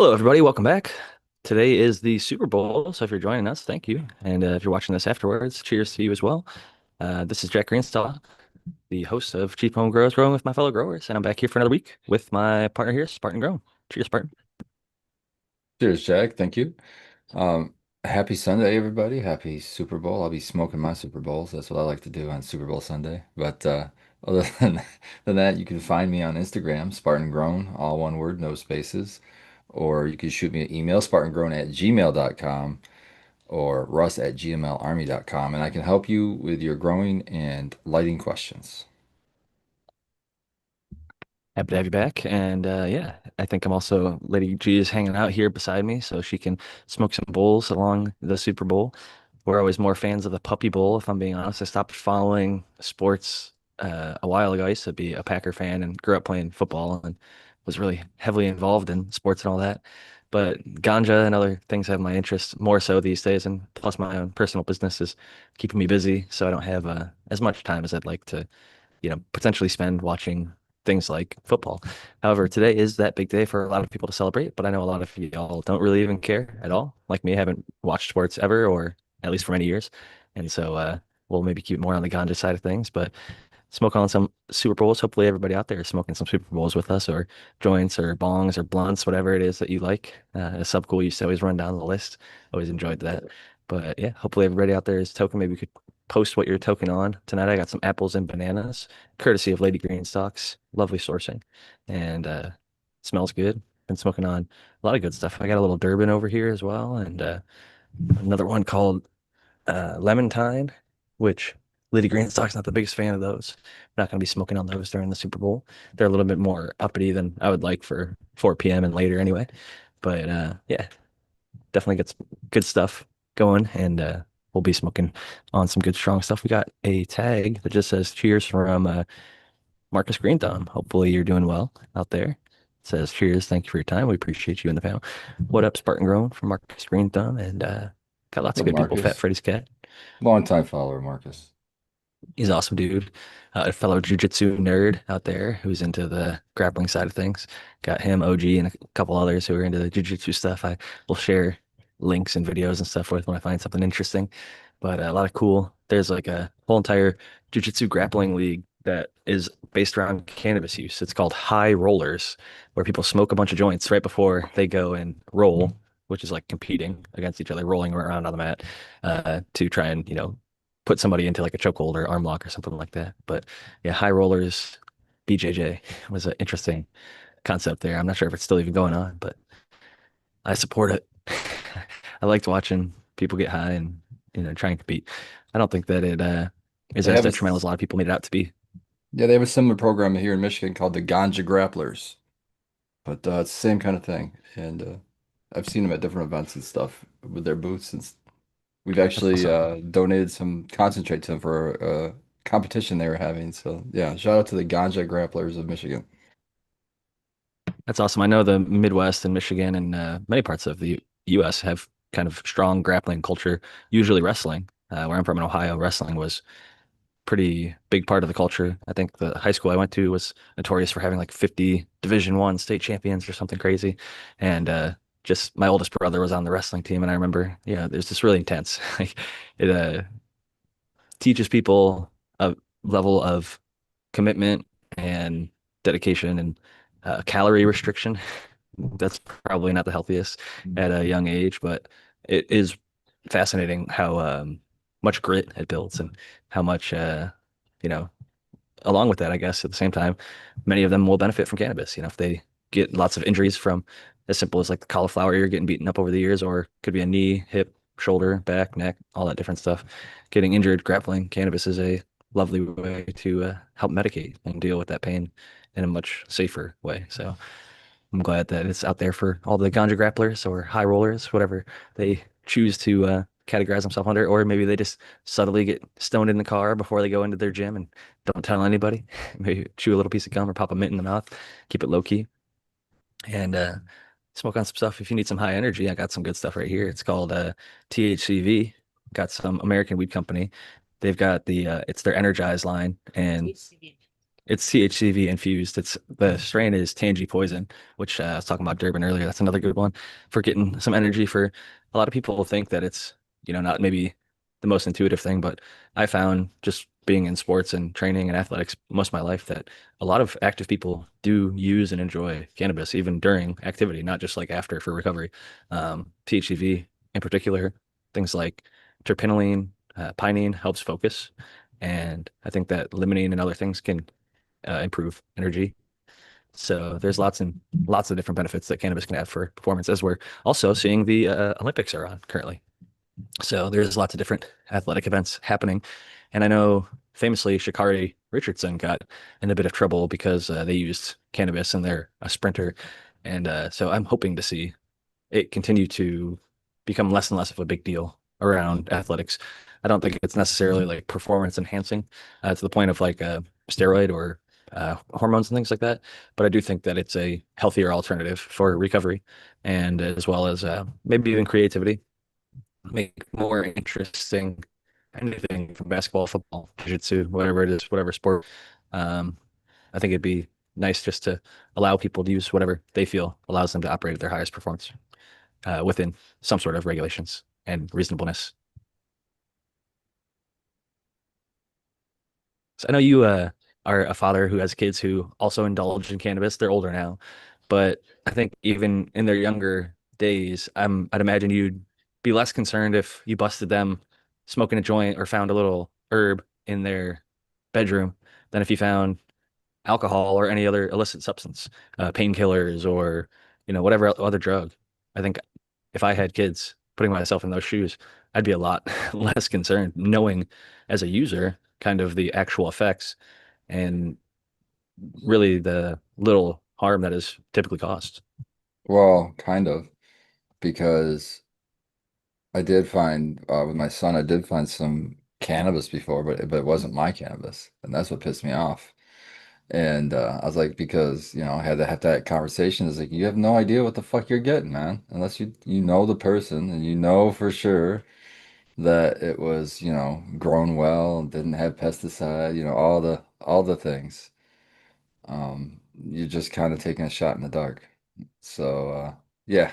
Hello, everybody. Welcome back. Today is the Super Bowl, so if you're joining us, thank you. And if you're watching this afterwards, cheers to you as well. This is Jack Greenstock, the host of Cheap Home Grows, growing with my fellow growers, and I'm back here for another week with my partner here, Spartan Grown. Cheers, Spartan. Cheers, Jack. Thank you. Um, Happy Sunday, everybody. Happy Super Bowl. I'll be smoking my Super Bowls. That's what I like to do on Super Bowl Sunday. But other than that, you can find me on Instagram, Spartan Grown, all one word, no spaces. Or you can shoot me an email, spartangrown@gmail.com or russ@gmlarmy.com, and I can help you with your growing and lighting questions. Happy to have you back. And yeah, I think I'm also Lady G is hanging out here beside me so she can smoke some bowls along the Super Bowl. We're always more fans of the Puppy Bowl, if I'm being honest. I stopped following sports a while ago. I used to be a Packer fan and grew up playing football and was really heavily involved in sports and all that. But ganja and other things have my interest more so these days, and plus my own personal business is keeping me busy, so I don't have as much time as I'd like to potentially spend watching things like football. However, today is that big day for a lot of people to celebrate, but I know a lot of y'all don't really even care at all. Like me, I haven't watched sports ever, or at least for many years. And so we'll maybe keep it more on the ganja side of things, but smoke on some Super Bowls. Hopefully everybody out there is smoking some Super Bowls with us, or joints or bongs or blunts, whatever it is that you like. Sub Cool used to always run down the list. Always enjoyed that. But yeah, hopefully everybody out there is token. Maybe we could post what you're token on. Tonight I got some apples and bananas, courtesy of Lady Greenstocks. Lovely sourcing. And smells good. Been smoking on a lot of good stuff. I got a little Durban over here as well, and another one called Lemon which Lady Greenstock's not the biggest fan of those. Not going to be smoking on those during the Super Bowl. They're a little bit more uppity than I would like for 4 p.m. and later anyway. But yeah, definitely gets good stuff going, and we'll be smoking on some good strong stuff. We got a tag that just says cheers from Marcus Green Thumb. Hopefully you're doing well out there. It says cheers, thank you for your time. We appreciate you in the panel. What up, Spartan Grown from Marcus Green Thumb, and got lots What's of up, good people. Fat Marcus? Freddy's cat. Longtime follower, Marcus. He's an awesome dude. A fellow jujitsu nerd out there who's into the grappling side of things. Got him, OG, and a couple others who are into the jujitsu stuff. I will share links and videos and stuff with when I find something interesting. But a lot of cool. There's like a whole entire jujitsu grappling league that is based around cannabis use. It's called High Rollers, where people smoke a bunch of joints right before they go and roll, which is like competing against each other, rolling around on the mat, to try and, put somebody into like a chokehold or arm lock or something like that. But yeah, high rollers, BJJ was an interesting concept there. I'm not sure if it's still even going on, but I support it. I liked watching people get high and try and compete. I don't think that it is They as have a detrimental as a lot of people made it out to be. Yeah, they have a similar program here in Michigan called the Ganja Grapplers, but it's the same kind of thing. And I've seen them at different events and stuff with their booths. And we've That's actually awesome. donated some concentrate to them for a competition they were having. So yeah, shout out to the Ganja Grapplers of Michigan. That's awesome. I know the Midwest and Michigan and many parts of the U.S. have kind of strong grappling culture. Usually wrestling. Where I'm from in Ohio, wrestling was pretty big part of the culture. I think the high school I went to was notorious for having like 50 Division I state champions or something crazy. And just my oldest brother was on the wrestling team, and I remember, there's this really intense. Like it teaches people a level of commitment and dedication and calorie restriction. That's probably not the healthiest at a young age, but it is fascinating how much grit it builds and how much you know along with that, I guess at the same time, many of them will benefit from cannabis. If they get lots of injuries from as simple as like the cauliflower ear getting beaten up over the years, or could be a knee, hip, shoulder, back, neck, all that different stuff. Getting injured grappling, cannabis is a lovely way to help medicate and deal with that pain in a much safer way. So I'm glad that it's out there for all the ganja grapplers or high rollers, whatever they choose to categorize themselves under, or maybe they just subtly get stoned in the car before they go into their gym and don't tell anybody. Maybe chew a little piece of gum or pop a mint in the mouth, keep it low key, and smoke on some stuff. If you need some high energy, I got some good stuff right here. It's called THCV. Got some American Weed Company. They've got it's their Energize line, and THCV. It's THCV infused. It's the strain is Tangy Poison, which I was talking about Durban earlier. That's another good one for getting some energy. For a lot of people think that it's, not maybe the most intuitive thing, but I found just being in sports and training and athletics most of my life that a lot of active people do use and enjoy cannabis even during activity, not just like after for recovery. THCV in particular, things like terpinolene, pinene helps focus. And I think that limonene and other things can improve energy. So there's lots of different benefits that cannabis can have for performance, as we're also seeing the Olympics are on currently. So there's lots of different athletic events happening. And I know famously Sha'Carri Richardson got in a bit of trouble because they used cannabis and they're a sprinter. And so I'm hoping to see it continue to become less and less of a big deal around athletics. I don't think it's necessarily like performance enhancing to the point of like a steroid or hormones and things like that. But I do think that it's a healthier alternative for recovery and as well as maybe even creativity, make more interesting anything from basketball, football, jiu-jitsu, whatever it is, whatever sport. Um, I think it'd be nice just to allow people to use whatever they feel allows them to operate at their highest performance within some sort of regulations and reasonableness. So I know you are a father who has kids who also indulge in cannabis. They're older now, but I think even in their younger days, I'd imagine you'd be less concerned if you busted them smoking a joint or found a little herb in their bedroom than if you found alcohol or any other illicit substance, painkillers or whatever other drug. I think if I had kids, putting myself in those shoes, I'd be a lot less concerned knowing as a user kind of the actual effects and really the little harm that is typically caused. Well, kind of, because I did find with my son, I did find some cannabis before, but it wasn't my cannabis, and that's what pissed me off. And I was like, because I had to have that conversation. It's like you have no idea what the fuck you're getting, man, unless you know the person and you know for sure that it was grown well and didn't have pesticide, all the things. You're just kind of taking a shot in the dark. So yeah,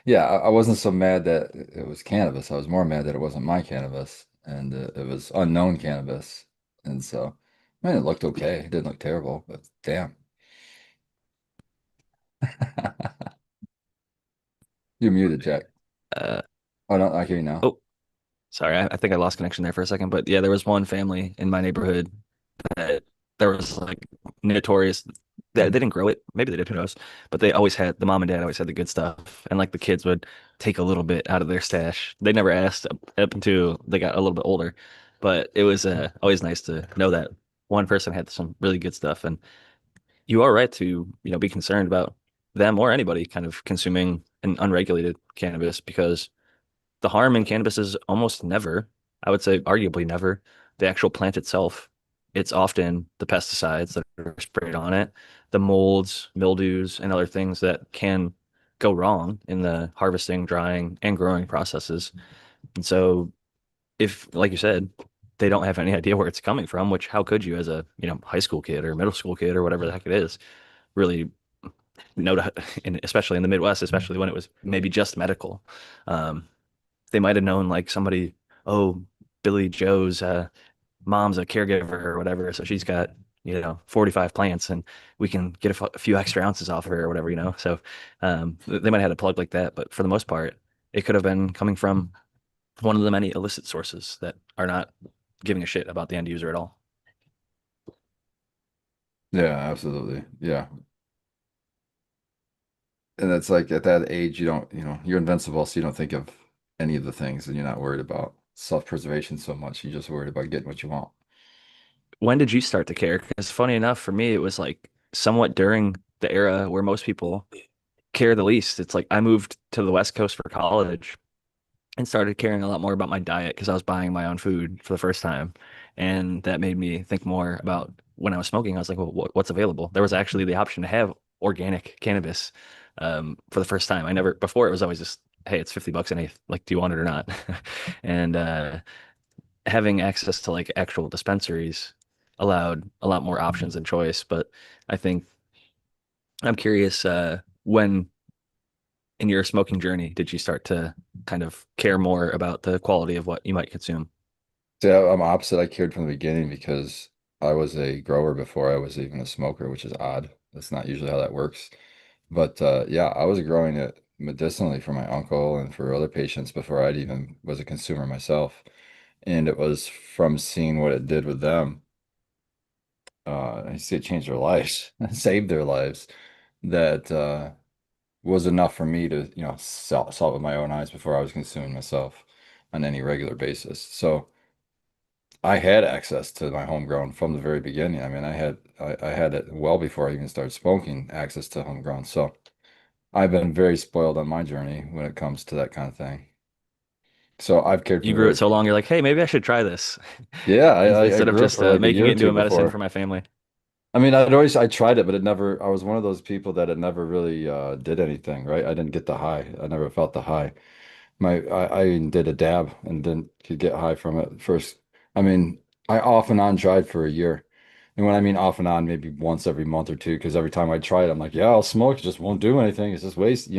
yeah, I wasn't so mad that it was cannabis. I was more mad that it wasn't my cannabis and it was unknown cannabis. And so, I mean, it looked okay. It didn't look terrible, but damn. You're muted, Jack. Uh, Oh no, I hear you now. oh, sorry, I think I lost connection there for a second, but yeah, there was one family in my neighborhood that there was like notorious that they didn't grow it. Maybe they did, who knows? But they always had the mom and dad always had the good stuff, and like the kids would take a little bit out of their stash. They never asked up until they got a little bit older, but it was always nice to know that one person had some really good stuff, and you are right to be concerned about them or anybody kind of consuming an unregulated cannabis because the harm in cannabis is almost never, I would say arguably never, the actual plant itself. It's often the pesticides that are sprayed on it, the molds, mildews, and other things that can go wrong in the harvesting, drying, and growing processes. And so if, like you said, they don't have any idea where it's coming from, which how could you as a, high school kid or middle school kid or whatever the heck it is, really know to, and especially in the Midwest, especially when it was maybe just medical. Um, they might have known like somebody, oh, Billy Joe's mom's a caregiver or whatever, so she's got 45 plants, and we can get a few extra ounces off of her or whatever, So they might have had a plug like that, but for the most part, it could have been coming from one of the many illicit sources that are not giving a shit about the end user at all. Yeah, absolutely. Yeah. And it's like at that age, you don't, you're invincible, so you don't think of any of the things and you're not worried about self-preservation so much. You're just worried about getting what you want. When did you start to care? Because funny enough, for me, it was like somewhat during the era where most people care the least. It's like I moved to the West Coast for college and started caring a lot more about my diet because I was buying my own food for the first time. And that made me think more about when I was smoking. I was like, well, what's available? There was actually the option to have organic cannabis for the first time. I never, before it was always just, hey, it's 50 bucks an eighth. Like, do you want it or not? And having access to like actual dispensaries. allowed a lot more options and choice. But I think I'm curious, when in your smoking journey did you start to kind of care more about the quality of what you might consume? See, I'm opposite. I cared from the beginning because I was a grower before I was even a smoker, which is odd. That's not usually how that works. But yeah, I was growing it medicinally for my uncle and for other patients before I'd even was a consumer myself. And it was from seeing what it did with them. I see it changed their lives, saved their lives. That was enough for me to, saw it with my own eyes before I was consuming myself on any regular basis. So I had access to my homegrown from the very beginning. I mean, I had it well before I even started smoking, access to homegrown. So I've been very spoiled on my journey when it comes to that kind of thing. So I've cared You from the grew very it so long, beginning. you're like, hey, maybe I should try this Yeah, I instead of grew it just for like a making year it or into two a medicine before. for my family. I mean, I tried it, but it never, I was one of those people that it never really did anything, right? I didn't get the high. I never felt the high. I even did a dab and didn't could get high from it first. I mean, I off and on tried for a year. And when I mean off and on, maybe once every month or two, because every time I try it, I'm like, yeah, I'll smoke. It just won't do anything. It's just waste.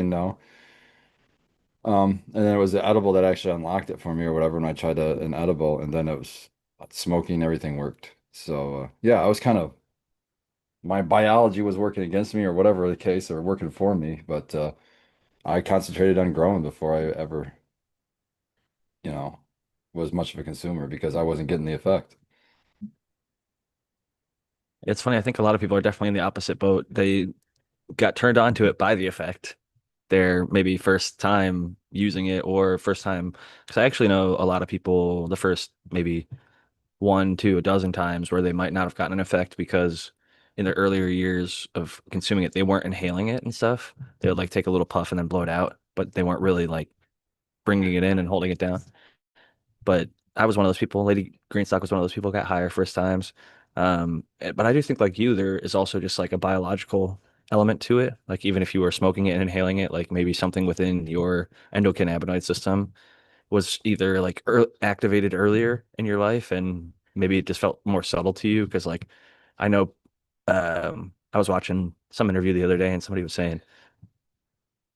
And then it was the edible that actually unlocked it for me or whatever. And I tried an edible, and then it was smoking, everything worked. So yeah, I was kind of my biology was working against me or whatever the case, or working for me. But I concentrated on growing before I ever, you know, was much of a consumer because I wasn't getting the effect. It's funny, I think a lot of people are definitely in the opposite boat. They got turned on to it by the effect. Their maybe first time using it or first time, because I actually know a lot of people the first maybe one to a dozen times where they might not have gotten an effect because in their earlier years of consuming it, they weren't inhaling it and stuff. They would like take a little puff and then blow it out, but they weren't really like bringing it in and holding it down. But I was one of those people. Lady Greenstock was one of those people who got higher first times. But I do think like you, there is also just like a biological element to it. Like even if you were smoking it and inhaling it, like maybe something within your endocannabinoid system was either like activated earlier in your life and maybe it just felt more subtle to you because like I know I was watching some interview the other day and somebody was saying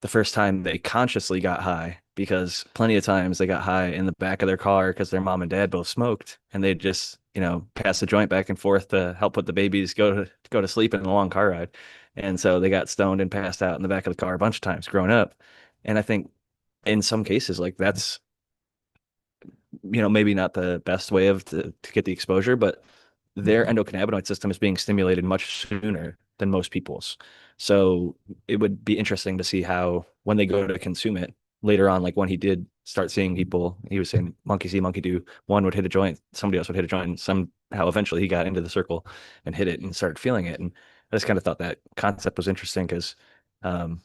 the first time they consciously got high because plenty of times they got high in the back of their car because their mom and dad both smoked and they just pass the joint back and forth to help put the babies go to sleep in a long car ride, and so they got stoned and passed out in the back of the car a bunch of times growing up. And I think in some cases like that's maybe not the best way to get the exposure, but their endocannabinoid system is being stimulated much sooner than most people's. So it would be interesting to see how when they go to consume it later on, like when he did start seeing people, he was saying monkey see, monkey do. One would hit a joint, somebody else would hit a joint, and somehow eventually he got into the circle and hit it and started feeling it. And I just kind of thought that concept was interesting because um,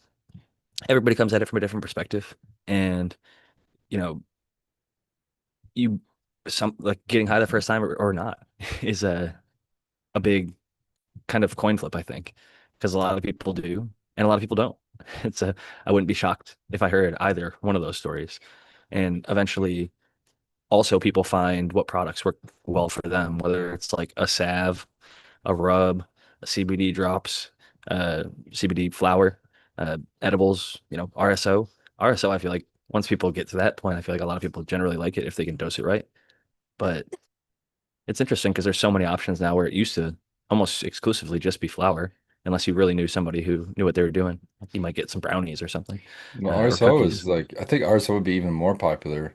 everybody comes at it from a different perspective. And, you know, you some like getting high the first time or not is a big kind of coin flip, I think, because a lot of people do and a lot of people don't. I wouldn't be shocked if I heard either one of those stories. And eventually, also people find what products work well for them, whether it's like a salve, a rub, a CBD drops, CBD flower, edibles, RSO. RSO, I feel like once people get to that point, I feel like a lot of people generally like it if they can dose it right. But it's interesting because there's so many options now where it used to almost exclusively just be flour, unless you really knew somebody who knew what they were doing. Like you might get some brownies or something, Well, or RSO is cookies. like, I think RSO would be even more popular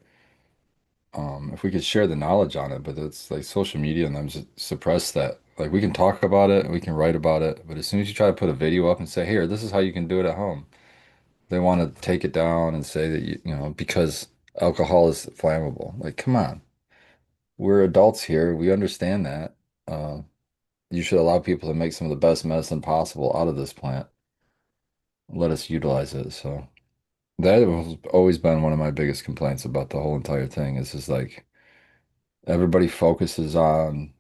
if we could share the knowledge on it, but it's like social media and them suppress that. Like we can talk about it and we can write about it, but as soon as you try to put a video up and say, here, this is how you can do it at home, they want to take it down and say that because alcohol is flammable. Like, come on. We're adults here. We understand that. Uh, you should allow people to make some of the best medicine possible out of this plant. Let us utilize it. So that has always been one of my biggest complaints about the whole entire thing is just like everybody focuses on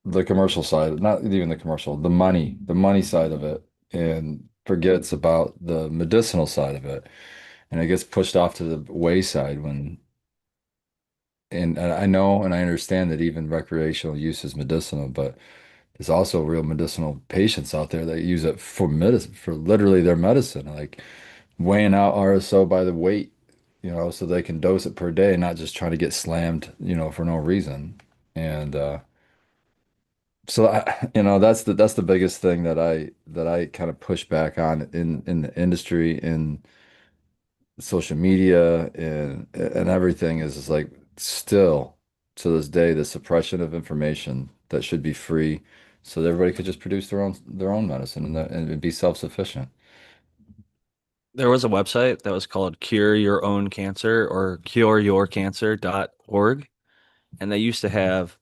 the commercial side, not even the commercial, the money side of it, and forgets about the medicinal side of it. And it gets pushed off to the wayside when and I know and I understand that even recreational use is medicinal, but there's also real medicinal patients out there that use it for medicine, for literally their medicine, like weighing out RSO by the weight, so they can dose it per day, not just trying to get slammed, for no reason. And so that's the biggest thing that I kind of push back on in the industry, in social media and everything is like still to this day the suppression of information that should be free so that everybody could just produce their own medicine and be self-sufficient. There was a website that was called Cure Your Own Cancer or cureyourcancer.org, and they used to have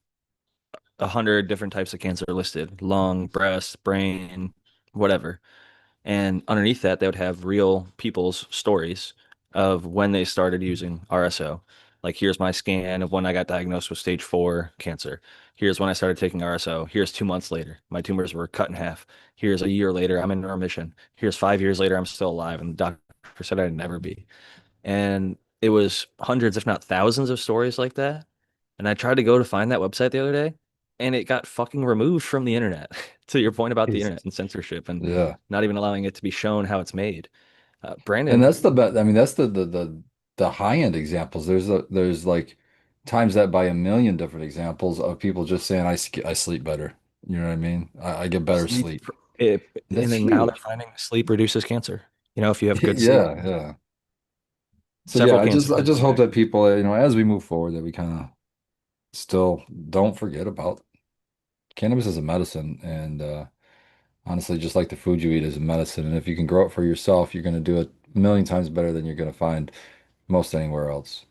100 different types of cancer listed: lung, breast, brain, whatever. And underneath that, they would have real people's stories of when they started using RSO. Like, here's my scan of when I got diagnosed with stage 4 cancer. Here's when I started taking RSO. Here's 2 months later. My tumors were cut in half. Here's a year later. I'm in remission. Here's 5 years later. I'm still alive. And the doctor said I'd never be. And it was hundreds, if not thousands, of stories like that. And I tried to go to find that website the other day, and it got fucking removed from the internet. To your point about the internet Jesus. and censorship and Yeah. not even allowing it to be shown how it's made. And Brandon, that's the best. I mean, that's the high-end examples. There's like times that by a million different examples of people just saying I sleep better. You know what I mean? I get better sleep, sleep. and That's then now they're huge. finding sleep reduces cancer. If you have good sleep, Yeah, yeah. So yeah, several I just cancers I have just come hope back. that people, as we move forward, that we kind of still don't forget about cannabis as a medicine, and honestly, just like the food you eat is a medicine. And if you can grow it for yourself, you're going to do it a million times better than you're going to find most anywhere else.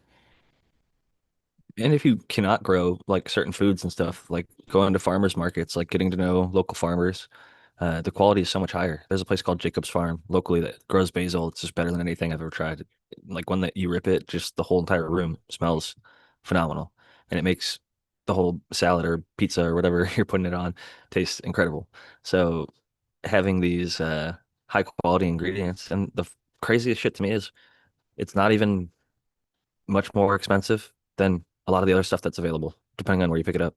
And if you cannot grow like certain foods and stuff, like going to farmers markets, like getting to know local farmers, the quality is so much higher. There's a place called Jacob's Farm locally that grows basil. It's just better than anything I've ever tried. Like, when that you rip it, just the whole entire room smells phenomenal, and it makes the whole salad or pizza or whatever you're putting it on taste incredible. So having these high quality ingredients, and the craziest shit to me is it's not even much more expensive than a lot of the other stuff that's available, depending on where you pick it up.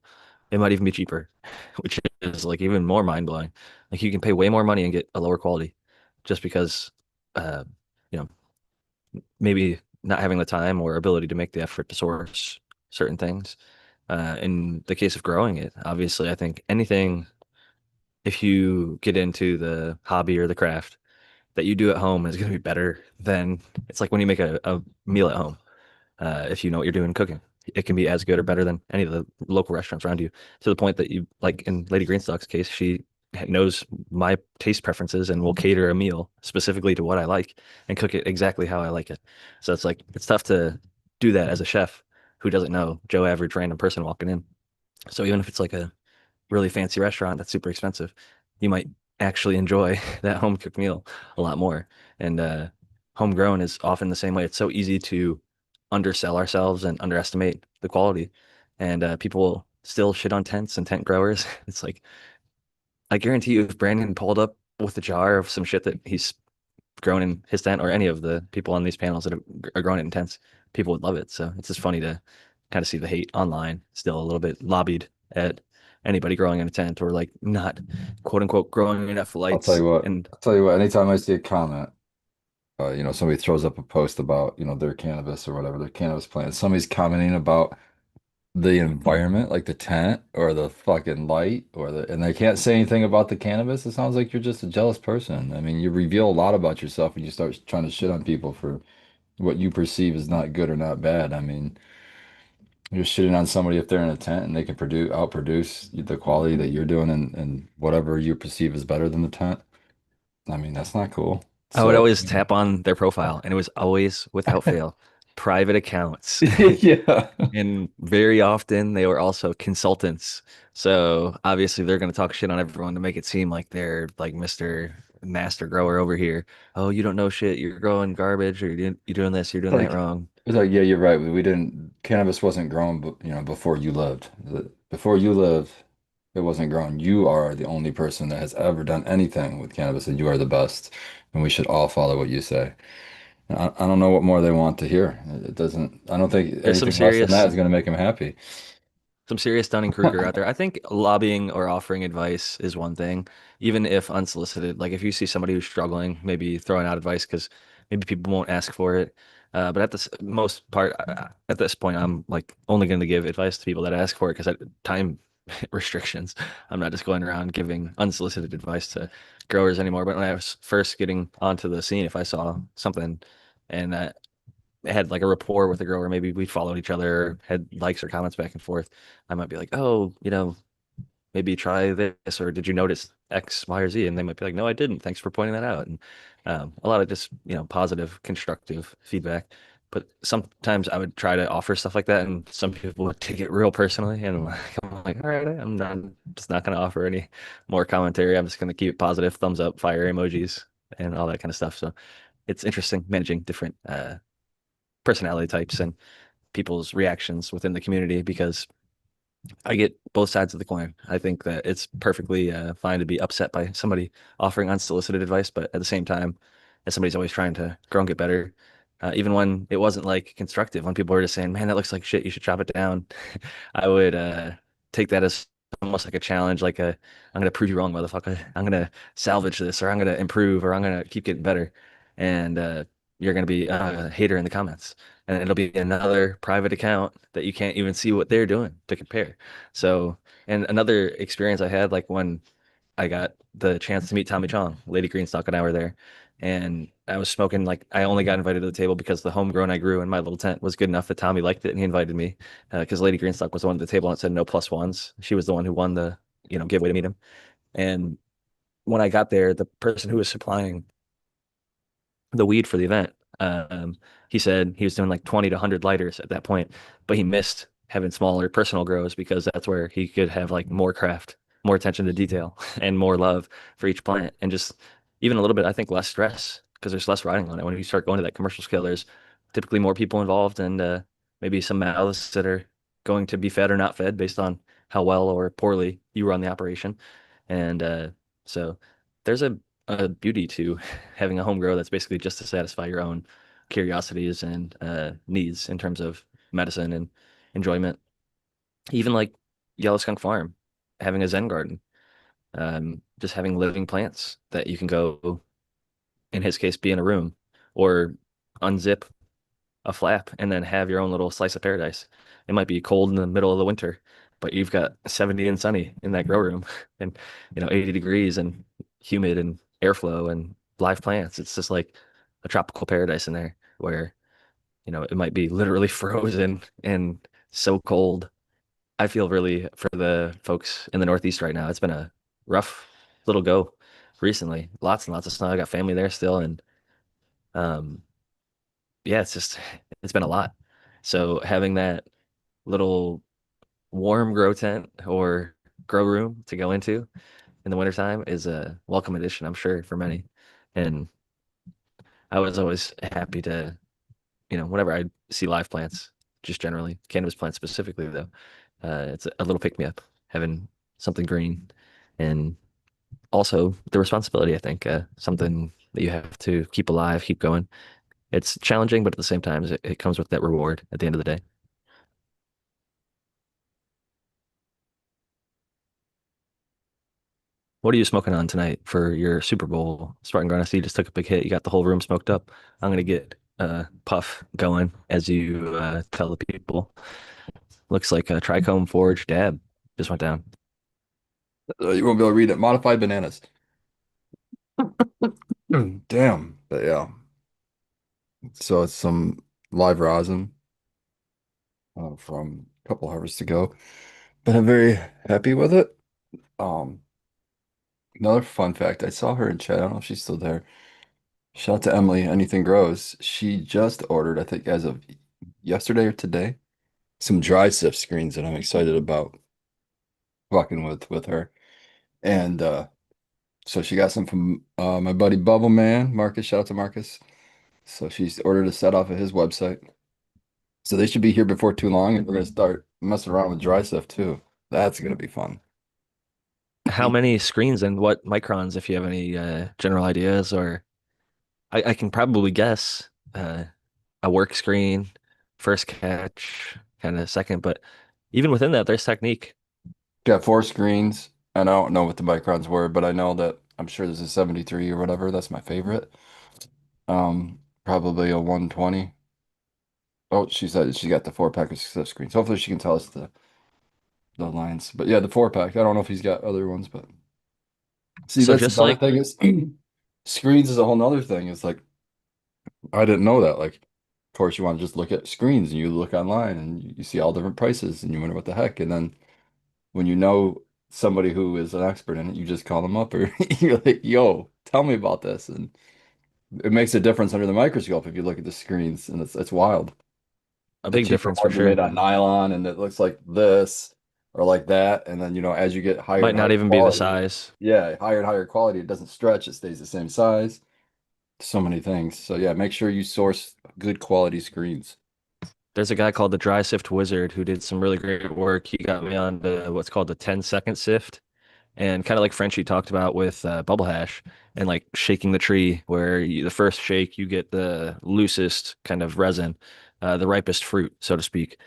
It might even be cheaper, which is like even more mind blowing. Like, you can pay way more money and get a lower quality just because, uh, you know, maybe not having the time or ability to make the effort to source certain things. In the case of growing it, obviously, I think anything, if you get into the hobby or the craft that you do at home, is going to be better than it's like when you make a meal at home. If you know what you're doing cooking. It can be as good or better than any of the local restaurants around you, to the point that you, like in Lady Greenstock's case, she knows my taste preferences and will cater a meal specifically to what I like and cook it exactly how I like it. So it's like, it's tough to do that as a chef who doesn't know Joe average random person walking in. So even if it's like a really fancy restaurant that's super expensive, you might actually enjoy that home cooked meal a lot more. And homegrown is often the same way. It's so easy to undersell ourselves and underestimate the quality. And people still shit on tents and tent growers. It's like, I guarantee you, if Brandon pulled up with a jar of some shit that he's grown in his tent, or any of the people on these panels that are growing it in tents, people would love it. So it's just funny to kind of see the hate online still a little bit lobbied at anybody growing in a tent, or like not quote unquote growing enough I'll tell lights. you what. And I'll tell you what. Anytime I see a comment, somebody throws up a post about, their cannabis or whatever, their cannabis plant. Somebody's commenting about the environment, like the tent or the fucking light and they can't say anything about the cannabis. It sounds like you're just a jealous person. I mean, you reveal a lot about yourself when you start trying to shit on people for what you perceive as not good or not bad. I mean, you're shitting on somebody if they're in a tent and they can outproduce the quality that you're doing and whatever you perceive as better than the tent. I mean, that's not cool. I would So, always tap on their profile, and it was always, without fail, private accounts. yeah. And very often they were also consultants. So obviously they're going to talk shit on everyone to make it seem like they're like Mr. Master Grower over here. Oh, you don't know shit. You're growing garbage, or you're doing this, you're doing that Like, wrong. it's like, yeah, you're right. We didn't, cannabis wasn't grown, before you lived. Before you lived, it wasn't grown. You are the only person that has ever done anything with cannabis, and you are the best. And we should all follow what you say. I don't know what more they want to hear. It doesn't, I don't think There's some anything less than that serious is going to make him happy. Dunning-Kruger out there. I think lobbying or offering advice is one thing, even if unsolicited. Like if you see somebody who's struggling, maybe throwing out advice because maybe people won't ask for it. But at this most part, at this point, I'm like only going to give advice to people that ask for it because time restrictions. I'm not just going around giving unsolicited advice to growers anymore. But when I was first getting onto the scene, if I saw something and had like a rapport with a grower, maybe we followed each other, had likes or comments back and forth, I might be like, oh, maybe try this, or did you notice X, Y, or Z? And they might be like, no, I didn't. Thanks for pointing that out. And a lot of just, positive, constructive feedback. But sometimes I would try to offer stuff like that, and some people would take it real personally. And like, I'm like, all right, I'm not just not going to offer any more commentary. I'm just going to keep it positive, thumbs up, fire emojis, and all that kind of stuff. So it's interesting managing different personality types and people's reactions within the community because I get both sides of the coin. I think that it's perfectly fine to be upset by somebody offering unsolicited advice, but at the same time, as somebody's always trying to grow and get better, even when it wasn't like constructive, when people were just saying, "Man, that looks like shit. You should chop it down," I would take that as almost like a challenge, like I'm gonna prove you wrong, motherfucker. I'm gonna salvage this, or I'm gonna improve, or I'm gonna keep getting better, and you're gonna be a hater in the comments, and it'll be another private account that you can't even see what they're doing to compare. So, and another experience I had, like when I got the chance to meet Tommy Chong, Lady Greenstock and I were there, and I was smoking. Like I only got invited to the table because the homegrown I grew in my little tent was good enough that Tommy liked it and he invited me. Because Lady Greenstock was the one at the table and it said no plus ones. She was the one who won the giveaway to meet him. And when I got there, the person who was supplying the weed for the event. He said he was doing like 20 to 100 lighters at that point, but he missed having smaller personal grows because that's where he could have like more craft, more attention to detail, and more love for each plant, and just even a little bit, I think, less stress because there's less riding on it. When you start going to that commercial scale, there's typically more people involved and maybe some mouths that are going to be fed or not fed based on how well or poorly you run the operation. And so there's a beauty to having a home grow that's basically just to satisfy your own curiosities and needs in terms of medicine and enjoyment. Even like Yellow Skunk Farm, having a Zen garden, just having living plants that you can go, in his case, be in a room or unzip a flap and then have your own little slice of paradise. It might be cold in the middle of the winter, but you've got 70 and sunny in that grow room and 80 degrees and humid and airflow and live plants. It's just like a tropical paradise in there where, it might be literally frozen and so cold. I feel really for the folks in the Northeast right now. It's been a rough little go recently. Lots and lots of snow. I got family there still and um yeah, it's been a lot. So having that little warm grow tent or grow room to go into in the wintertime is a welcome addition, I'm sure, for many. And I was always happy to, whenever I see live plants, just generally, cannabis plants specifically, though, it's a little pick me up having something green and also the responsibility, I think, something that you have to keep alive, keep going. It's challenging, but at the same time, it comes with that reward at the end of the day. What are you smoking on tonight for your Super Bowl? Spartan Garden, I see you just took a big hit. You got the whole room smoked up. I'm gonna get puff going as you tell the people. Looks like a trichome forge dab just went down. You won't be able to read it. Modified bananas. Damn. But yeah. So it's some live rosin from a couple harvests ago. But I'm very happy with it. Um, Another fun fact, I saw her in chat. I don't know if she's still there. Shout out to Emily, Anything Grows. She just ordered, I think as of yesterday or today, some dry sift screens that I'm excited about walking with her. And so she got some from my buddy Bubble Man, Marcus. Shout out to Marcus. So she's ordered a set off of his website. So they should be here before too long, and we're gonna start messing around with dry stuff too. That's gonna be fun. How many screens and what microns, if you have any general ideas, or I can probably guess. uh, a work screen, first catch, kind of second. But even within that, there's technique. Got four screens, and I don't know what the microns were, but I know that I'm sure there's a 73 or whatever. That's my favorite. Probably a 120. Oh, she said she got the four pack of success screens. Hopefully she can tell us the lines. But yeah, the four pack. I don't know if he's got other ones, but see, So that's just another like thing is screens is a whole nother thing. It's like I didn't know that. Like, of course, you want to just look at screens and you look online and you see all different prices and you wonder what the heck. And then when you know somebody who is an expert in it, you just call them up or you're like, yo, tell me about this. And it makes a difference under the microscope if you look at the screens, and it's wild. a The big cheaper difference for ones are made sure. on nylon and it looks like this or like that. And then, as you get higher Might and not higher even be the quality, size. yeah, higher and higher quality, it doesn't stretch, it stays the same size. So many things. So yeah, make sure you source good quality screens. There's a guy called the Dry Sift Wizard who did some really great work. He got me on the what's called the 10-second sift. And kind of like Frenchie talked about with bubble hash and like shaking the tree, where the first shake you get the loosest kind of resin, the ripest fruit, so to speak.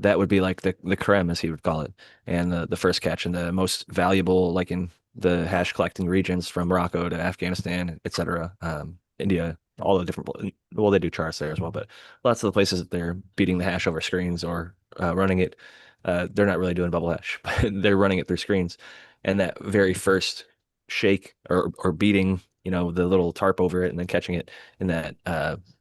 That would be like the creme, as he would call it, and the first catch and the most valuable, like in the hash collecting regions from Morocco to Afghanistan, etc. India, all the different. Well, they do charts there as well, but lots of the places that they're beating the hash over screens or running it, they're not really doing bubble hash, but they're running it through screens. And that very first shake or beating, the little tarp over it and then catching it in that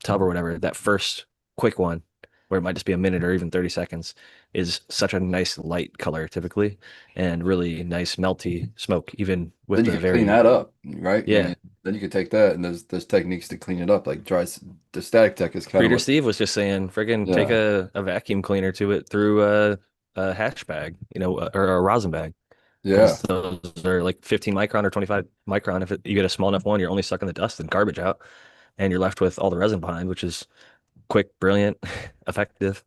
tub or whatever, that first quick one, where it might just be a minute or even 30 seconds, is such a nice light color typically, and really nice melty smoke, even with Then you the could clean very, that up, right? I yeah. mean, then you could take that and there's techniques to clean it up. Like the static tech is kind of Breeder what, Steve was just saying, friggin' take yeah, a vacuum cleaner to it through a hash bag, or a rosin bag, yeah. because those are like 15 micron or 25 micron. If you get a small enough one, you're only sucking the dust and garbage out, and you're left with all the resin behind, which is quick, brilliant, effective.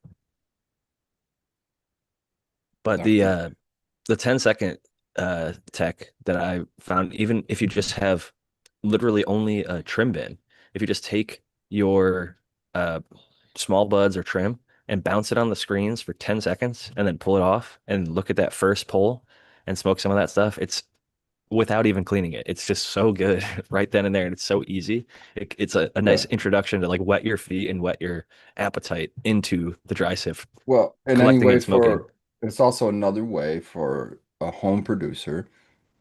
But No, the 10-second tech that I found, even if you just have literally only a trim bin, if you just take your uh, small buds or trim and bounce it on the screens for 10 seconds and then pull it off and look at that first pull and smoke some of that stuff, it's without even cleaning it. It's just so good right then and there. And it's so easy. It's a nice yeah. introduction to like wet your feet and wet your appetite into the dry sift Well, and collecting anyway, and smoking. it's also another way for a home producer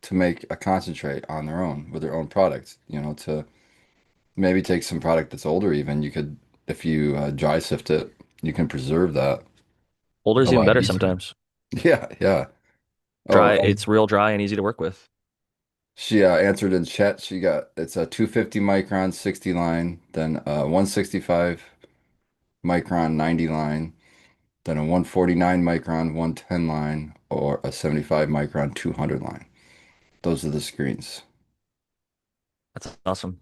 to make a concentrate on their own with their own product, to maybe take some product that's older even. You could, if you dry sift it, you can preserve that Older a is even lot better easier. sometimes. Yeah, yeah. Dry, Oh, it's real dry and easy to work with. she answered in chat. It's a 250 micron 60 line, then 165 micron 90 line, then a 149 micron 110 line, or a 75 micron 200 line. Those are the screens. That's awesome.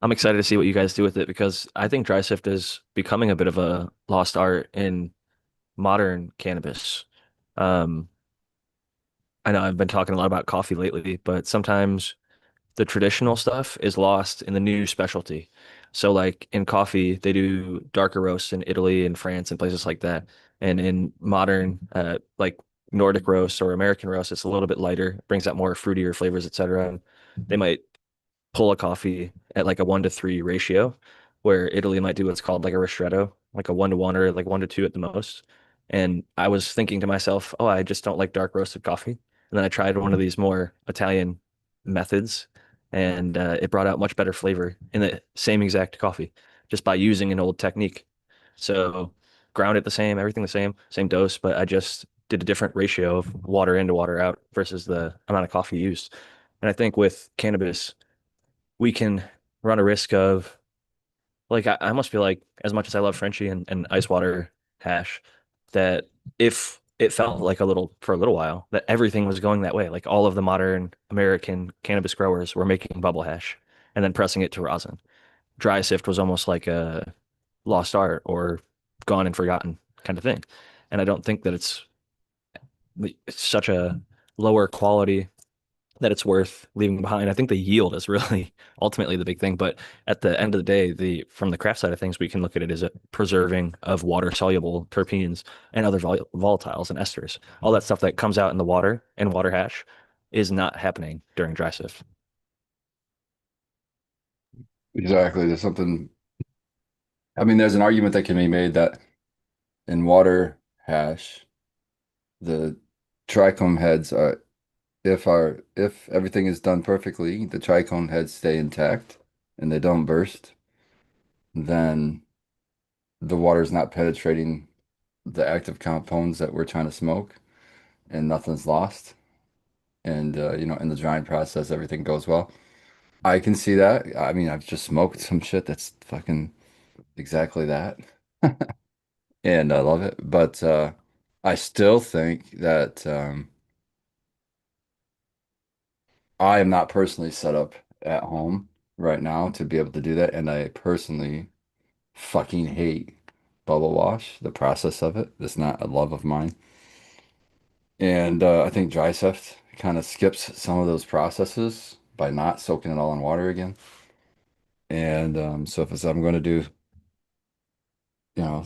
I'm excited to see what you guys do with it because I think dry sift is becoming a bit of a lost art in modern cannabis. Um, I know I've been talking a lot about coffee lately, but sometimes the traditional stuff is lost in the new specialty. So like in coffee, they do darker roasts in Italy and France and places like that. And in modern like Nordic roast or American roast, it's a little bit lighter, brings out more fruitier flavors, etc. And they might pull a coffee at like a 1-to-3 ratio, where Italy might do what's called like a ristretto, like a 1-to-1 or like 1-to-2 at the most. And I was thinking to myself, oh, I just don't like dark roasted coffee. And then I tried one of these more Italian methods, and it brought out much better flavor in the same exact coffee just by using an old technique. So ground it the same, everything the same, same dose, but I just did a different ratio of water in to water out versus the amount of coffee used. And I think with cannabis, we can run a risk of like I almost feel like as much as I love Frenchie and ice water hash, that if it felt like a little for a little while that everything was going that way, like all of the modern American cannabis growers were making bubble hash and then pressing it to rosin. Dry sift was almost like a lost art or gone and forgotten kind of thing. And I don't think that it's such a lower quality that it's worth leaving behind. I think the yield is really ultimately the big thing. But at the end of the day, the from the craft side of things, we can look at it as a preserving of water soluble terpenes and other volatiles and esters. All that stuff that comes out in the water and water hash is not happening during dry sift. Exactly. There's something, I mean, there's an argument that can be made that in water hash, the trichome heads are, if everything is done perfectly, the trichome heads stay intact and they don't burst, then the water is not penetrating the active compounds that we're trying to smoke and nothing's lost. And in the drying process, everything goes well. I can see that. I mean, I've just smoked some shit that's fucking exactly that. And I love it. But I still think that I am not personally set up at home right now to be able to do that. And I personally fucking hate bubble wash, the process of it. It's not a love of mine. And I think dry sift kind of skips some of those processes by not soaking it all in water again. And so I'm going to do, you know,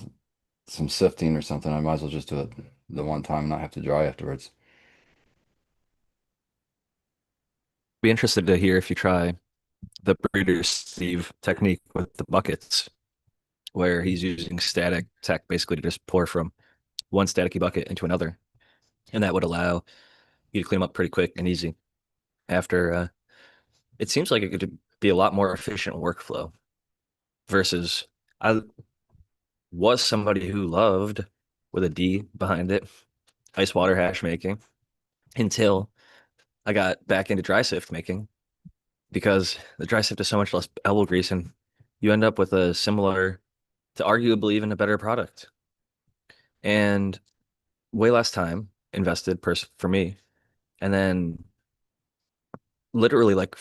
some sifting or something, I might as well just do it the one time and not have to dry afterwards. Be interested to hear if you try the Breeder Steve technique with the buckets, where he's using static tech basically to just pour from one staticky bucket into another, and that would allow you to clean them up pretty quick and easy. After it seems like it could be a lot more efficient workflow versus I was somebody who loved with a D behind it ice water hash making until I got back into dry sift making because the dry sift is so much less elbow grease and you end up with a similar to arguably even a better product and way less time invested for me. And then literally like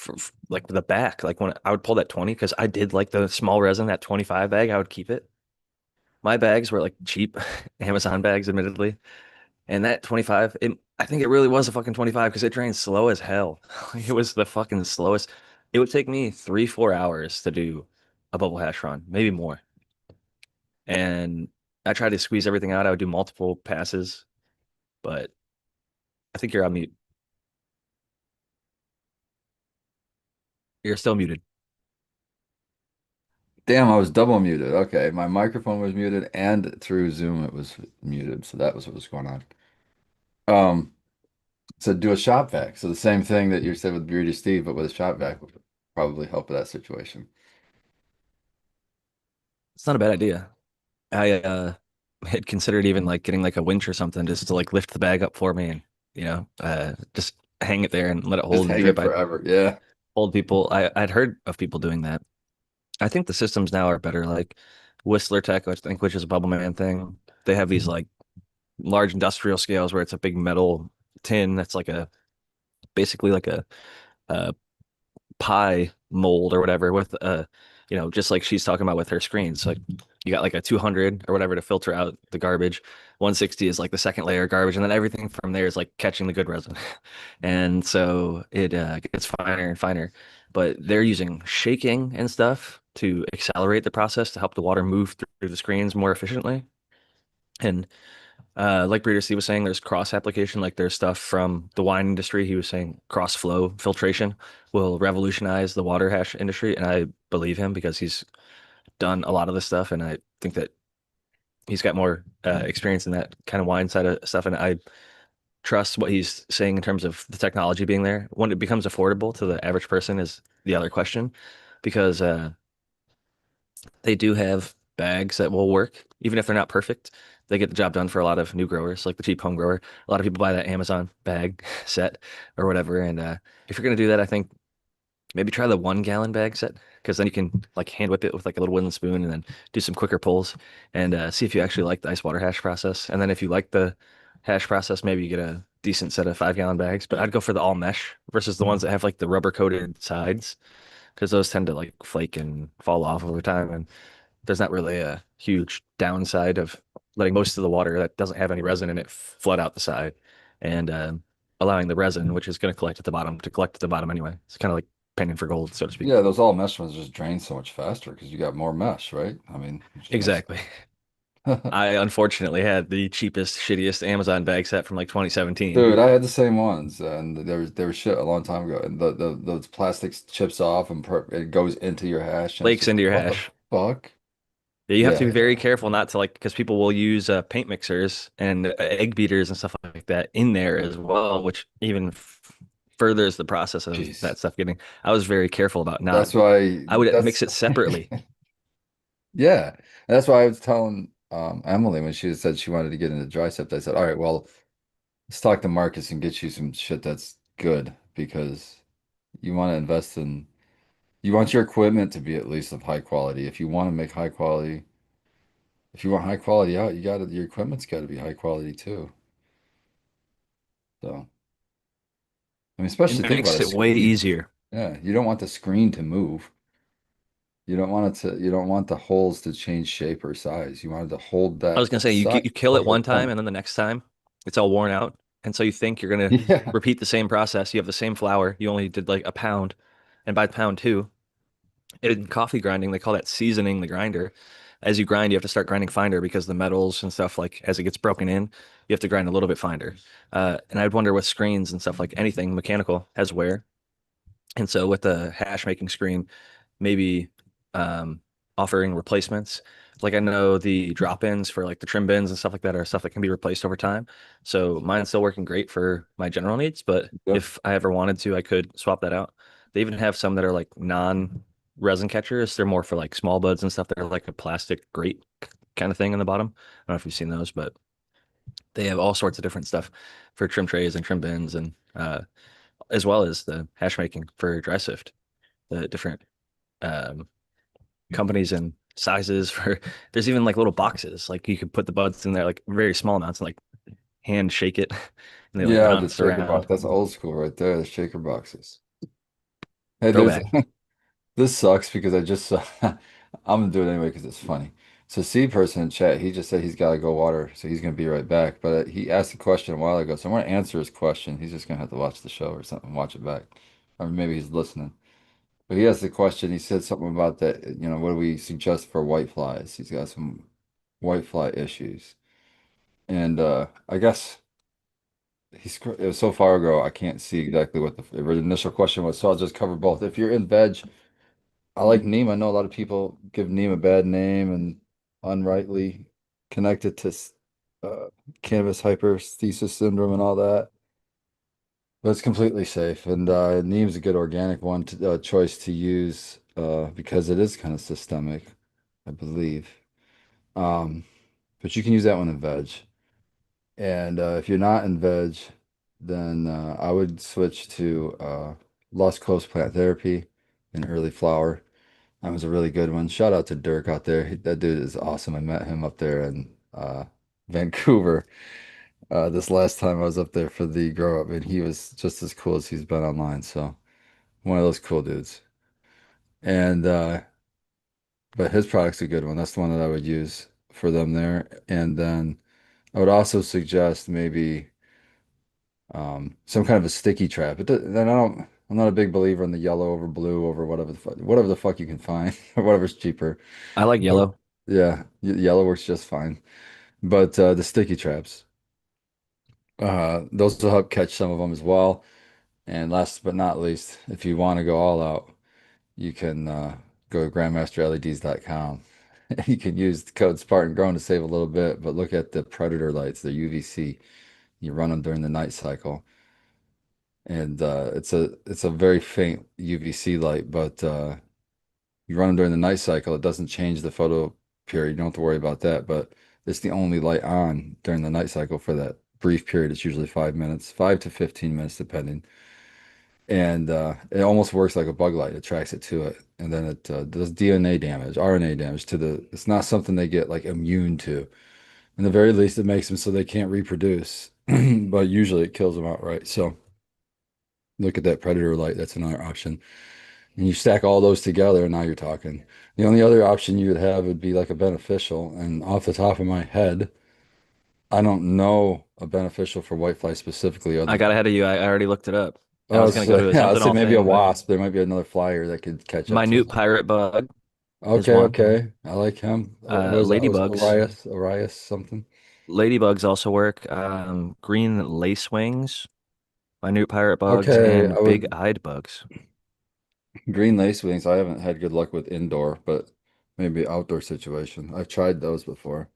like the back, like when I would pull that 20, because I did like the small resin, that 25 bag, I would keep it. My bags were like cheap Amazon bags, admittedly. And that 25, I think it really was a fucking 25 because it drained slow as hell. It was the fucking slowest. It would take me 3, 4 hours to do a bubble hash run, maybe more. And I tried to squeeze everything out. I would do multiple passes, but I think you're on mute. You're still muted. Damn, I was double muted. Okay, my microphone was muted and through Zoom it was muted, so that was what was going on. Um, so do a shop vac. So the same thing that you said with Beauty Steve, but with a shop vac would probably help with that situation. It's not a bad idea. I had considered even like getting like a winch or something just to like lift the bag up for me and just hang it there and let it Just hold and hang drip. it I forever. Yeah. told people I'd heard of people doing that. I think the systems now are better, like Whistler Tech, which is a Bubble Man thing. They have these like large industrial scales where it's a big metal tin that's like a basically like a pie mold or whatever with just like she's talking about with her screens. Like you got like a 200 or whatever to filter out the garbage. 160 is like the second layer of garbage, and then everything from there is like catching the good resin. And so it gets finer and finer. But they're using shaking and stuff to accelerate the process to help the water move through the screens more efficiently. And like Breeder Steve was saying, there's cross application. Like there's stuff from the wine industry. He was saying cross flow filtration will revolutionize the water hash industry, and I believe him because he's done a lot of this stuff, and I think that he's got more experience in that kind of wine side of stuff, and I trust what he's saying in terms of the technology being there. When it becomes affordable to the average person is the other question, because they do have bags that will work, even if they're not perfect. They get the job done for a lot of new growers, like the cheap home grower. A lot of people buy that Amazon bag set or whatever. And if you're gonna do that, I think maybe try the 1 gallon bag set because then you can like hand whip it with like a little wooden spoon and then do some quicker pulls and see if you actually like the ice water hash process. And then if you like the hash process, maybe you get a decent set of 5 gallon bags. But I'd go for the all mesh versus the ones that have like the rubber coated sides because those tend to like flake and fall off over time. And there's not really a huge downside of letting most of the water that doesn't have any resin in it flood out the side. And allowing the resin, which is going to collect at the bottom, to collect at the bottom anyway. It's kind of like panning for gold, so to speak. Yeah, those all mesh ones just drain so much faster because you got more mesh, right? I mean, it just makes Exactly. I unfortunately had the cheapest, shittiest Amazon bag set from like 2017. Dude, I had the same ones, and there was shit a long time ago, and the those plastics chips off and it goes into your hash, and it's Flakes just into like, your what the hash. fuck? Yeah, you have to Yeah, be very yeah. careful not to like, because people will use paint mixers and egg beaters and stuff like that in there as well, which even furthers the process of Jeez, that stuff getting. I was very careful about not. that's why. I would That's mix it separately. yeah. That's why I was telling Emily when she said she wanted to get into dry sift. I said, all right, well, let's talk to Marcus and get you some shit that's good because you want to invest in. You want your equipment to be at least of high quality. If you want to make high quality. If you want high quality out, you got to your equipment's got to be high quality too. So, I mean, It especially think about makes a it way screen. easier. Yeah, you don't want the screen to move. You don't want the holes to change shape or size. You wanted to hold I was that gonna say side you kill the it whole one time point. and then the next time it's all worn out, and so you think you're gonna Yeah, repeat the same process. You have the same flour. You only did like a pound, and by pound two, in coffee grinding they call that seasoning the grinder. As you grind, you have to start grinding finer because the metals and stuff like as it gets broken in, you have to grind a little bit finer. And I'd wonder with screens and stuff like anything mechanical has wear, and so with the hash making screen maybe um, offering replacements. Like I know the drop-ins for like the trim bins and stuff like that are stuff that can be replaced over time. So mine's still working great for my general needs, but yeah, if I ever wanted to, I could swap that out. They even have some that are like non-resin catchers. They're more for like small buds and stuff. They're like a plastic grate kind of thing in the bottom. I don't know if you've seen those, but they have all sorts of different stuff for trim trays and trim bins and as well as the hash making for dry sift, the different um, companies and sizes for there's even like little boxes like you could put the buds in there like very small amounts and like hand shake it and they like yeah. The bounce shaker box. around. That's old school right there. The shaker boxes. Hey, there's Throwback. this sucks because I just saw. I'm gonna do it anyway because it's funny. So, C person in chat, he just said he's got to go water, so he's gonna be right back. But he asked a question a while ago, so I'm gonna answer his question. He's just gonna have to watch the show or something, watch it back, or maybe he's listening. But he asked the question. He said something about that. What do we suggest for white flies? He's got some white fly issues, and I guess it was so far ago I can't see exactly what the initial question was. So I'll just cover both. If you're in veg. I like Neem. I know a lot of people give Neem a bad name and unrightly connect it to uh, cannabis hyperesthesis syndrome and all that. But it's completely safe. And Neem's a good organic choice to use because it is kind of systemic, I believe. Um, but you can use that one in veg. And if you're not in veg, then I would switch to Lost Coast Plant Therapy and Early Flower. That was a really good one. Shout out to Dirk out there. That dude is awesome. I met him up there in Vancouver this last time I was up there for the grow up, and he was just as cool as he's been online. So one of those cool dudes. And but his product's a good one. That's the one that I would use for them there. And then I would also suggest maybe some kind of a sticky trap. Then I'm not a big believer in the yellow over blue over whatever the fuck you can find or whatever's cheaper. I like But yellow. yeah, yellow works just fine. But the sticky traps, those will help catch some of them as well. And last but not least, if you want to go all out, you can go to grandmasterleds.com. You can use the code Spartan Grown to save a little bit, but look at the predator lights, the UVC. You run them during the night cycle, and it's a very faint UVC light, but you run them during the night cycle. It doesn't change the photo period. You don't have to worry about that, but it's the only light on during the night cycle for that brief period. It's usually 5 minutes, 5 to 15 minutes, depending. And it almost works like a bug light. It tracks it to it. And then it does DNA damage, RNA damage to it's not something they get like immune to. In the very least, it makes them so they can't reproduce, but usually it kills them outright. So look at that predator light. That's another option. And you stack all those together, and now you're talking. The only other option you would have would be like a beneficial. And off the top of my head, I don't know a beneficial for whitefly specifically I other got than, ahead of you. I already looked it up. I oh, was gonna go so, to a yeah, I'd something say all maybe a thing, but wasp. There might be another flyer that could catch up to minute it. pirate bug is Okay, one. okay. I like him. Was it Ladybugs. Arias something? Ladybugs also work. Green lacewings, minute pirate bugs, Okay, I and would big-eyed bugs. green lace wings. I haven't had good luck with indoor, but maybe outdoor situation. I've tried those before.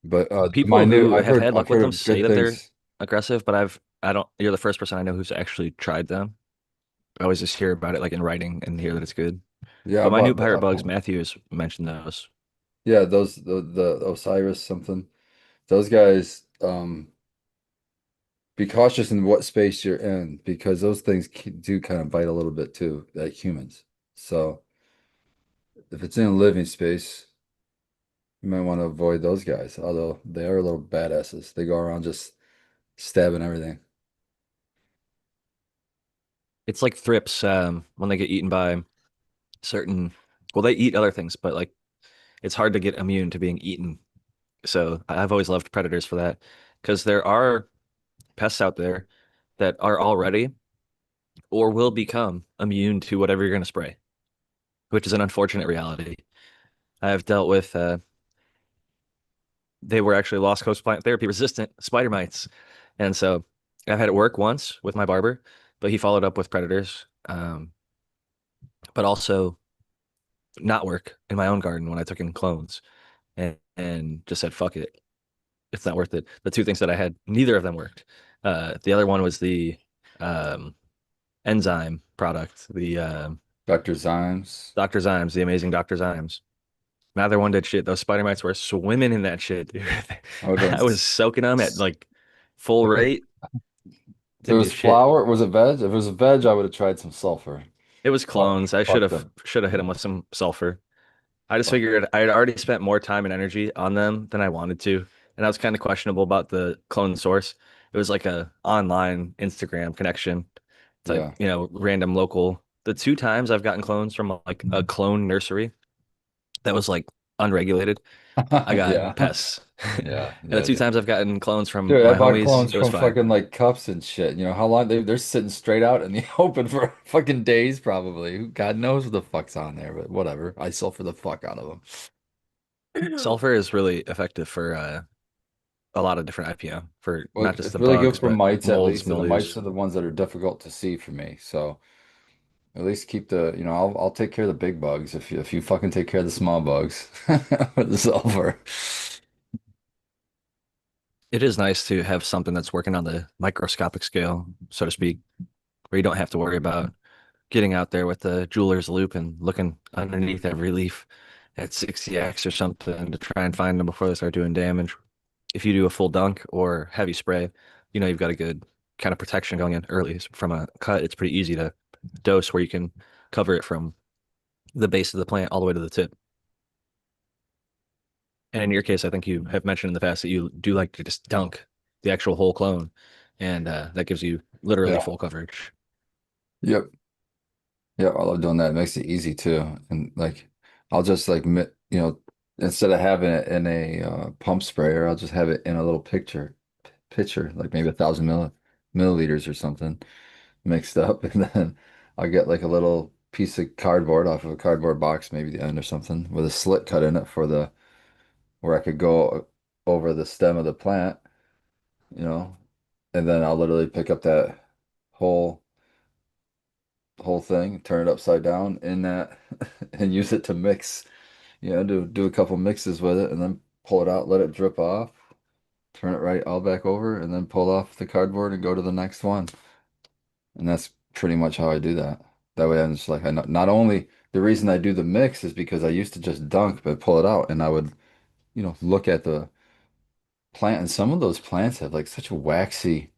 But People who I've have heard had luck with them of say good that they're things. aggressive, but I don't, you're the first person I know who's actually tried them. I always just hear about it like in writing and hear that it's good. Yeah, But minute pirate bugs, Matthew has mentioned those. yeah, those the Osiris something. Those guys, be cautious in what space you're in because those things do kind of bite a little bit too, like humans. So if it's in a living space, you might want to avoid those guys, although they are little badasses. They go around just stabbing everything. It's like thrips, when they get eaten by certain, well, they eat other things, but like it's hard to get immune to being eaten. So I've always loved predators for that because there are pests out there that are already or will become immune to whatever you're going to spray, which is an unfortunate reality. I've dealt with, they were actually Lost Coast plant therapy resistant spider mites. And so I've had it work once with my barber, but he followed up with predators, but also not work in my own garden when I took in clones and just said, fuck it. It's not worth it. The two things that I had, neither of them worked. The other one was the um, enzyme product, the Dr. Zymes. Dr. Zymes, the amazing Dr. Zymes. Neither one did shit. Those spider mites were swimming in that shit, dude. I would run. I was soaking them at like full rate. If it Didn't do was shit. flour, was it veg? If it was a veg, I would have tried some sulfur. It was Fuck, clones. I should fuck have them. should have hit them Yeah, with some sulfur. I just fuck. figured I had already spent more time and energy on them than I wanted to, and I was kind of questionable about the clone source. It was like a online Instagram connection type, Yeah. random local. The two times I've gotten clones from like a clone nursery that was like unregulated, I got Yeah. pests. Yeah. And the Yeah. two times I've gotten clones from Dude, I my bought homies, clones it was from fine. fucking like cups and shit. You know how long they're sitting straight out in the open for fucking days, probably. God knows what the fuck's on there, but whatever. I sulfur the fuck out of them. Sulfur is really effective for a lot of different IPM for Well, not just it's the really good bugs, for but mites at molds, least, and the mites mildews. are the ones that are difficult to see for me. So at least keep I'll take care of the big bugs if you fucking take care of the small bugs with the sulfur. It is nice to have something that's working on the microscopic scale, so to speak, where you don't have to worry about getting out there with the jeweler's loop and looking underneath every leaf at 60x or something to try and find them before they start doing damage. If you do a full dunk or heavy spray, you've got a good kind of protection going in early. From a cut, it's pretty easy to dose where you can cover it from the base of the plant all the way to the tip. And in your case, I think you have mentioned in the past that you do like to just dunk the actual whole clone, and that gives you literally Yeah. full coverage. Yep. Yeah, I love doing that. It makes it easy too. And like, I'll just like, instead of having it in a pump sprayer, I'll just have it in a little pitcher, like maybe 1,000 milliliters or something mixed up. And then I'll get like a little piece of cardboard off of a cardboard box, maybe the end or something, with a slit cut in it where I could go over the stem of the plant, you know, and then I'll literally pick up that whole whole thing, turn it upside down in that and use it to mix, do a couple mixes with it and then pull it out, let it drip off, turn it right all back over and then pull off the cardboard and go to the next one. And that's pretty much how I do that. That way I'm just like, I know, not only the reason I do the mix is because I used to just dunk, but pull it out and I would, look at the plant and some of those plants have like such a waxy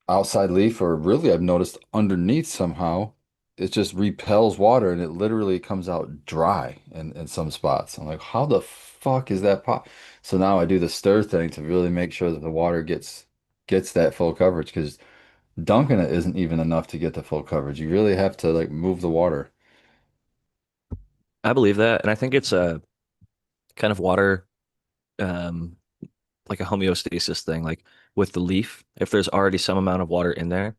outside leaf, or really I've noticed underneath somehow it just repels water and it literally comes out dry in some spots. I'm like, how the fuck is that pop? So now I do the stir thing to really make sure that the water gets that full coverage because dunking it isn't even enough to get the full coverage. You really have to like move the water. I believe that, and I think it's a kind of water. um, like a homeostasis thing, like with the leaf, if there's already some amount of water in there,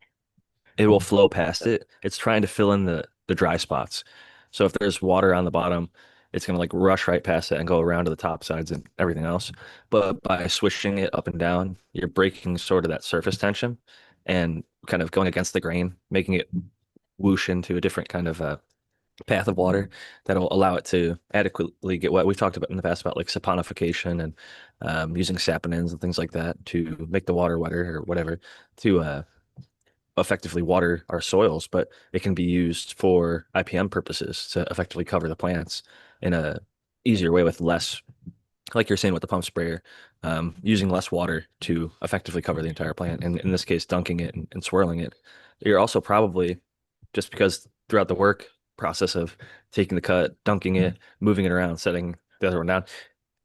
it will flow past it. It's trying to fill in the dry spots. So if there's water on the bottom, it's gonna like rush right past it and go around to the top sides and everything else. But by swishing it up and down, you're breaking sort of that surface tension and kind of going against the grain, making it whoosh into a different kind of path of water that'll allow it to adequately get wet. We've talked about in the past about like saponification and using saponins and things like that to make the water wetter or whatever to effectively water our soils, but it can be used for IPM purposes to effectively cover the plants in a easier way with less, like you're saying with the pump sprayer, using less water to effectively cover the entire plant. And in this case, dunking it and swirling it. You're also probably just because throughout the work process of taking the cut, dunking it, moving it around, setting the other one down,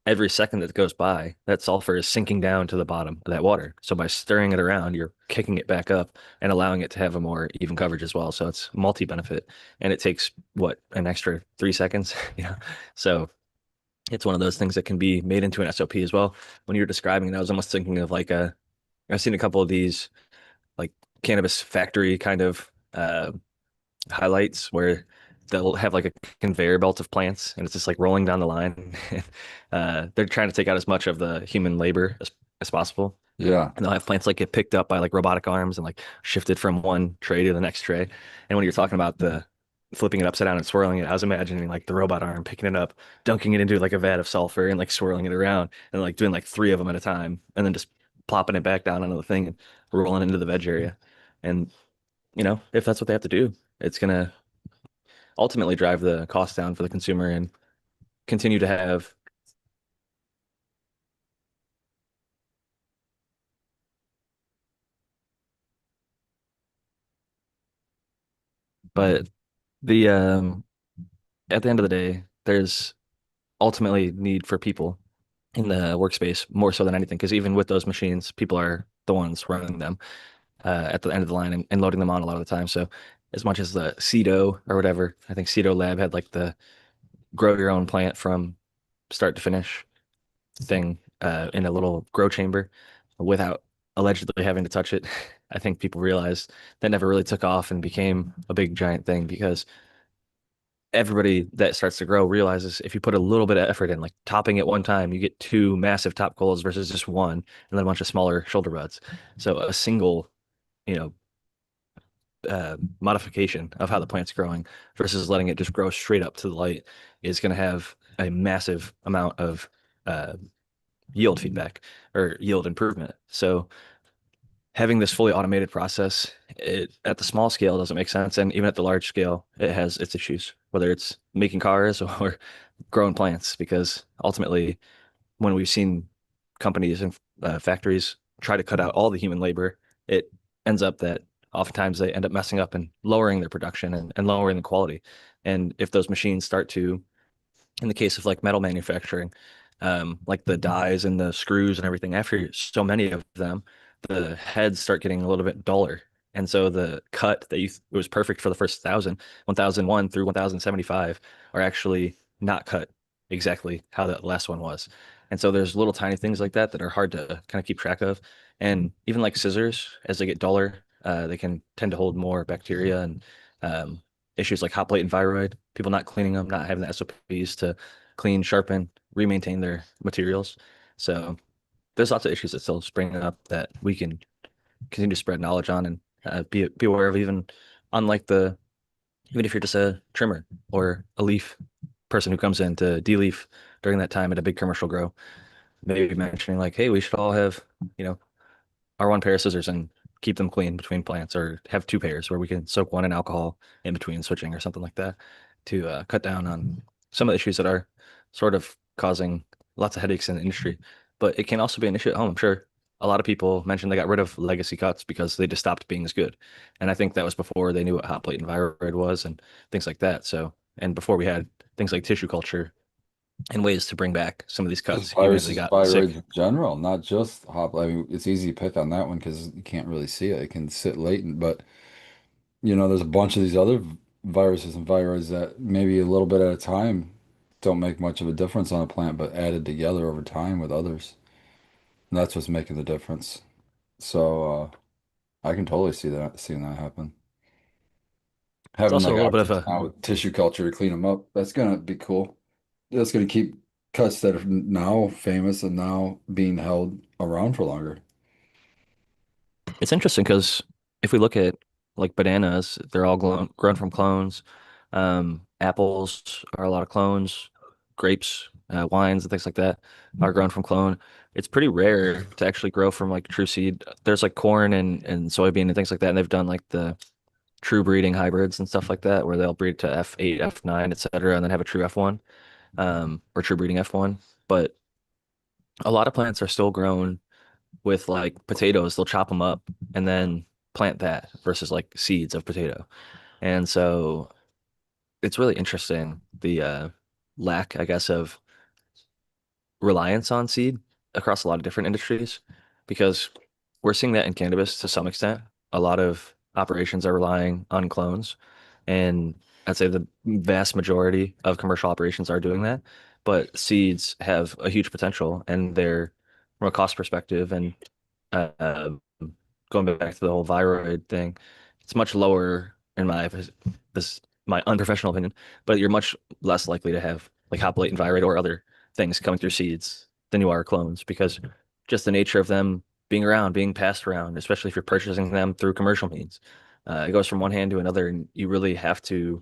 every second that goes by, that sulfur is sinking down to the bottom of that water. So by stirring it around, you're kicking it back up and allowing it to have a more even coverage as well. So it's multi-benefit, and it takes what, an extra 3 seconds, you know. So it's one of those things that can be made into an SOP as well. When you were describing it, I was almost thinking of like I've seen a couple of these like cannabis factory kind of highlights where they'll have like a conveyor belt of plants and it's just like rolling down the line. They're trying to take out as much of the human labor as possible. Yeah. And they'll have plants like get picked up by like robotic arms and like shifted from one tray to the next tray. And when you're talking about the flipping it upside down and swirling it, I was imagining like the robot arm picking it up, dunking it into like a vat of sulfur and like swirling it around and like doing like three of them at a time and then just plopping it back down onto the thing and rolling into the veg area. And if that's what they have to do, it's gonna ultimately drive the cost down for the consumer and continue to have. But the at the end of the day, there's ultimately need for people in the workspace more so than anything, because even with those machines, people are the ones running them at the end of the line and loading them on a lot of the time. So as much as the Cedo or whatever, I think Cedo Lab had like the grow your own plant from start to finish thing in a little grow chamber without allegedly having to touch it. I think people realized that never really took off and became a big giant thing because everybody that starts to grow realizes if you put a little bit of effort in, like topping it one time, you get two massive top coals versus just one, and then a bunch of smaller shoulder buds. So a single, you know, modification of how the plant's growing versus letting it just grow straight up to the light is going to have a massive amount of uh, yield feedback or yield improvement. So having this fully automated process, it at the small scale doesn't make sense, and even at the large scale, it has its issues, whether it's making cars or growing plants, because ultimately, when we've seen companies and factories try to cut out all the human labor, it ends up that oftentimes they end up messing up and lowering their production and lowering the quality. And if those machines start to, in the case of like metal manufacturing, like the dies and the screws and everything, after so many of them, the heads start getting a little bit duller. And so the cut that it was perfect for the first 1001 through 1075 are actually not cut exactly how the last one was. And so there's little tiny things like that that are hard to kind of keep track of. And even like scissors, as they get duller, they can tend to hold more bacteria and um, issues like hot plate and viroid, people not cleaning them, not having the SOPs to clean, sharpen, re-maintain their materials. So there's lots of issues that still spring up that we can continue to spread knowledge on and be aware of, even if you're just a trimmer or a leaf person who comes in to de-leaf during that time at a big commercial grow, maybe mentioning like, hey, we should all have, you know, our one pair of scissors and keep them clean between plants, or have two pairs where we can soak one in alcohol in between switching or something like that to cut down on some of the issues that are sort of causing lots of headaches in the industry. But it can also be an issue at home. I'm sure a lot of people mentioned they got rid of legacy cuts because they just stopped being as good. And I think that was before they knew what hot plate and viroid was and things like that. So, and before we had things like tissue culture and ways to bring back some of these Just cuts, even if they viruses, got viroids sick. in general, not just hop. I mean, it's easy to pick on that one because you can't really see it. It can sit latent, but there's a bunch of these other viruses and viroids that maybe a little bit at a time don't make much of a difference on a plant, but added together over time with others. And that's what's making the difference. So I can totally seeing that happen. It's Having also a like little bit of options a now with tissue culture to clean them up, that's gonna be cool. That's gonna keep cuts that are now famous and now being held around for longer. It's interesting because if we look at like bananas, they're all grown from clones. Apples are a lot of clones. Grapes, wines, and things like that are grown from clone. It's pretty rare to actually grow from like true seed. There's like corn and soybean and things like that, and they've done like the true breeding hybrids and stuff like that, where they'll breed to F8, F9, etc., and then have a true F1, or true breeding F1. But a lot of plants are still grown with like potatoes, they'll chop them up and then plant that versus like seeds of potato. And so it's really interesting the lack, I guess, of reliance on seed across a lot of different industries because we're seeing that in cannabis to some extent. A lot of operations are relying on clones, and I'd say the vast majority of commercial operations are doing that. But seeds have a huge potential, and they're from a cost perspective and uh, going back to the whole viroid thing, it's much lower in this my unprofessional opinion, but you're much less likely to have like hop latent viroid or other things coming through seeds than you are clones because just the nature of them being around, being passed around, especially if you're purchasing them through commercial means. It goes from one hand to another, and you really have to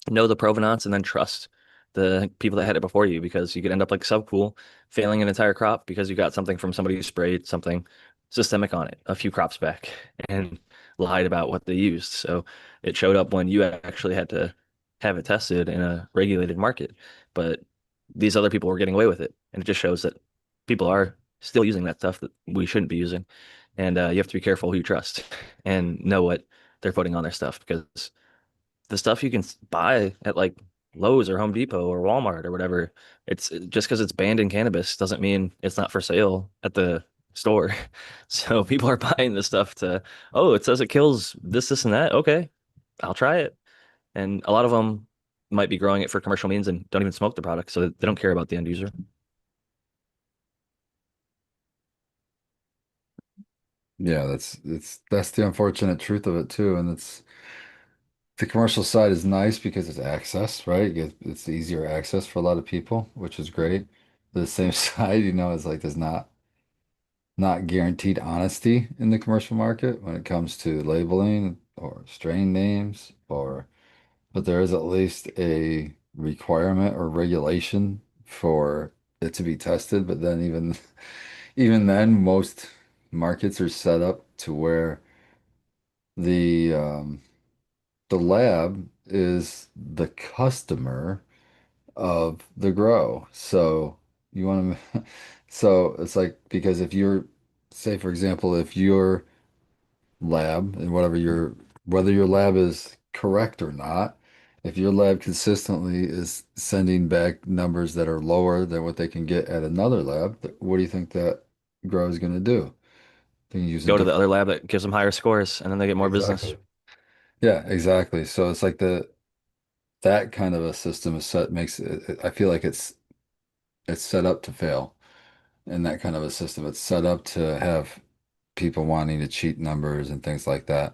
know the provenance and then trust the people that had it before you because you could end up like subcool failing an entire crop because you got something from somebody who sprayed something systemic on it a few crops back and lied about what they used. So it showed up when you actually had to have it tested in a regulated market. But these other people were getting away with it. And it just shows that people are still using that stuff that we shouldn't be using. And you have to be careful who you trust and know what they're putting on their stuff because the stuff you can buy at like Lowe's or Home Depot or Walmart or whatever, it's just because it's banned in cannabis doesn't mean it's not for sale at the store. So people are buying this stuff to, oh, it says it kills this, this, and that. Okay, I'll try it. And a lot of them might be growing it for commercial means and don't even smoke the product, so they don't care about the end user. Yeah, that's the unfortunate truth of it too. And it's the commercial side is nice because it's access, right? It's easier access for a lot of people, which is great. The same side, is like there's not guaranteed honesty in the commercial market when it comes to labeling or strain names or but there is at least a requirement or regulation for it to be tested. But then even then, most markets are set up to where the um, the lab is the customer of the grow. So you want to, so it's like because if you're, say for example, if your lab and whether your lab is correct or not, if your lab consistently is sending back numbers that are lower than what they can get at another lab, what do you think that grow is going to do? They can use a Go to the different. other lab that gives them higher scores, and then they get more business. Exactly. Yeah, exactly. So it's like that kind of a system is set makes I feel like it's set up to fail. In that kind of a system, it's set up to have people wanting to cheat numbers and things like that.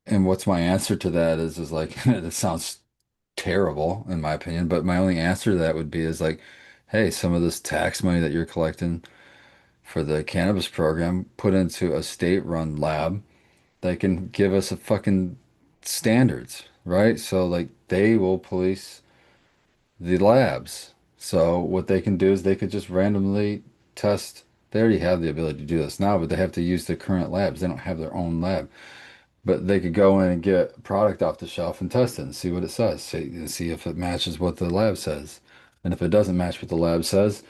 And what's my answer to that is like it sounds terrible in my opinion, but my only answer to that would be is like, hey, some of this tax money that you're collecting for the cannabis program, put into a state-run lab that can give us a fucking standards, right? So like they will police the labs. So what they can do is they could just randomly test. They already have the ability to do this now, but they have to use the current labs. They don't have their own lab. But they could go in and get a product off the shelf and test it and see what it says. See if it matches what the lab says. And if it doesn't match what the lab says,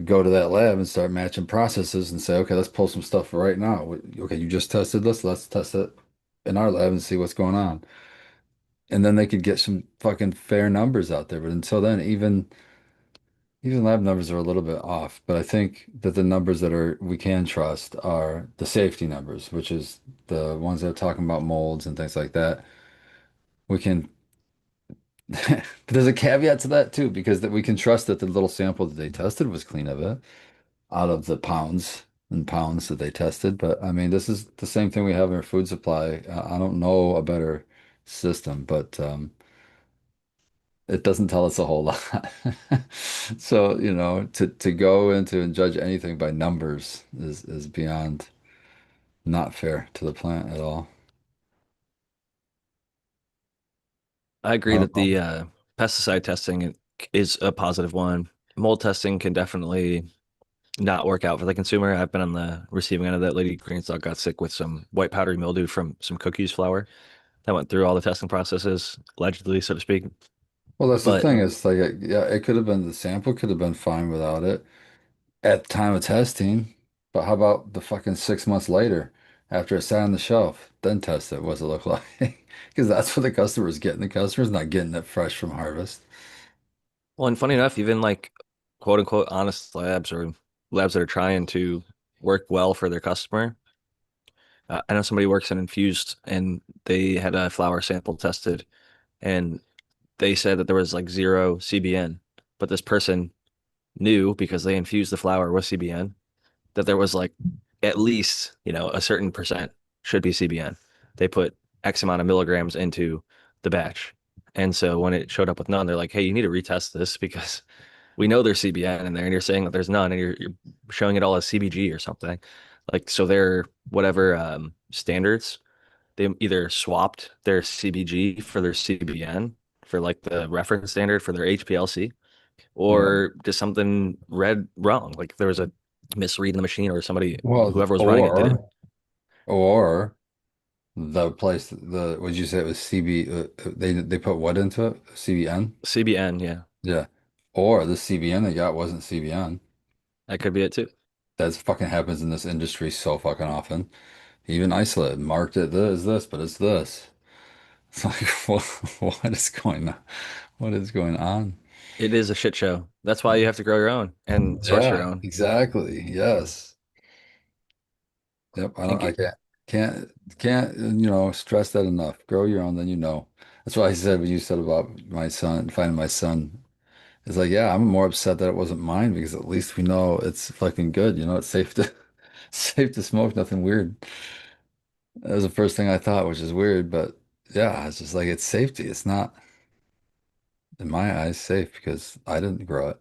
go to that lab and start matching processes and say, okay, let's pull some stuff right now. Okay, you just tested this. Let's test it in our lab and see what's going on. And then they could get some fucking fair numbers out there. But until then, even lab numbers are a little bit off. But I think that the numbers that are we can trust are the safety numbers, which is the ones that are talking about molds and things like that. We can But there's a caveat to that too, because that we can trust that the little sample that they tested was clean of it out of the pounds and pounds that they tested. But I mean, this is the same thing we have in our food supply. I don't know a better system, but it doesn't tell us a whole lot. So, to go into and judge anything by numbers is beyond not fair to the plant at all. I I agree don't that know. the pesticide testing is a positive one. Mold testing can definitely not work out for the consumer. I've been on the receiving end of that. Lady Greenstock got sick with some white powdery mildew from some cookies flour that went through all the testing processes, allegedly, so to speak. Well, that's the But thing. It's like, yeah, it could have been the sample could have been fine without it at the time of testing. But how about the fucking 6 months later after it sat on the shelf? Then test it. What's it look like? Because that's what the customer's getting. The customer's not getting it fresh from harvest. well, and funny enough, even like quote unquote honest labs or labs that are trying to work well for their customer. I know somebody works in infused and they had a flower sample tested and they said that there was like zero CBN, but this person knew because they infused the flower with CBN that there was like at least, a certain percent should be CBN. They put X amount of milligrams into the batch. And so when it showed up with none, they're like, hey, you need to retest this because we know there's CBN in there and you're saying that there's none and you're showing it all as CBG or something. Like, so their whatever standards, they either swapped their CBG for their CBN for like the reference standard for their HPLC Yeah. or just something read wrong. Like there was a misread in the machine or somebody, Well, whoever was running it didn't. or the place, would you say it was CB? They put what into it? CBN? CBN, yeah, Yeah. Or the CBN they got wasn't CBN. that could be it too. That fucking happens in this industry so fucking often. Even isolate marked it this, but it's this. It's like, what is going on? What is going on? It is a shit show. That's why you have to grow your own and source your Yeah, own. exactly. Yes. Yep. I And don't, I can't, stress that enough. Grow your own, then you know. That's why I said what you said about my son, finding my son. It's like, yeah, I'm more upset that it wasn't mine because at least we know it's fucking good. It's safe to safe to smoke, nothing weird. That was the first thing I thought, which is weird, but yeah, it's just like it's safety. It's not, in my eyes, safe because I didn't grow it.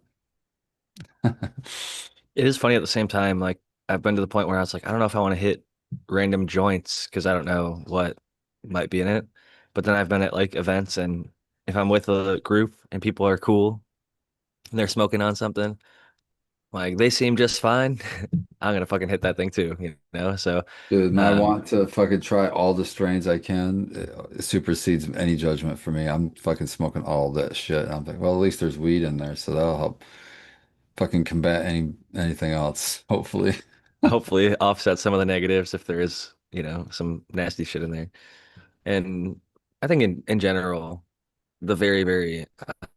it is funny at the same time. Like I've been to the point where I was like, I don't know if I want to hit random joints because I don't know what might be in it. But then I've been at like events and if I'm with a group and people are cool and they're smoking on something, like they seem just fine, I'm gonna fucking hit that thing too. So Dude, my um want to fucking try all the strains I can supersedes any judgment for me. I'm fucking smoking all that shit. And I'm like, well, at least there's weed in there, so that'll help fucking combat anything else, hopefully. hopefully offset some of the negatives if there is, some nasty shit in there. And I think in general, the very, very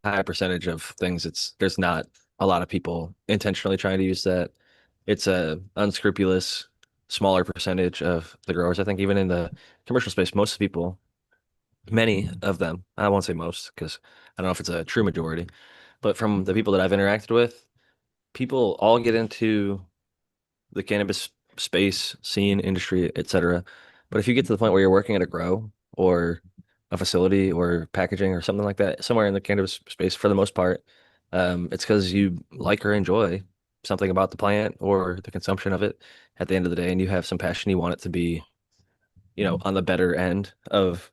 high percentage of things, there's not a lot of people intentionally trying to use that. It's a unscrupulous, smaller percentage of the growers. I think even in the commercial space, most people, many of them, I won't say most because I don't know if it's a true majority, but from the people that I've interacted with, people all get into the cannabis space, scene, industry, etc. But if you get to the point where you're working at a grow or a facility or packaging or something like that, somewhere in the cannabis space, for the most part, it's because you like or enjoy something about the plant or the consumption of it at the end of the day, and you have some passion. You want it to be, on the better end of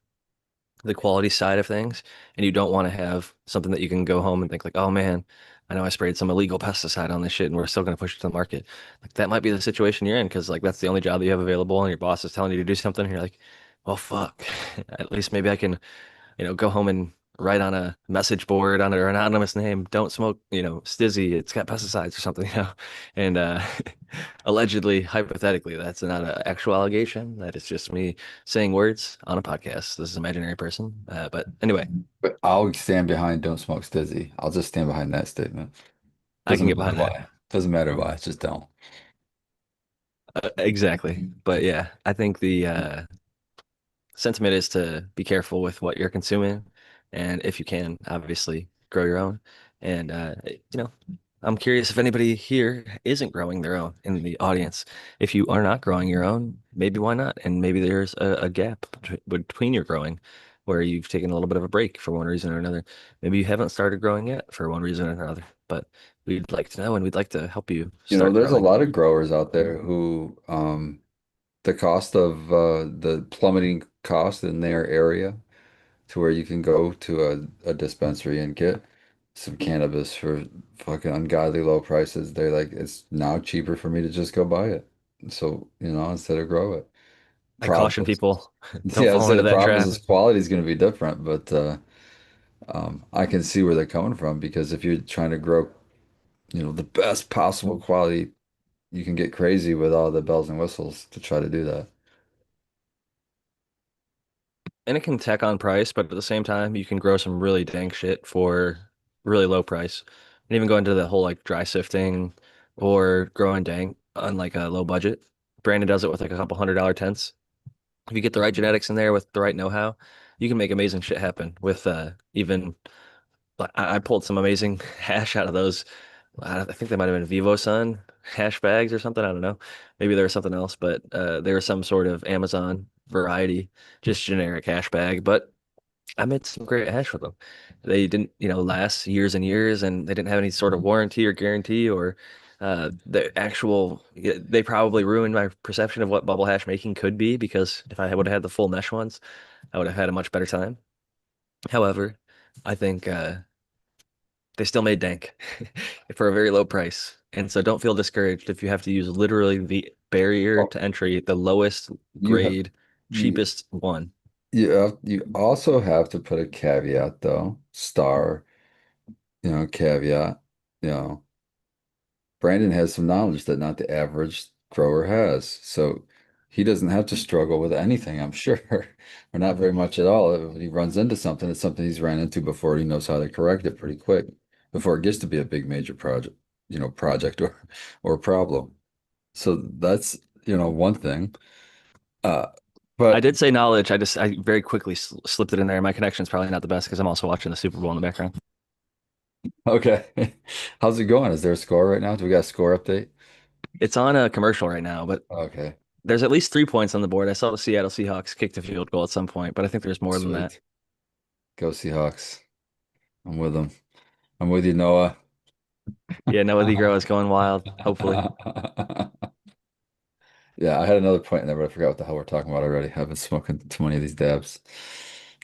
the quality side of things, and you don't want to have something that you can go home and think like, oh man, I know I sprayed some illegal pesticide on this shit and we're still going to push it to the market. Like that might be the situation you're in because like that's the only job that you have available and your boss is telling you to do something and you're like, well, fuck. At least maybe I can, go home and write on a message board on an anonymous name, don't smoke, stizzy, it's got pesticides or something. And allegedly, hypothetically, that's not an actual allegation. That is just me saying words on a podcast. This is an imaginary person. But anyway, But I'll stand behind "Don't smoke Stizzy." I'll just stand behind that statement. I can Doesn't get matter behind that. why. Doesn't matter why. Just don't. Exactly. But yeah, I think the sentiment is to be careful with what you're consuming. And if you can, obviously grow your own. And I'm curious if anybody here isn't growing their own in the audience. If you are not growing your own, maybe why not? And maybe there's a gap between your growing where you've taken a little bit of a break for one reason or another. Maybe you haven't started growing yet for one reason or another, but we'd like to know and we'd like to help you You know, start there's a growing. lot of growers out there who the cost of the plummeting cost in their area to where you can go to a dispensary and get some cannabis for fucking ungodly low prices. They're like, it's now cheaper for me to just go buy it. So, you know, instead of grow it. I Problem caution is, people, don't yeah, I fall said into the that problem is trap. this quality is going to be different, but I can see where they're coming from because if you're trying to grow, you know, the best possible quality, you can get crazy with all the bells and whistles to try to do that. And it can tack on price, but at the same time, you can grow some really dank shit for really low price. And even go into the whole like dry sifting or growing dank on like a low budget. Brandon does it with like a couple $100 tents. If you get the right genetics in there with the right know-how, you can make amazing shit happen with even I pulled some amazing hash out of those. I think they might have been Vivo Sun hash bags or something. I don't know. Maybe there was something else, but they were some sort of Amazon variety, just generic hash bag. But I made some great hash with them. They didn't, last years and years, and they didn't have any sort of warranty or guarantee or the actual. Yeah, they probably ruined my perception of what bubble hash making could be because if I would have had the full mesh ones, I would have had a much better time. However, I think they still made dank for a very low price. And so don't feel discouraged if you have to use literally the barrier Well, to entry, the lowest you have grade, you cheapest one. you also have to put a caveat though, star, you know, caveat, you know. Brandon has some knowledge that not the average grower has. So he doesn't have to struggle with anything, I'm sure. Or not very much at all. If he runs into something, it's something he's ran into before. He knows how to correct it pretty quick before it gets to be a big major project, you know, project or problem. So that's, you know, one thing. Uh, I but did say knowledge. I very quickly slipped it in there. My connection's probably not the best because I'm also watching the Super Bowl in the background. okay. How's it going? Is there a score right now? Do we got a score update? It's on a commercial right now, but Okay. there's at least 3 points on the board. I saw the Seattle Seahawks kick the field goal at some point, but I think there's more than that. Sweet. Go Seahawks. I'm with them. I'm with you, Noah. Yeah, Noah Negro is going wild, hopefully. Yeah, I had another point in there, but I forgot what the hell we're talking about already. I've been smoking too many of these dabs.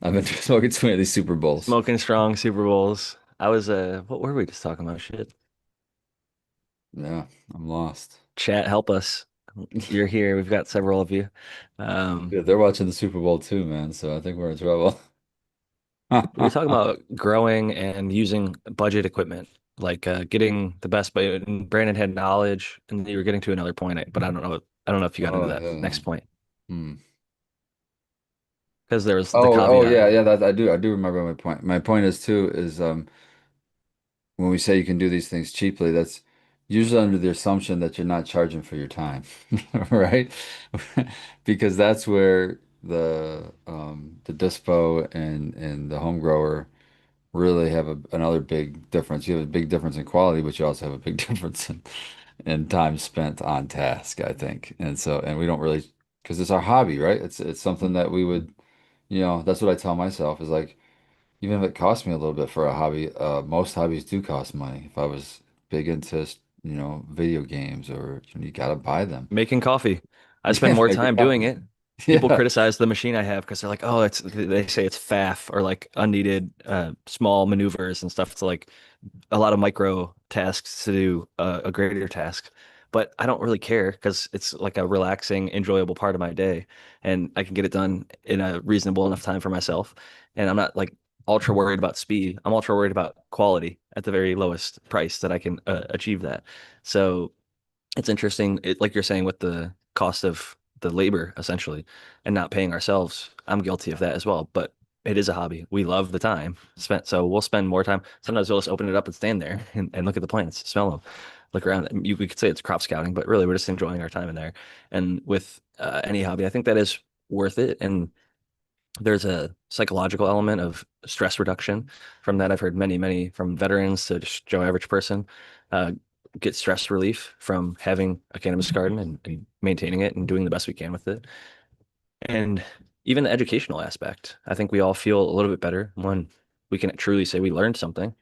I've been smoking too many of these Super Bowls. Smoking strong Super Bowls. What were we just talking about? Shit. Yeah, I'm lost. Chat, help us. You're here. We've got several of you. Yeah, they're watching the Super Bowl too, man. So I think we're in trouble. We were talking about growing and using budget equipment, like getting the best. But Brandon had knowledge, and you were getting to another point, but I don't know. I don't know if you got into Oh that next yeah. point Hmm. because there was the Oh caveat. yeah, yeah. That I do remember my point. My point is too is when we say you can do these things cheaply, that's usually under the assumption that you're not charging for your time, right? Because that's where the dispo and the home grower really have another big difference. You have a big difference in quality, but you also have a big difference in time spent on task, I think. And so, and we don't really, because it's our hobby, right? It's something that we would, you know, that's what I tell myself is like, even if it costs me a little bit for a hobby, most hobbies do cost money. If I was big into, you know, video games or you gotta buy them. Making coffee. I spend Yeah, more make it time doing coffee. it. People Yeah. criticize the machine I have because they're like, oh, they say it's faff or like unneeded small maneuvers and stuff to like a lot of micro tasks to do a greater task. But I don't really care because it's like a relaxing, enjoyable part of my day, and I can get it done in a reasonable enough time for myself. And I'm not like ultra worried about speed. I'm ultra worried about quality at the very lowest price that I can achieve that. So it's interesting, like you're saying, with the cost of the labor essentially and not paying ourselves. I'm guilty of that as well, but it is a hobby. We love the time spent, so we'll spend more time. Sometimes we'll just open it up and stand there and look at the plants, smell them, look around. We could say it's crop scouting, but really we're just enjoying our time in there. And with any hobby, I think that is worth it. And there's a psychological element of stress reduction from that. I've heard many from veterans to just Joe average person uh, get stress relief from having a cannabis garden and maintaining it and doing the best we can with it. And even the educational aspect. I think we all feel a little bit better when we can truly say we learned something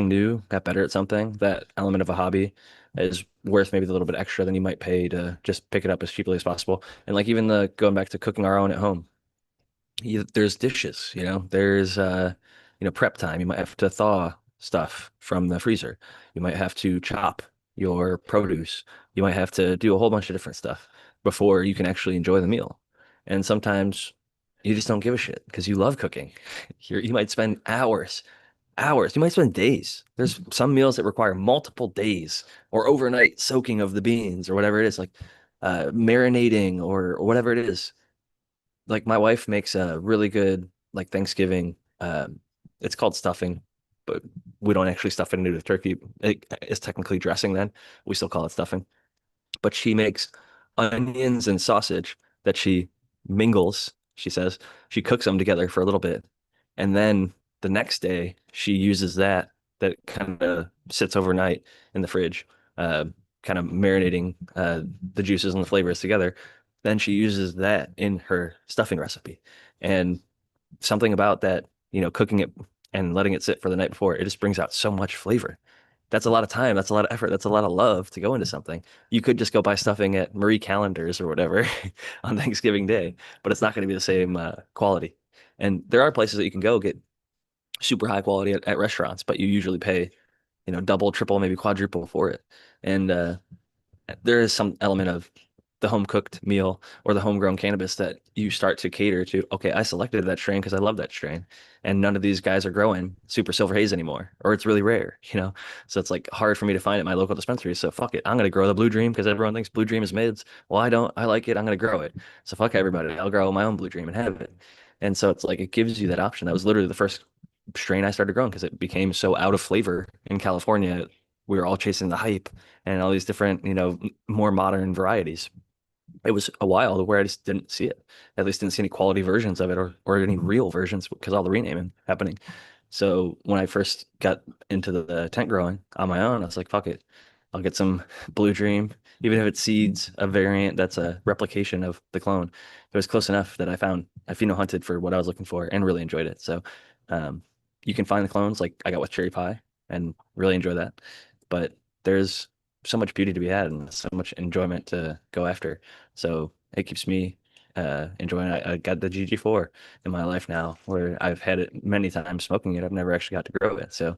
new, got better at something. That element of a hobby is worth maybe the little bit extra than you might pay to just pick it up as cheaply as possible. And like even the going back to cooking our own at home, there's dishes, there's prep time. You might have to thaw stuff from the freezer. You might have to chop your produce. You might have to do a whole bunch of different stuff before you can actually enjoy the meal. And sometimes you just don't give a shit because you love cooking. You might spend hours. You might spend days. There's some meals that require multiple days or overnight soaking of the beans or whatever it is, like marinating or whatever it is. Like my wife makes a really good like Thanksgiving. It's called stuffing, but we don't actually stuff it into the turkey. It is technically dressing then. We still call it stuffing. But she makes onions and sausage that she mingles, she says. She cooks them together for a little bit. And then the next day she uses that kind of sits overnight in the fridge, uh, kind of marinating the juices and the flavors together. Then she uses that in her stuffing recipe. And something about that, cooking it and letting it sit for the night before, it just brings out so much flavor. That's a lot of time. That's a lot of effort. That's a lot of love to go into something. You could just go buy stuffing at Marie Callender's or whatever on Thanksgiving Day, but it's not going to be the same quality. And there are places that you can go get super high quality at restaurants, but you usually pay, double, triple, maybe quadruple for it. And there is some element of the home cooked meal or the homegrown cannabis that you start to cater to. Okay, I selected that strain because I love that strain, and none of these guys are growing super silver haze anymore, or it's really rare. So it's like hard for me to find at my local dispensary. So fuck it, I'm gonna grow the Blue Dream because everyone thinks Blue Dream is mids. Well, I don't. I like it. I'm gonna grow it. So fuck everybody. I'll grow my own Blue Dream and have it. And so it's like it gives you that option. That was literally the first strain I started growing because it became so out of flavor in California. We were all chasing the hype and all these different, more modern varieties. It was a while where I just didn't see it. At least didn't see any quality versions of it or any real versions because all the renaming happening. So when I first got into the tent growing on my own, I was like, fuck it. I'll get some Blue Dream, even if it seeds a variant that's a replication of the clone. It was close enough that I pheno hunted for what I was looking for and really enjoyed it. So um, you can find the clones like I got with cherry pie and really enjoy that. But there's so much beauty to be had and so much enjoyment to go after. So it keeps me enjoying it. I got the GG4 in my life now where I've had it many times smoking it. I've never actually got to grow it. So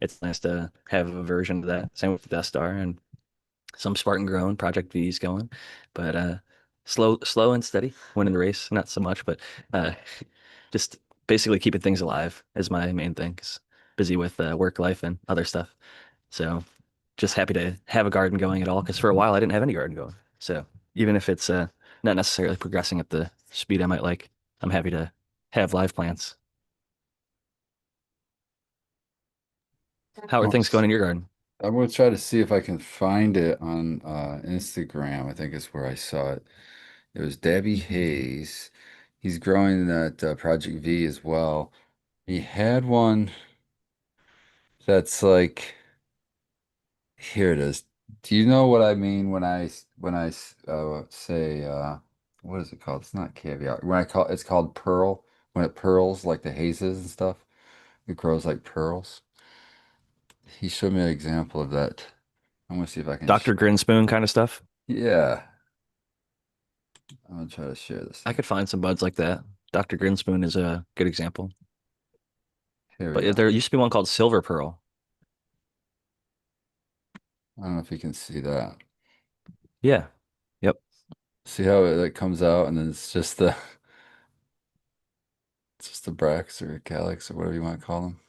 it's nice to have a version of that. Same with the Death Star and some Spartan grown Project V's going. But slow and steady, winning the race. Not so much, but uh, just basically keeping things alive is my main thing. 'Cause busy with work life and other stuff. So just happy to have a garden going at all because for a while I didn't have any garden going. So even if it's not necessarily progressing at the speed I might like, I'm happy to have live plants. How are Well, things going in your garden? I'm gonna try to see if I can find it on Instagram. I think is where I saw it. It was Dabby Hayes. He's growing that Project V as well. He had one that's like, here it is. Do you know what I mean when I say what is it called? It's not caviar. When I call it's called pearl. When it pearls like the hazes and stuff, it grows like pearls. He showed me an example of that. I'm gonna see if I can Dr. share. Grinspoon kind of stuff. Yeah, I'm gonna try to share this I thing. could find some buds like that. Dr. Grinspoon is a good example. Here we But go. there used to be one called Silver Pearl. I don't know if you can see that. Yeah. Yep. See how it like comes out and then it's just the it's just the bracts or calyx or whatever you want to call them.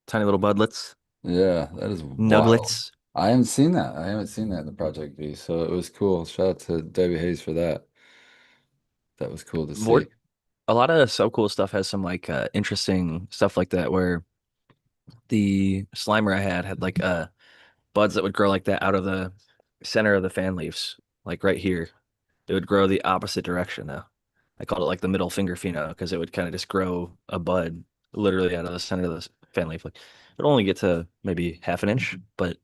Tiny little budlets, Yeah, that is wild. nublets. I haven't seen that. I haven't seen that in the Project V, so it was cool. Shout out to Debbie Hayes for that. That was cool to see. Vort A lot of so cool stuff has some like interesting stuff like that where the Slimer I had like buds that would grow like that out of the center of the fan leaves, like right here. It would grow the opposite direction though. I called it like the middle finger pheno because it would kind of just grow a bud literally out of the center of the fan leaf. Like it would only get to maybe half an inch, but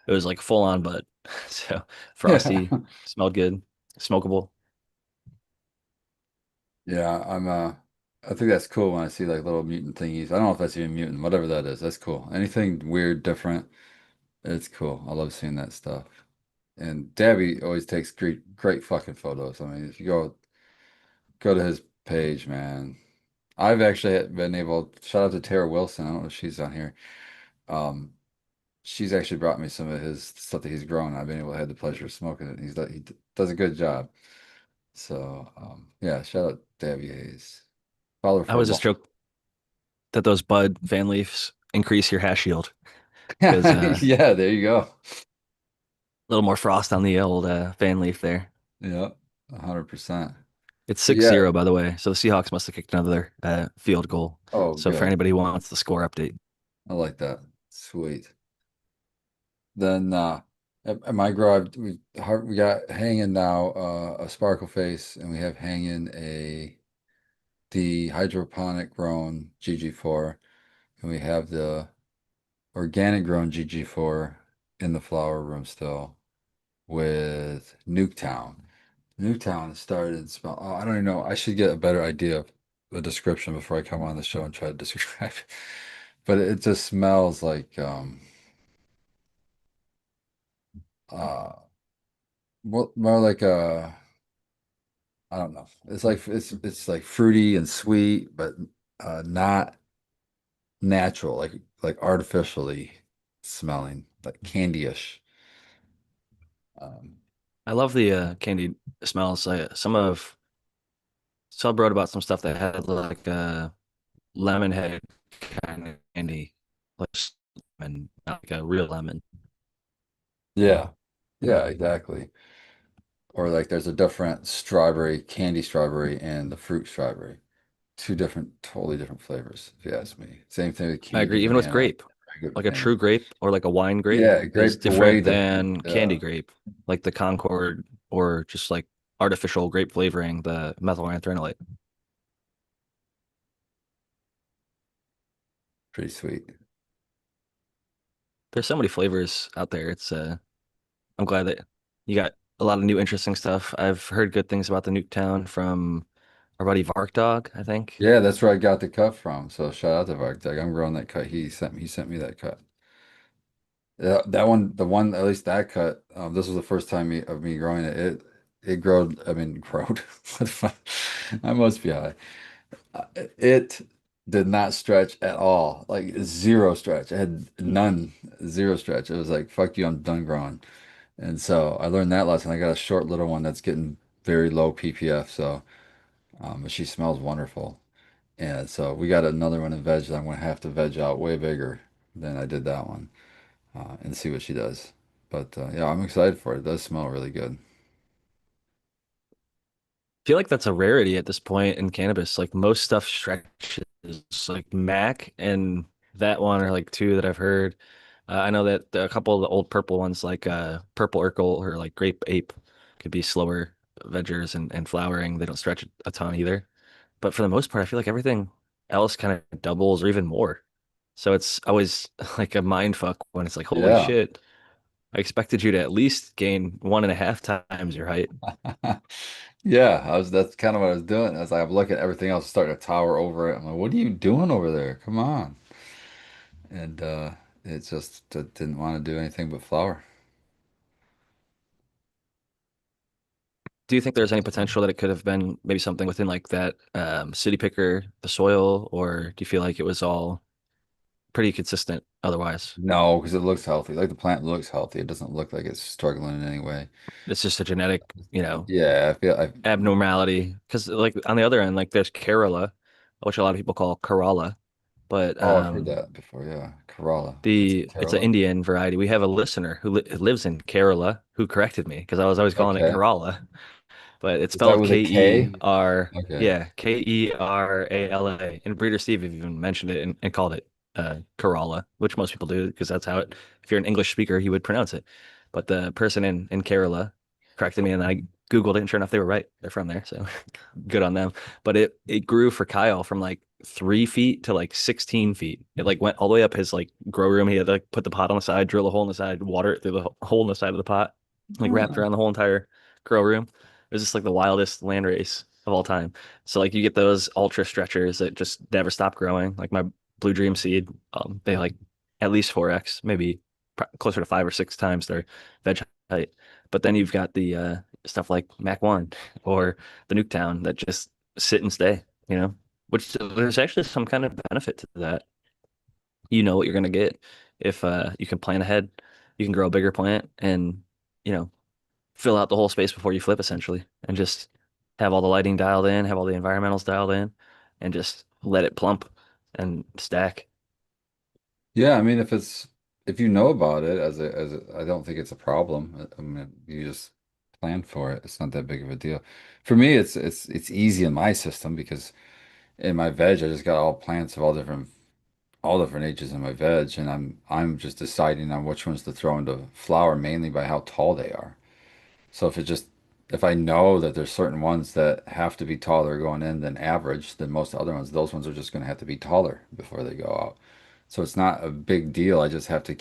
it was like full on bud. So Yeah. frosty, smelled good, smokable. Yeah, I think that's cool when I see like little mutant thingies. I don't know if that's even mutant, whatever that is. That's cool. Anything weird, different, it's cool. I love seeing that stuff. And Dabby always takes great fucking photos. I mean, if you go to his page, man. I've actually been able, shout out to Tara Wilson. I don't know if she's on here. Um, she's actually brought me some of his stuff that he's grown. I've been able to have the pleasure of smoking it. He does a good job. So yeah, shout out Davy Hayes. Follow her I for a was just while. joke that those bud fan leaves increase your hash yield because Yeah, there you go. a little more frost on the old fan leaf there. Yeah, 100%. It's But 6-0, yeah, by the way. So the Seahawks must have kicked another field goal. oh So for good. anybody who wants the score update, I like that. Sweet. Then at my grow, we got hanging now a sparkle face, and we have hanging the hydroponic grown GG4, and we have the organic grown GG4 in the flower room still with Nuketown. Nuketown started smell. Oh, I don't even know. I should get a better idea of the description before I come on the show and try to describe it. But it just smells like uh more like I don't know. It's like fruity and sweet, but not natural, like artificially smelling, like candy-ish. Um, I love the candy smells. Some of Sub wrote about some stuff that had like lemon head kind of candy, like lemon, not like a real lemon. yeah, yeah, exactly. Or like there's a different strawberry, candy strawberry, and the fruit strawberry. Two different, totally different flavors, if you ask me. Same thing with I kiwi agree. Even with banana, grape, regular like a banana. true grape or like a wine grape Yeah, is grape, way different different. than candy Yeah, grape, like the Concord or just like artificial grape flavoring, the methyl anthranilate. pretty sweet. There's so many flavors out there. It's I'm glad that you got a lot of new interesting stuff. I've heard good things about the Nuketown from our buddy Vark Dog, I think. Yeah, that's where I got the cut from. So shout out to Varktag. I'm growing that cut. He sent me that cut. Yeah, that one, the one, at least that cut, this was the first time of me growing it. It growed, I mean, growed. What the fuck? I must be high. It did not stretch at all, like zero stretch. It had none, zero stretch. It was like, fuck you, I'm done growing. And so I learned that lesson. I got a short little one that's getting very low PPF. So, but she smells wonderful. And so we got another one in veg that I'm going to have to veg out way bigger than I did that one and see what she does. But yeah, I'm excited for it. It does smell really good. Feel like that's a rarity at this point in cannabis. Like most stuff stretches, like Mac and that one are like two that I've heard. I know that a couple of the old purple ones, like Purple Urkel or like Grape Ape, could be slower veggers and flowering. They don't stretch a ton either. But for the most part, I feel like everything else kind of doubles or even more. So it's always like a mind fuck when it's like, holy Yeah. shit, I expected you to at least gain 1.5 times your height. Yeah, that's kind of what I was doing. I was like, I'm looking at everything else starting to tower over it. I'm like, what are you doing over there? Come on. And it just didn't want to do anything but flower. Do you think there's any potential that it could have been maybe something within like that city picker, the soil, or do you feel like it was all pretty consistent otherwise? No, because it looks healthy. Like the plant looks healthy. It doesn't look like it's struggling in any way. It's just a genetic, Yeah, abnormality. Because like on the other end, like there's Kerala, which a lot of people call Kerala, but oh, I've heard that before. Yeah, Kerala. It's it's an Kerala. Indian variety. We have a listener who lives in Kerala who corrected me because I was always calling it Okay. Kerala, but it's Is that spelled with a K? Okay. Kerala. And Breeder Steve even mentioned it and called it Kerala, which most people do because that's how it, if you're an English speaker, you would pronounce it. But the person in Kerala corrected me, and I Googled it, and sure enough, they were right. They're from there, so good on them. But it grew for Kyle from like 3 feet to like 16 feet. It like went all the way up his like grow room. He had to like put the pot on the side, drill a hole in the side, water it through the hole in the side of the pot, like wrapped Huh. around the whole entire grow room. It was just like the wildest land race of all time. So like you get those ultra stretchers that just never stop growing. Like my Blue Dream seed, they like at least 4x, maybe closer to 5 or 6 times their veg height. But then you've got the stuff like Mac One or the Nuketown that just sit and stay, which there's actually some kind of benefit to that. You know what you're gonna get if you can plan ahead. You can grow a bigger plant and you know fill out the whole space before you flip, essentially, and just have all the lighting dialed in, have all the environmentals dialed in, and just let it plump and stack. Yeah, I mean, if you know about it I don't think it's a problem. I mean, you just plan for it. It's not that big of a deal. For me, it's easy in my system because in my veg, I just got all plants of all different ages in my veg, and I'm just deciding on which ones to throw into flower mainly by how tall they are. So if I know that there's certain ones that have to be taller going in than average than most other ones, those ones are just going to have to be taller before they go out. So it's not a big deal. I have to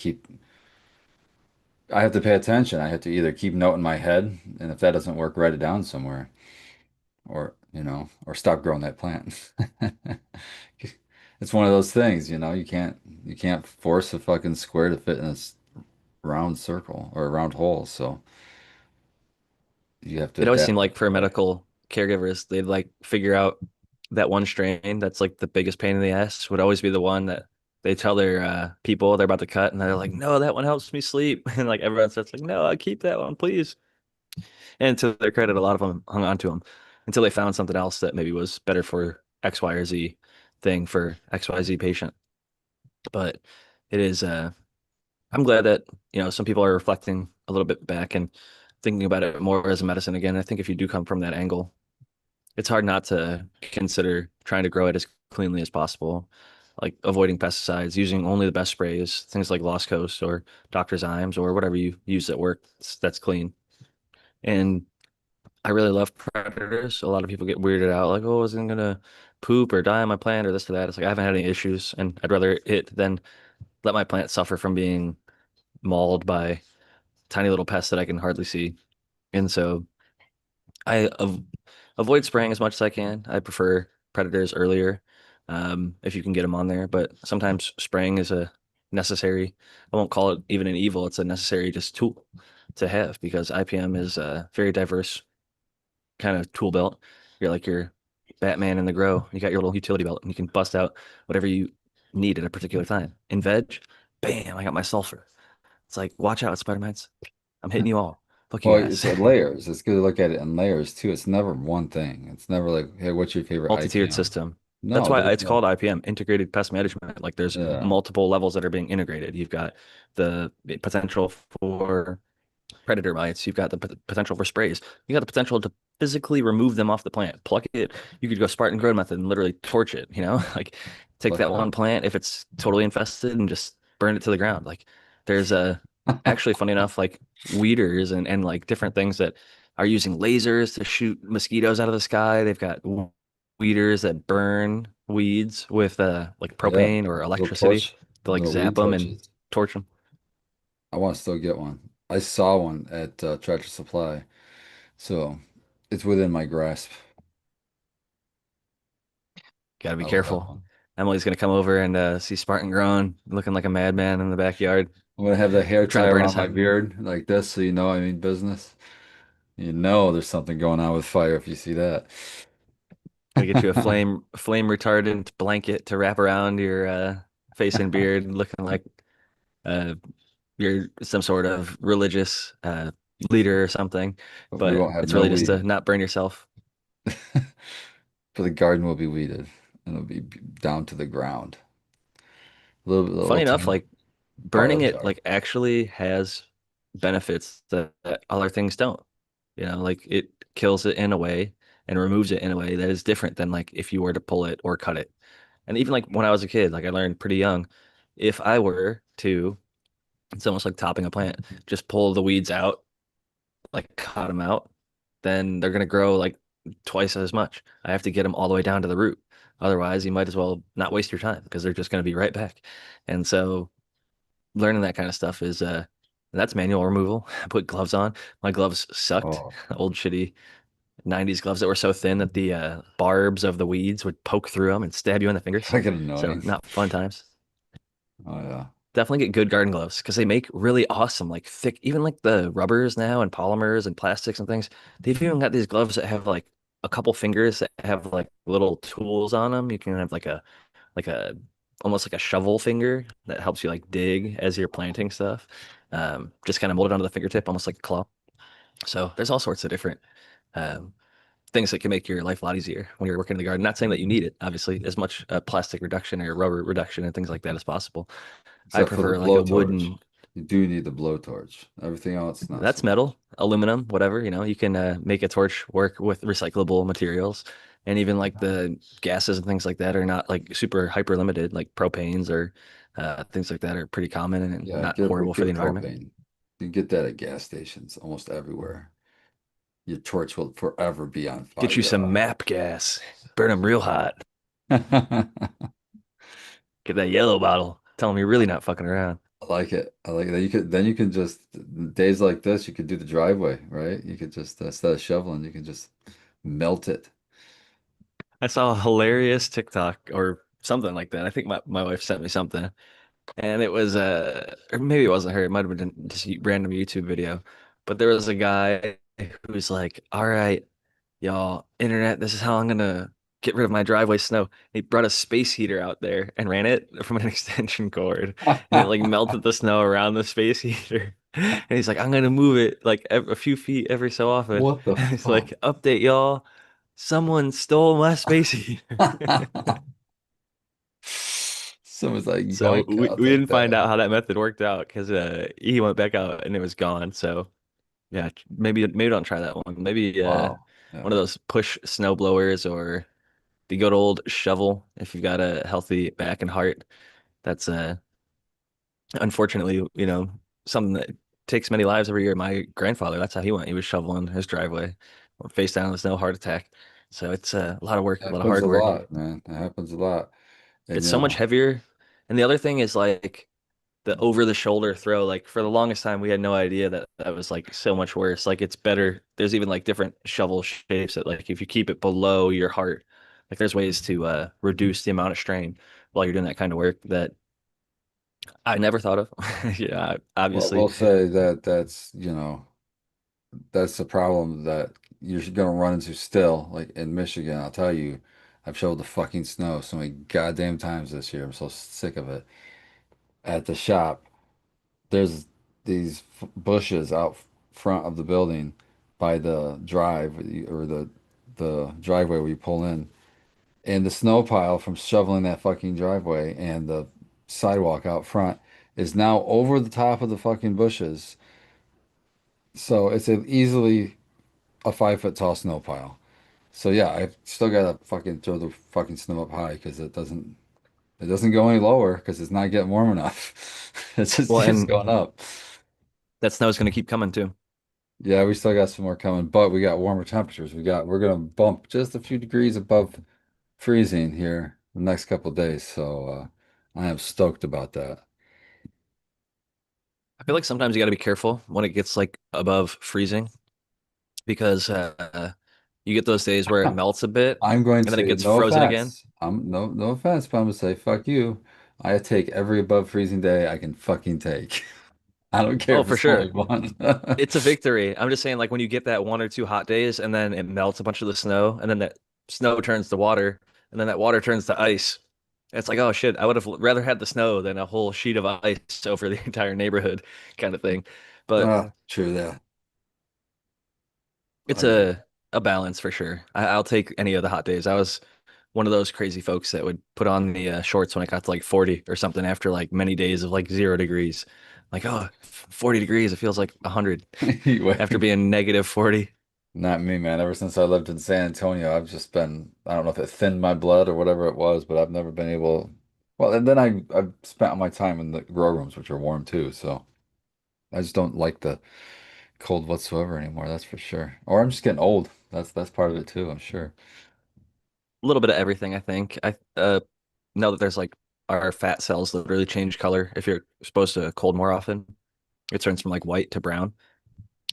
pay attention. I have to either keep note in my head, and if that doesn't work, write it down somewhere, or stop growing that plant. It's one of those things, you can't force a fucking square to fit in a round circle or a round hole. So you have to It always adapt seemed to like for play. medical caregivers, they'd like figure out that one strain that's like the biggest pain in the ass would always be the one that they tell their people they're about to cut, and they're like, "No, that one helps me sleep," and like everyone starts like, "No, I keep that one, please." And to their credit, a lot of them hung on to them until they found something else that maybe was better for X, Y, or Z thing for XYZ patient. But it is, I'm glad that, some people are reflecting a little bit back and thinking about it more as a medicine again. I think if you do come from that angle, it's hard not to consider trying to grow it as cleanly as possible, like avoiding pesticides, using only the best sprays, things like Lost Coast or Dr. Zymes or whatever you use at work that's clean. And I really love predators. A lot of people get weirded out, like, oh, is it gonna poop or die on my plant or this or that. It's like I haven't had any issues, and I'd rather it than let my plant suffer from being mauled by tiny little pests that I can hardly see. And so I avoid spraying as much as I can. I prefer predators earlier, if you can get them on there. But sometimes spraying is a necessary. I won't call it even an evil. It's a necessary just tool to have because IPM is a very diverse kind of tool belt. You're like your Batman in the grow. You got your little utility belt, and you can bust out whatever you need at a particular time. In veg, bam, I got my sulfur. It's like, watch out, spider mites. I'm hitting you all. Fuck you Well, guys. it's layers. It's good to look at it in layers too. It's never one thing. It's never like, hey, what's your favorite Multi-tiered IPM? system. That's No, why there's it's no. called IPM, integrated pest management. Like there's Yeah. multiple levels that are being integrated. You've got the potential for predator mites. You've got the potential for sprays. You got the potential to physically remove them off the plant, pluck it. You could go Spartan growth method and literally torch it, like take But that one plant if it's totally infested and just burn it to the ground. Like there's a actually funny enough, like weeders and like different things that are using lasers to shoot mosquitoes out of the sky. They've got weeders that burn weeds with like yeah, propane or little electricity torch, to like little zap weed them and torches. torch them. I want to still get one. I saw one at Tractor Supply, so it's within my grasp. Got to be I will have careful. one. Emily's gonna come over and see Spartan grown, looking like a madman in the backyard, I'm gonna have the hair trying to tie burn his around my house. beard like this, so you know I mean business. You know there's something going on with fire if you see that. Gonna get you a flame retardant blanket to wrap around your face and beard, looking like uh, you're some sort of religious leader or something. But we But won't have it's no really just to weed. not burn yourself. For the garden will be weeded, and it'll be down to the ground. A little Funny enough, tiny like burning parlor it jar. like actually has benefits that other things don't. Like it kills it in a way and removes it in a way that is different than like if you were to pull it or cut it. And even like when I was a kid, like I learned pretty young, if I were to, it's almost like topping a plant, just pull the weeds out, like cut them out. then they're going to grow like twice as much. I have to get them all the way down to the root. Otherwise, you might as well not waste your time because they're just going to be right back. And so learning that kind of stuff is that's manual removal. I put gloves on. My gloves sucked. Oh, Old shitty 90s gloves that were so thin that the barbs of the weeds would poke through them and stab you in the fingers. fucking So annoying. not fun times. Oh yeah. Definitely get good garden gloves because they make really awesome, like thick, even like the rubbers now and polymers and plastics and things. They've even got these gloves that have like a couple fingers that have like little tools on them. You can have like a almost like a shovel finger that helps you like dig as you're planting stuff. Just kind of molded onto the fingertip, almost like a claw. So there's all sorts of different um, things that can make your life a lot easier when you're working in the garden. Not saying that you need it, obviously, as much plastic reduction or rubber reduction and things like that as possible. I Except for the prefer like a blowtorch. wooden, You do need the blowtorch. Everything else, not so that's much. metal, aluminum, whatever, you can make a torch work with recyclable materials. And even like the gases and things like that are not like super hyper limited, like propanes or things like that are pretty common and Yeah, not horrible for the get environment. propane. You can get that at gas stations almost everywhere. Your torch will forever be on Get you fire. some MAP gas, burn them real hot. I Get that yellow bottle. Tell them you're really not fucking around. like it. I like it. Then you can just days like this, you could do the driveway, right? You could just instead of shoveling, you can just melt it. I saw a hilarious TikTok or something like that. I think my wife sent me something. And it was or maybe it wasn't her, it might have been just a random YouTube video. But there was a guy who's like, all right, y'all, internet, this is how I'm gonna get rid of my driveway snow. He brought a space heater out there and ran it from an extension cord, and it like melted the snow around the space heater. And he's like, I'm gonna move it like a few feet every so often. What the And he's fuck? like, update y'all, someone stole my space heater. Someone's like, So yoink, I'll we take didn't find that. out how that method worked out because he went back out and it was gone. So yeah, maybe don't try that one. Maybe Wow. one Yeah. of those push snow blowers or the good old shovel if you've got a healthy back and heart. That's unfortunately, something that takes many lives every year. My grandfather, that's how he went. He was shoveling his driveway, face down in the snow, heart attack. So it's a lot of work, a lot of Happens hard a work. lot, man. It happens a lot. And It's you so much know, heavier. And the other thing is like the over the shoulder throw, like for the longest time we had no idea that that was like so much worse. Like it's better, there's even like different shovel shapes that like if you keep it below your heart, like there's ways to reduce the amount of strain while you're doing that kind of work that I never thought of. Yeah, well, obviously. we'll say that that's the problem that you're going to run into still. Like in Michigan, I'll tell you, I've shoveled the fucking snow so many goddamn times this year. I'm so sick of it. At the shop, there's these bushes out front of the building by the drive or the driveway where you pull in. And the snow pile from shoveling that fucking driveway and the sidewalk out front is now over the top of the fucking bushes. So it's easily a 5 foot tall snow pile. So yeah, I've still got to fucking throw the fucking snow up high because it doesn't go any lower because it's not getting warm enough. It just Well, keeps and going up. that snow is going to keep coming too. Yeah, we still got some more coming, but we got warmer temperatures. We're gonna bump just a few degrees above freezing here the next couple of days. So I am stoked about that. I feel like sometimes you got to be careful when it gets like above freezing because you get those days where it melts a bit I'm going and then it to, gets no frozen again. offense. I'm no offense, but I'm gonna say fuck you. I take every above freezing day I can fucking take. I don't care Oh, if for it's only sure. one. It's a victory. I'm just saying, like when you get that one or two hot days and then it melts a bunch of the snow, and then that snow turns to water, and then that water turns to ice. It's like, oh shit, I would have rather had the snow than a whole sheet of ice over the entire neighborhood kind of thing. But True that. it's I get a balance for sure. I'll take any of the hot days. I was one of those crazy folks that would put on the shorts when it got to like 40 or something after like many days of like 0 degrees. Like, oh, 40 degrees, it feels like 100 it. Heat after wave. being negative 40. Not me, man. Ever since I lived in San Antonio, I've just been, I don't know if it thinned my blood or whatever it was, but I've never been able. Well, and then I've spent all my time in the grow rooms, which are warm too. So I just don't like the cold whatsoever anymore, that's for sure. Or I'm just getting old. That's part of it too, I'm sure. A little bit of everything, I think. I know that there's like our fat cells literally change color if you're exposed to cold more often. It turns from like white to brown,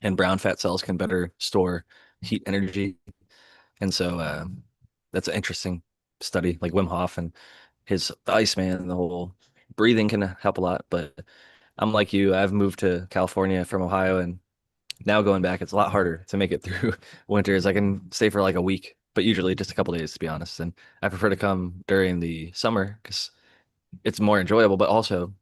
and brown fat cells can better store heat energy. And so that's an interesting study, like Wim Hof and the Iceman, and the whole breathing can help a lot. But I'm like you, I've moved to California from Ohio, and now going back, it's a lot harder to make it through winters. I can stay for like a week, but usually just a couple days, to be honest. And I prefer to come during the summer because it's more enjoyable, but also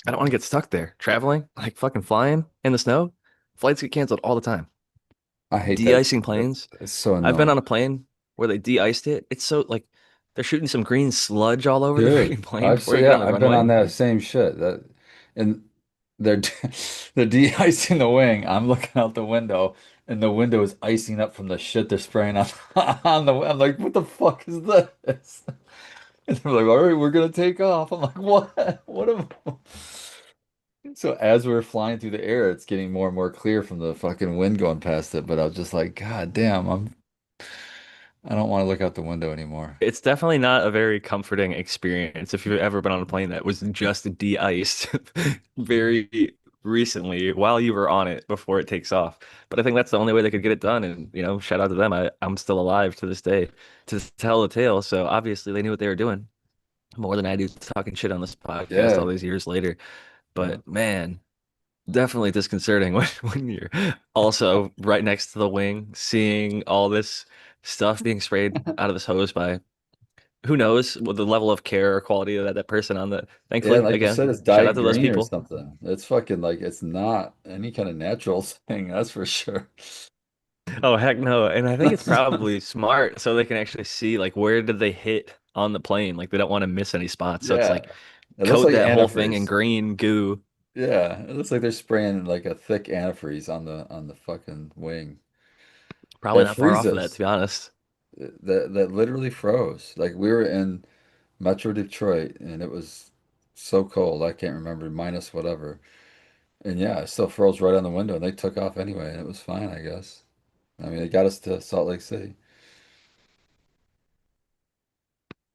I don't want to get stuck there traveling, like fucking flying in the snow. Flights get canceled all the time. I hate that. De-icing planes. It's so I've been annoying. on a plane where they de-iced it. It's so like they're shooting some green sludge all over the freaking Dude, plane I've before so you get yeah, on the I've been on runway. that same shit. And they're they're de-icing the wing. I'm looking out the window, and the window is icing up from the shit they're spraying on on the. I'm like, what the fuck is this? And they're like, all right, we're gonna take off. I'm like, what? What am? So as we're flying through the air, it's getting more and more clear from the fucking wind going past it. But I was just like, God damn, I don't want to look out the window anymore. It's definitely not a very comforting experience if you've ever been on a plane that was just de-iced very recently while you were on it before it takes off. But I think that's the only way they could get it done. And, shout out to them. I'm still alive to this day to tell the tale. So obviously they knew what they were doing more than I do talking shit on this podcast all Yeah, these years later. yeah. But man, definitely disconcerting when you're also right next to the wing, seeing all this stuff being sprayed out of this hose by who knows what the level of care or quality of that person on the Yeah, thankfully like you again said, it's shout out dyed to those green or people. something. It's fucking like it's not any kind of natural thing, that's for sure. Oh heck no, and I think it's probably smart so they can actually see like where did they hit on the plane, like they don't want to miss any spots, so it's Yeah. like It looks coat like that whole thing in antifreeze. green goo. Yeah, it looks like they're spraying like a thick antifreeze on the fucking wing. Probably That not far off of that, to freezes. be honest. That literally froze. Like we were in Metro Detroit and it was so cold. I can't remember, minus whatever. And yeah, it still froze right on the window and they took off anyway and it was fine, I guess. I mean, it got us to Salt Lake City.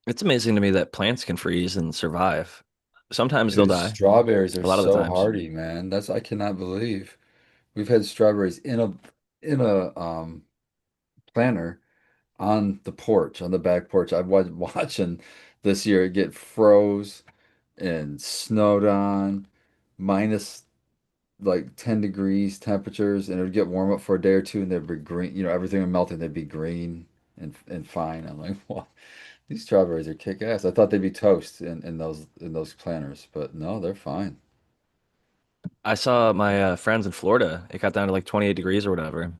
It's amazing to me that plants can freeze and survive. Sometimes they'll Dude, die, strawberries are a lot of the so times. hardy, man. I cannot believe. We've had strawberries in a planter on the porch, on the back porch. I was watching this year it get froze and snowed on, minus like 10 degrees temperatures, and it would get warm up for a day or two, and they'd be green, everything would melt and they'd be green and fine. I'm like, what? These strawberries are kick ass. I thought they'd be toast in those planters, but no, they're fine. I saw my friends in Florida. It got down to like 28 degrees or whatever,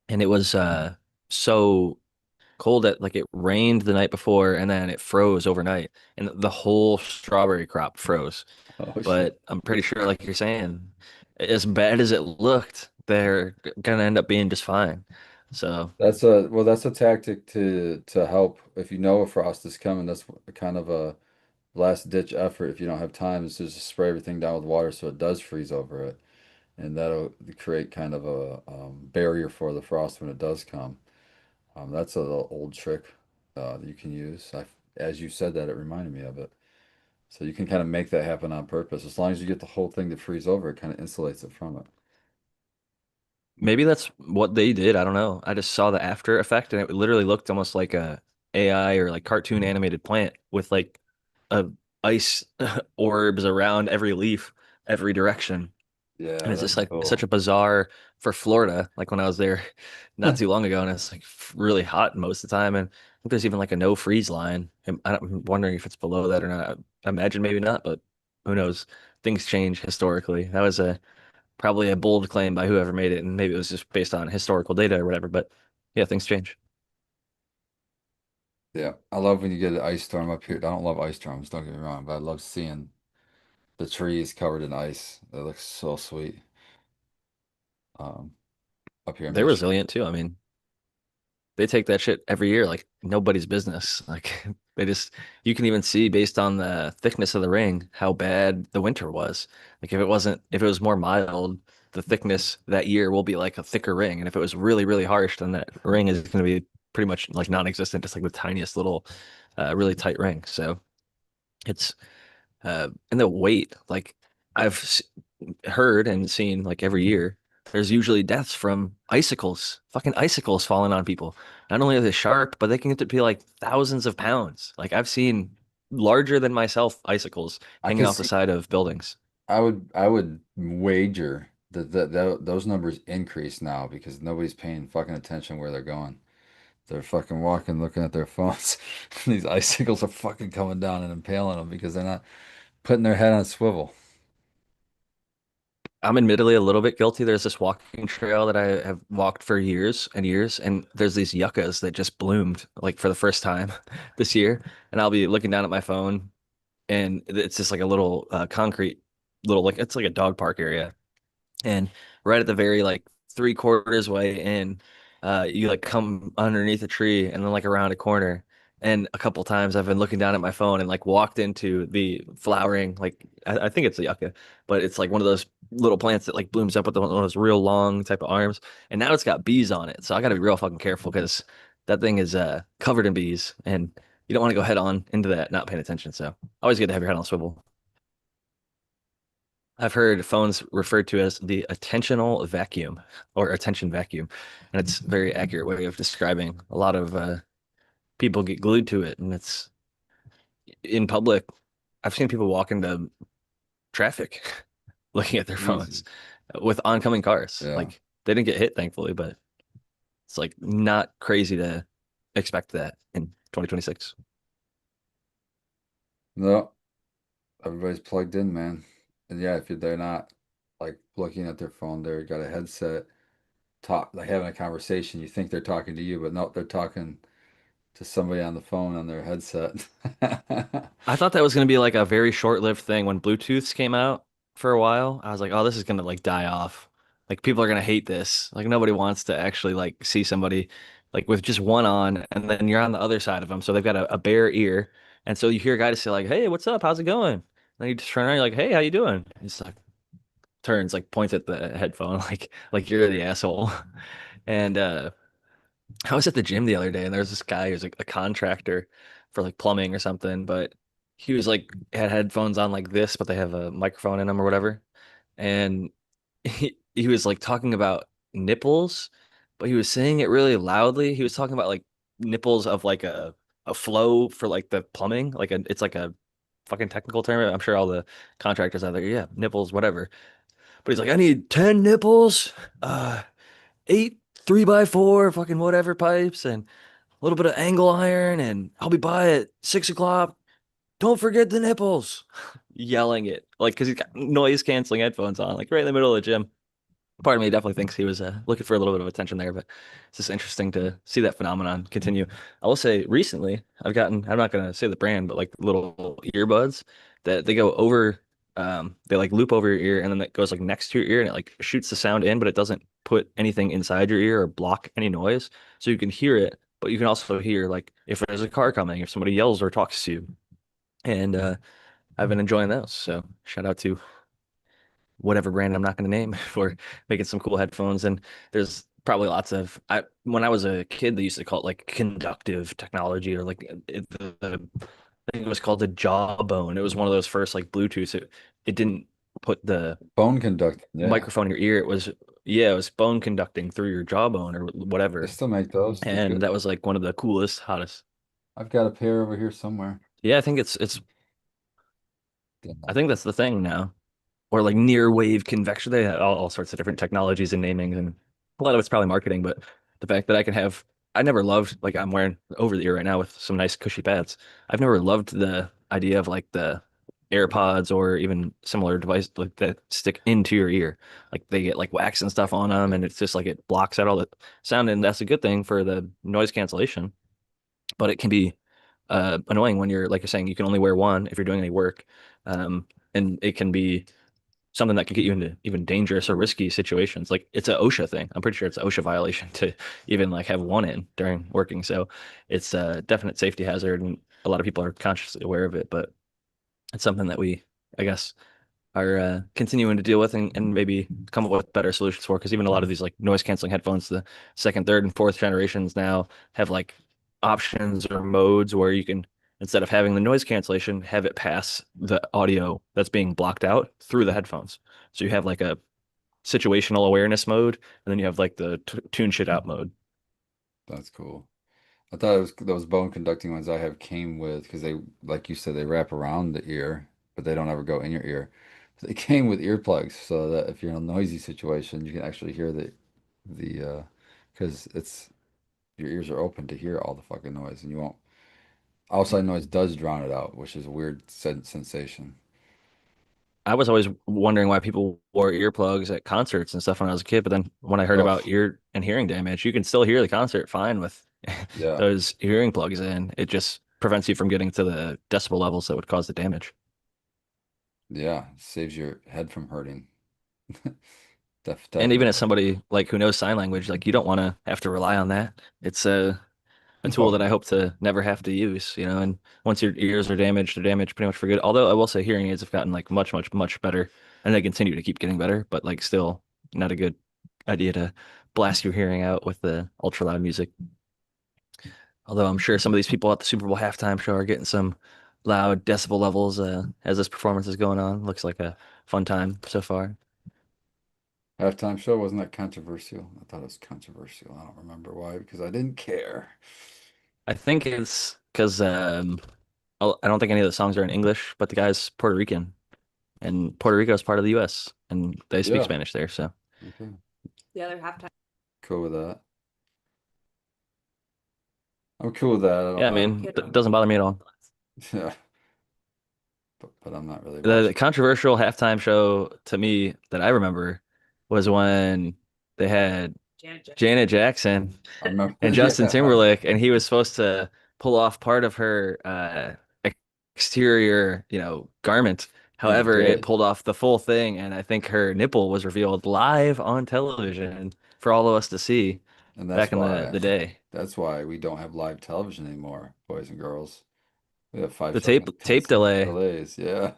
and it was so cold that like it rained the night before and then it froze overnight and the whole strawberry crop froze. Oh shit. But I'm pretty sure, like you're saying, as bad as it looked, they're gonna end up being just fine. So That's a tactic to help if you know a frost is coming. That's kind of a last ditch effort if you don't have time is to just spray everything down with water so it does freeze over it, and that'll create kind of a barrier for the frost when it does come. That's a little old trick that you can use. As you said that, it reminded me of it. So you can kind of make that happen on purpose. As long as you get the whole thing to freeze over, it kind of insulates it from it. maybe that's what they did. I don't know. I just saw the after effect and it literally looked almost like a AI or like cartoon animated plant with like a ice orbs around every leaf, every direction. And Yeah, it's just that's like such cool. a bizarre for Florida, like when I was there not too long ago, and it's like really hot most of the time. And I think there's even like a no freeze line. And I'm wondering if it's below that or not. I imagine maybe not, but who knows? Things change historically. That was a probably a bold claim by whoever made it, and maybe it was just based on historical data or whatever. But yeah, things change. Yeah, I love when you get an ice storm up here. I don't love ice storms, don't get me wrong, but I love seeing the trees covered in ice. That looks so sweet. Um, up here in They're Michigan. resilient too. I mean, they take that shit every year like nobody's business. Like they just you can even see based on the thickness of the ring how bad the winter was. Like if it was more mild, the thickness that year will be like a thicker ring. And if it was really, really harsh, then that ring is going to be pretty much like non-existent, just like the tiniest little, really tight ring. So it's and the weight, like I've heard and seen like every year, there's usually deaths from icicles, fucking icicles falling on people. Not only are they sharp, but they can get to be like thousands of pounds. Like I've seen larger than myself icicles I hanging can off the see. side of buildings. I would wager that those numbers increase now because nobody's paying fucking attention where they're going. They're fucking walking, looking at their phones. These icicles are fucking coming down and impaling them because they're not putting their head on swivel. I'm admittedly a little bit guilty. There's this walking trail that I have walked for years and years, and there's these yuccas that just bloomed like for the first time this year. And I'll be looking down at my phone, and it's just like a little concrete, little like it's like a dog park area. And right at the very like three-quarters way in, you like come underneath a tree and then like around a corner. And a couple times I've been looking down at my phone and like walked into the flowering, like I think it's a yucca, but it's like one of those little plants that like blooms up with one of those real long type of arms. And now it's got bees on it. So I got to be real fucking careful because that thing is covered in bees and you don't want to go head on into that not paying attention. So always good to have your head on a swivel. I've heard phones referred to as the attentional vacuum or attention vacuum, and it's a very accurate way of describing a lot of people get glued to it, and it's in public. I've seen people walk into traffic looking at their phones Jesus. with oncoming cars. Yeah. Like they didn't get hit, thankfully, but it's like not crazy to expect that in 2026. No, everybody's plugged in, man. And yeah, if they're not like looking at their phone, they've got a headset, talk like having a conversation. You think they're talking to you, but no, they're talking to somebody on the phone on their headset. I thought that was going to be like a very short-lived thing when Bluetooths came out for a while. I was like, oh, this is going to like die off. Like people are going to hate this. Like nobody wants to actually like see somebody like with just one on and then you're on the other side of them. So they've got a bare ear. And so you hear a guy just say like, "Hey, what's up? How's it going?" And then you just turn around, you're like, "Hey, how you doing?" He's like turns, like points at the headphone like you're the asshole. And I was at the gym the other day and there was this guy who's like a contractor for like plumbing or something, but he was like had headphones on like this, but they have a microphone in them or whatever. And he was like talking about nipples, but he was saying it really loudly. He was talking about like nipples of like a flow for like the plumbing, like it's like a fucking technical term. I'm sure all the contractors out there, yeah, nipples, whatever. But he's like, I need 10 nipples, uh, eight 3x4 fucking whatever pipes and a little bit of angle iron, and I'll be by at 6 o'clock. Don't forget the nipples. Yelling it like because he's got noise canceling headphones on, like right in the middle of the gym. Part of me definitely thinks he was looking for a little bit of attention there, but it's just interesting to see that phenomenon continue. I will say recently, I've gotten, I'm not going to say the brand, but like little earbuds that they go over, they like loop over your ear and then it goes like next to your ear and it like shoots the sound in, but it doesn't put anything inside your ear or block any noise. So you can hear it, but you can also hear like if there's a car coming, if somebody yells or talks to you. And I've been enjoying those. So shout out to whatever brand I'm not going to name for making some cool headphones. And there's probably lots of I when I was a kid, they used to call it like conductive technology or like I think it was called the Jawbone. It was one of those first like Bluetooth. It didn't put the Phone conducting, yeah. microphone in your ear. It was yeah, it was bone conducting through your jawbone or They whatever. still make those. They're And good. that was like one of the coolest, hottest. I've got a pair over here somewhere. Yeah, I think it's I Yeah. think that's the thing now. Or like near wave convection. They had all sorts of different technologies and naming, and a lot of it's probably marketing. But the fact that I can have, I never loved like I'm wearing over the ear right now with some nice cushy pads. I've never loved the idea of like the AirPods or even similar device like that stick into your ear. Like they get like wax and stuff on them, and it's just like it blocks out all the sound, and that's a good thing for the noise cancellation. But it can be annoying when you're like you're saying you can only wear one if you're doing any work, and it can be something that could get you into even dangerous or risky situations. Like it's a OSHA thing. I'm pretty sure it's an OSHA violation to even like have one in during working. So it's a definite safety hazard, and a lot of people are consciously aware of it. But it's something that we, I guess, are continuing to deal with and maybe come up with better solutions for. Because even a lot of these like noise canceling headphones, the second, third, and fourth generations now have like options or modes where you can, instead of having the noise cancellation, have it pass the audio that's being blocked out through the headphones. So you have like a situational awareness mode, and then you have like the t tune shit out mode. That's cool. I thought it was those bone conducting ones I have came with because they, like you said, they wrap around the ear, but they don't ever go in your ear. So they came with earplugs so that if you're in a noisy situation, you can actually hear the because it's your ears are open to hear all the fucking noise, and you won't. Outside noise does drown it out, which is a weird sensation. I was always wondering why people wore earplugs at concerts and stuff when I was a kid, but then when I heard Oh, about ear and hearing damage, you can still hear the concert fine with yeah, those hearing plugs in. It just prevents you from getting to the decibel levels that would cause the damage. yeah, saves your head from hurting. And even as Definitely. somebody like who knows sign language, like you don't want to have to rely on that. It's a tool No, that I hope to never have to use, you know, and once your ears are damaged, they're damaged pretty much for good. Although I will say hearing aids have gotten like much, much, much better and they continue to keep getting better, but like still not a good idea to blast your hearing out with the ultra loud music. Although I'm sure some of these people at the Super Bowl halftime show are getting some loud decibel levels as this performance is going on. Looks like a fun time so far. halftime show wasn't that controversial? I thought it was controversial. I don't remember why because I didn't care. I think it's because I don't think any of the songs are in English, but the guy's Puerto Rican. And Puerto Rico is part of the U.S. and they speak Yeah. Spanish there. So Okay. Cool with that. I'm cool with that. yeah, I mean, it doesn't bother me at all. Yeah, but I'm not really The watching. controversial halftime show to me that I remember was when they had Janet Jackson I remember. and Justin Yeah, Timberlake, and he was supposed to pull off part of her exterior, garment. and he However, it did, pulled off the full thing, and I think her nipple was revealed live on television for all of us to see and that's back in the why the day. that's why we don't have live television anymore, boys and girls. We have five The tape second, ten tape second delay. delays. Yeah,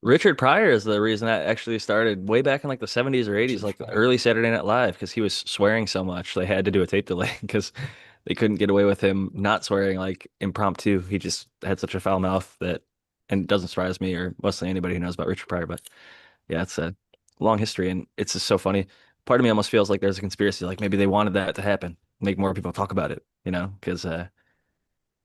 Richard Pryor is the reason that actually started way back in like the 70s or 80s, Richard like Pryor. early Saturday Night Live, because he was swearing so much they had to do a tape delay because they couldn't get away with him not swearing like impromptu. He just had such a foul mouth that, and it doesn't surprise me or mostly anybody who knows about Richard Pryor, but yeah, it's a long history and it's just so funny. Part of me almost feels like there's a conspiracy, like maybe they wanted that to happen, make more people talk about it, because I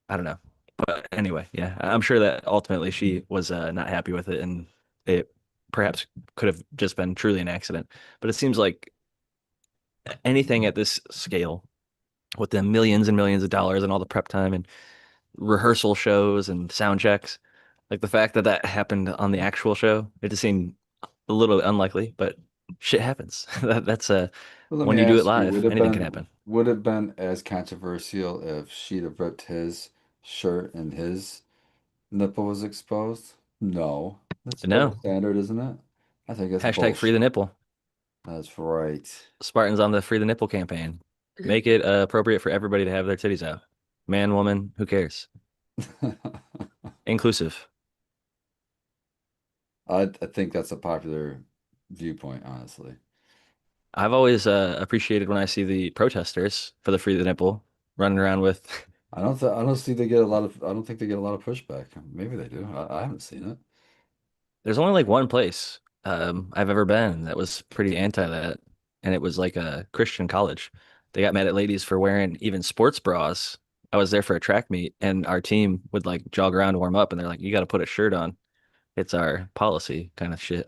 don't know. But anyway, yeah, I'm sure that ultimately she was not happy with it, and it perhaps could have just been truly an accident. But it seems like anything at this scale, with the millions and millions of dollars and all the prep time and rehearsal shows and sound checks, like the fact that that happened on the actual show, it just seemed a little unlikely. But shit happens. That's Well, let when me you do it ask you, live, anything can happen. would it have been as controversial if she'd have ripped his shirt and his nipple was exposed? No. That's double No, standard, isn't it? I think that's hashtag free the bullshit. nipple. That's right. Spartans on the Free the Nipple campaign. Make it appropriate for everybody to have their titties out. Man, woman, who cares? Inclusive. I think that's a popular viewpoint, honestly. I've always appreciated when I see the protesters for the Free the Nipple running around with. I don't see they get a lot of I don't think they get a lot of pushback. Maybe they do. I haven't seen it. There's only like one place I've ever been that was pretty anti that, and it was like a Christian college. They got mad at ladies for wearing even sports bras. I was there for a track meet, and our team would like jog around to warm up, and they're like, "You got to put a shirt on. It's our policy," kind of shit.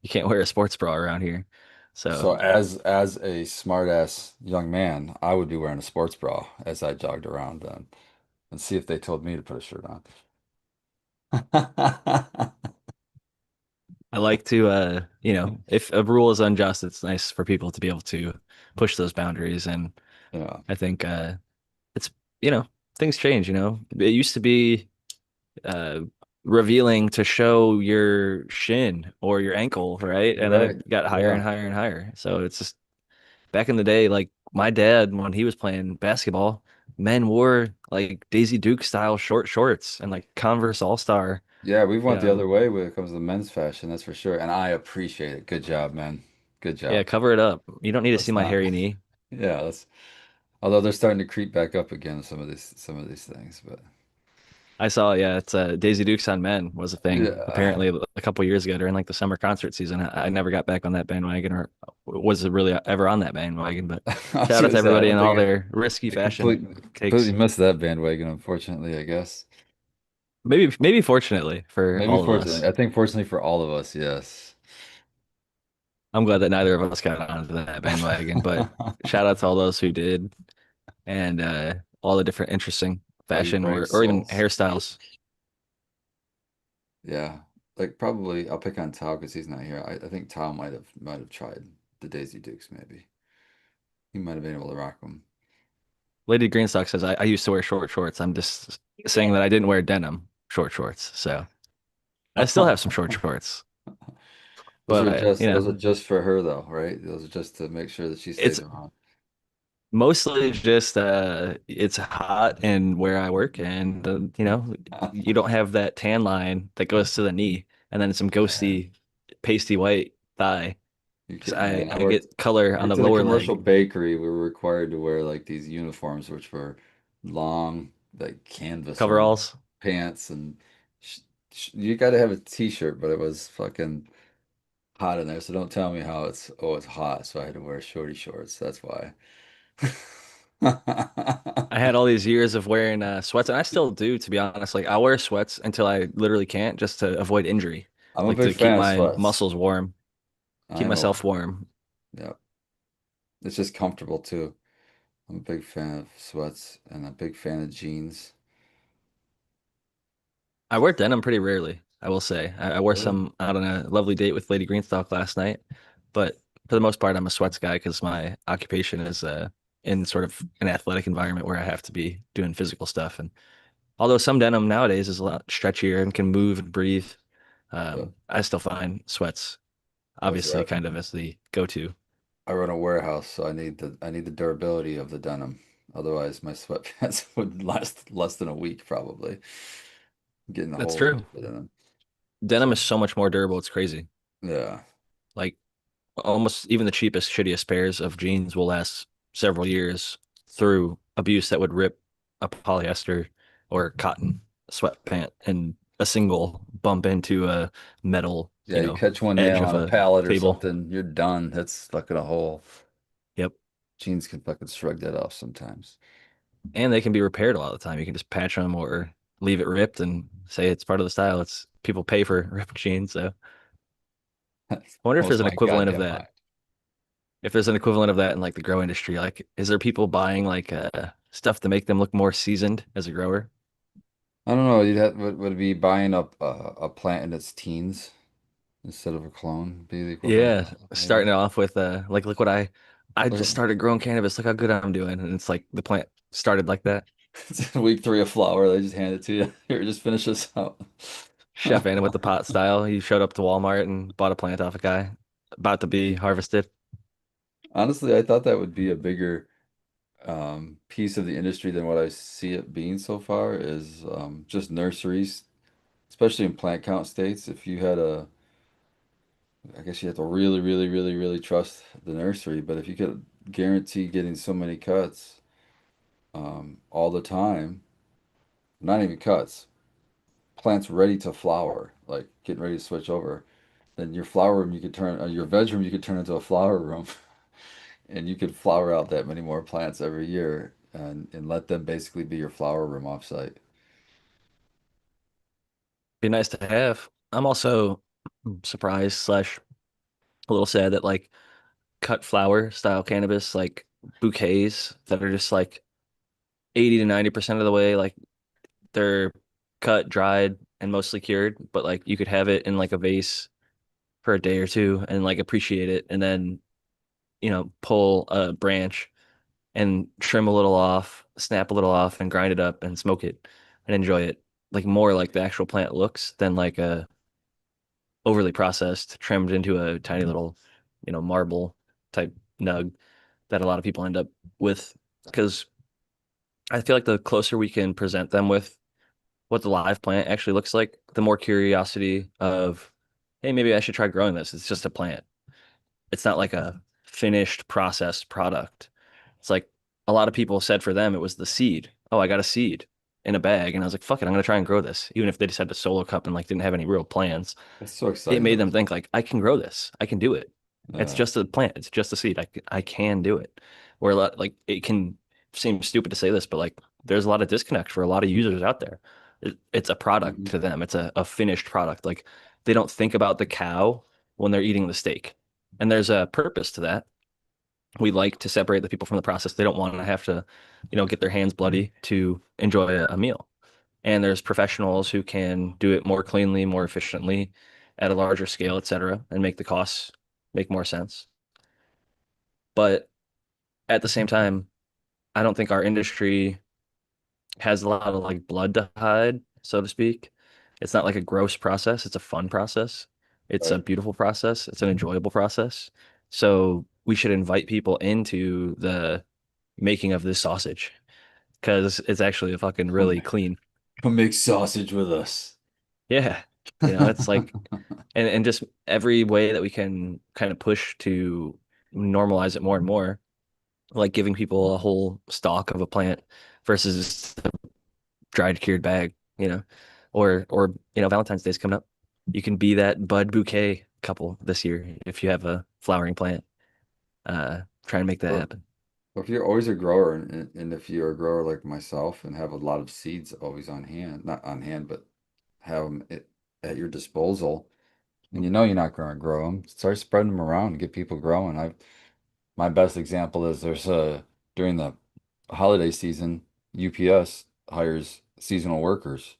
You can't wear a sports bra around here. So So as a smart ass young man, I would be wearing a sports bra as I jogged around then and see if they told me to put a shirt on. I like to, if a rule is unjust, it's nice for people to be able to push those boundaries. And Yeah, I think it's, you know, things change, It used to be uh, revealing to show your shin or your ankle, right? And then right. it got higher and Yeah. higher and higher. So it's just back in the day, like my dad, when he was playing basketball, men wore like Daisy Duke style short shorts and like Converse All-Star. Yeah, we've went the Yeah, other way when it comes to the men's fashion, that's for sure. And I appreciate it. Good job, man. Good yeah, job. cover it up. You don't need to see Let's my not. hairy knee. Yeah, let's. Although they're starting to creep back up again, some of these things, but I saw, yeah, it's Daisy Dukes on Men was a thing yeah, apparently a couple years ago during like the summer concert season. I never got back on that bandwagon or was really ever on that bandwagon, but I was shout out gonna to say I everybody don't and think all their risky I fashion completely takes. missed that bandwagon, unfortunately, I guess. Maybe fortunately for Maybe all of fortunately. us. I think fortunately for all of us, yes. I'm glad that neither of us got onto that bandwagon, but shout out to all those who did and all the different interesting All you fashion brave or even souls. hairstyles. Yeah. Like probably I'll pick on Tao because he's not here. I think Tao might have tried the Daisy Dukes, maybe. He might have been able to rock them. Lady Greenstock says I used to wear short shorts. I'm just saying that I didn't wear denim short shorts. So I still have some short shorts, but Those are just for her though, right? Those are just to make sure that she it's stays around. mostly just it's hot and where I work and you don't have that tan line that goes to the knee and then some Man, ghosty pasty white thigh you because kidding, man. I get color on the Worked at a lower commercial leg. bakery. We were required to wear like these uniforms, which were long, like canvas almost Coveralls. pants, and sh you got to have a t-shirt, but it was fucking hot in there. So don't tell me how it's hot. So I had to wear shorty shorts. That's why. I had all these years of wearing sweats, and I still do, to be honest. Like I wear sweats until I literally can't, just to avoid injury, I'm a like big to keep fan of my sweats. muscles warm, keep I know. myself warm. Yeah, it's just comfortable too. I'm a big fan of sweats and a big fan of jeans. I wear denim pretty rarely, I will say. I wore Really? some out on a lovely date with Lady Greenstock last night, but for the most part, I'm a sweats guy because my occupation is in sort of an athletic environment where I have to be doing physical stuff. And although some denim nowadays is a lot stretchier and can move and breathe, Yeah. I still find sweats Well, see, obviously kind of as the go-to. I run a warehouse, so I need the durability of the denim. Otherwise, my sweatpants would last less than a week probably, getting the That's holes true. to fit in them. Denim So is so much more durable. It's crazy. yeah, Like almost even the cheapest, shittiest pairs of jeans will last several years through abuse that would rip a polyester or cotton sweatpant and a single bump into a metal, yeah, you catch one edge nail of on a a pallet or table. something, you're done. That's stuck in a hole. Yep. Jeans can fucking shrug that off sometimes. And they can be repaired a lot of the time. You can just patch them or leave it ripped and say it's part of the style. It's people pay for ripped jeans, so I wonder if Most there's of an my equivalent of goddamn that. mind. If there's an equivalent of that in like the grow industry, like is there people buying like stuff to make them look more seasoned as a grower? I don't know. Would it be buying up a plant in its teens instead of a clone be the equivalent Yeah, of that, starting maybe? it off with like look what I just Look started growing cannabis. Look how good I'm doing. And it's like the plant started like that. it's week three of flower. They just hand it to you. Here, just finish this out. Chef Anna with the pot style. He showed up to Walmart and bought a plant off a guy about to be harvested. Honestly, I thought that would be a bigger piece of the industry than what I see it being so far is just nurseries, especially in plant count states. If you had I guess you have to really, really, really, really trust the nursery, but if you could guarantee getting so many cuts all the time, not even cuts, plants ready to flower, like getting ready to switch over, then your flower room you could turn, your veg room you could turn into a flower room. And you could flower out that many more plants every year and let them basically be your flower room offsite. Be nice to have. I'm also surprised slash a little sad that like cut flower style cannabis, like bouquets that are just like 80 to 90% of the way, like they're cut, dried, and mostly cured, but like you could have it in like a vase for a day or two and like appreciate it and then, pull a branch and trim a little off, snap a little off and grind it up and smoke it and enjoy it. Like more like the actual plant looks than like a overly processed, trimmed into a tiny little, marble type nug that a lot of people end up with. Because I feel like the closer we can present them with what the live plant actually looks like, the more curiosity of, hey, maybe I should try growing this. It's just a plant. It's not like a finished processed product. It's like a lot of people said for them it was the seed. Oh, I got a seed in a bag, and I was like, fuck it, I'm gonna try and grow this, even if they just had the solo cup and like didn't have any real plans. It's so It exciting made though, them isn't think like, I can grow this, I can do it. It's it? just a plant, it's just a seed. I can do it. Where a lot, like it can seem stupid to say this, but like there's a lot of disconnect for a lot of users out there. It's a product Yeah. to them. It's a finished product. Like they don't think about the cow when they're eating the steak. And there's a purpose to that. We like to separate the people from the process. They don't want to have to, get their hands bloody to enjoy a meal. And there's professionals who can do it more cleanly, more efficiently, at a larger scale, et cetera, and make the costs make more sense. But at the same time, I don't think our industry has a lot of like blood to hide, so to speak. It's not like a gross process, it's a fun process. It's a Right. beautiful process, it's an enjoyable process. So we should invite people into the making of this sausage because it's actually a fucking Come, really clean. come make sausage with us. Yeah. It's like and just every way that we can kind of push to normalize it more and more, like giving people a whole stalk of a plant versus dried cured bag, or Valentine's Day's coming up. You can be that bud bouquet couple this year if you have a flowering plant. Try and make that Or, happen. or if you're always a grower, and if you're a grower like myself and have a lot of seeds always on hand, not on hand, but have them at your disposal, and you know you're not going to grow them, start spreading them around and get people growing. My best example is there's during the holiday season, UPS hires seasonal workers.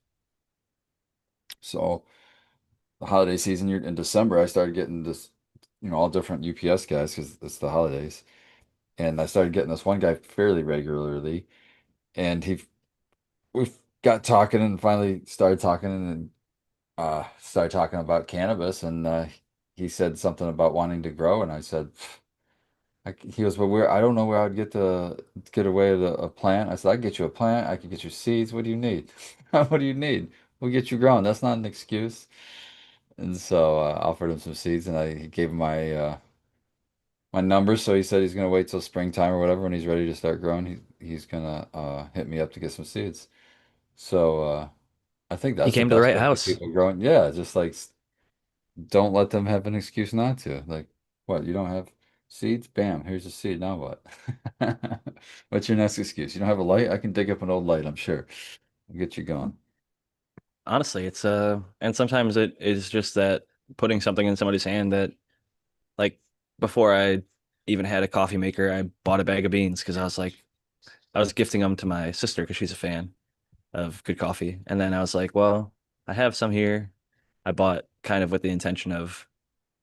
So the holiday season, you're in December, I started getting this, all different UPS guys because it's the holidays. And I started getting this one guy fairly regularly. And we got talking and finally started talking and started talking about cannabis. And he said something about wanting to grow. And I said, he goes, well, I don't know where I would get away with a plant. I said, I can get you a plant. I can get you seeds. What do you need? What do you need? We'll get you growing. That's not an excuse. And so I offered him some seeds, and I gave him my number. So he said he's gonna wait till springtime or whatever when he's ready to start growing. He's gonna hit me up to get some seeds. So I think He that's the came to the best right way to get house. people growing. Yeah, just like don't let them have an excuse not to. Like, what? You don't have seeds? Bam, here's a seed. Now what? What's your next excuse? You don't have a light? I can dig up an old light, I'm sure. I'll get you going. Honestly, it's and sometimes it is just that putting something in somebody's hand that, like, before I even had a coffee maker, I bought a bag of beans because I was like, I was gifting them to my sister because she's a fan of good coffee. And then I was like, well, I have some here. I bought kind of with the intention of,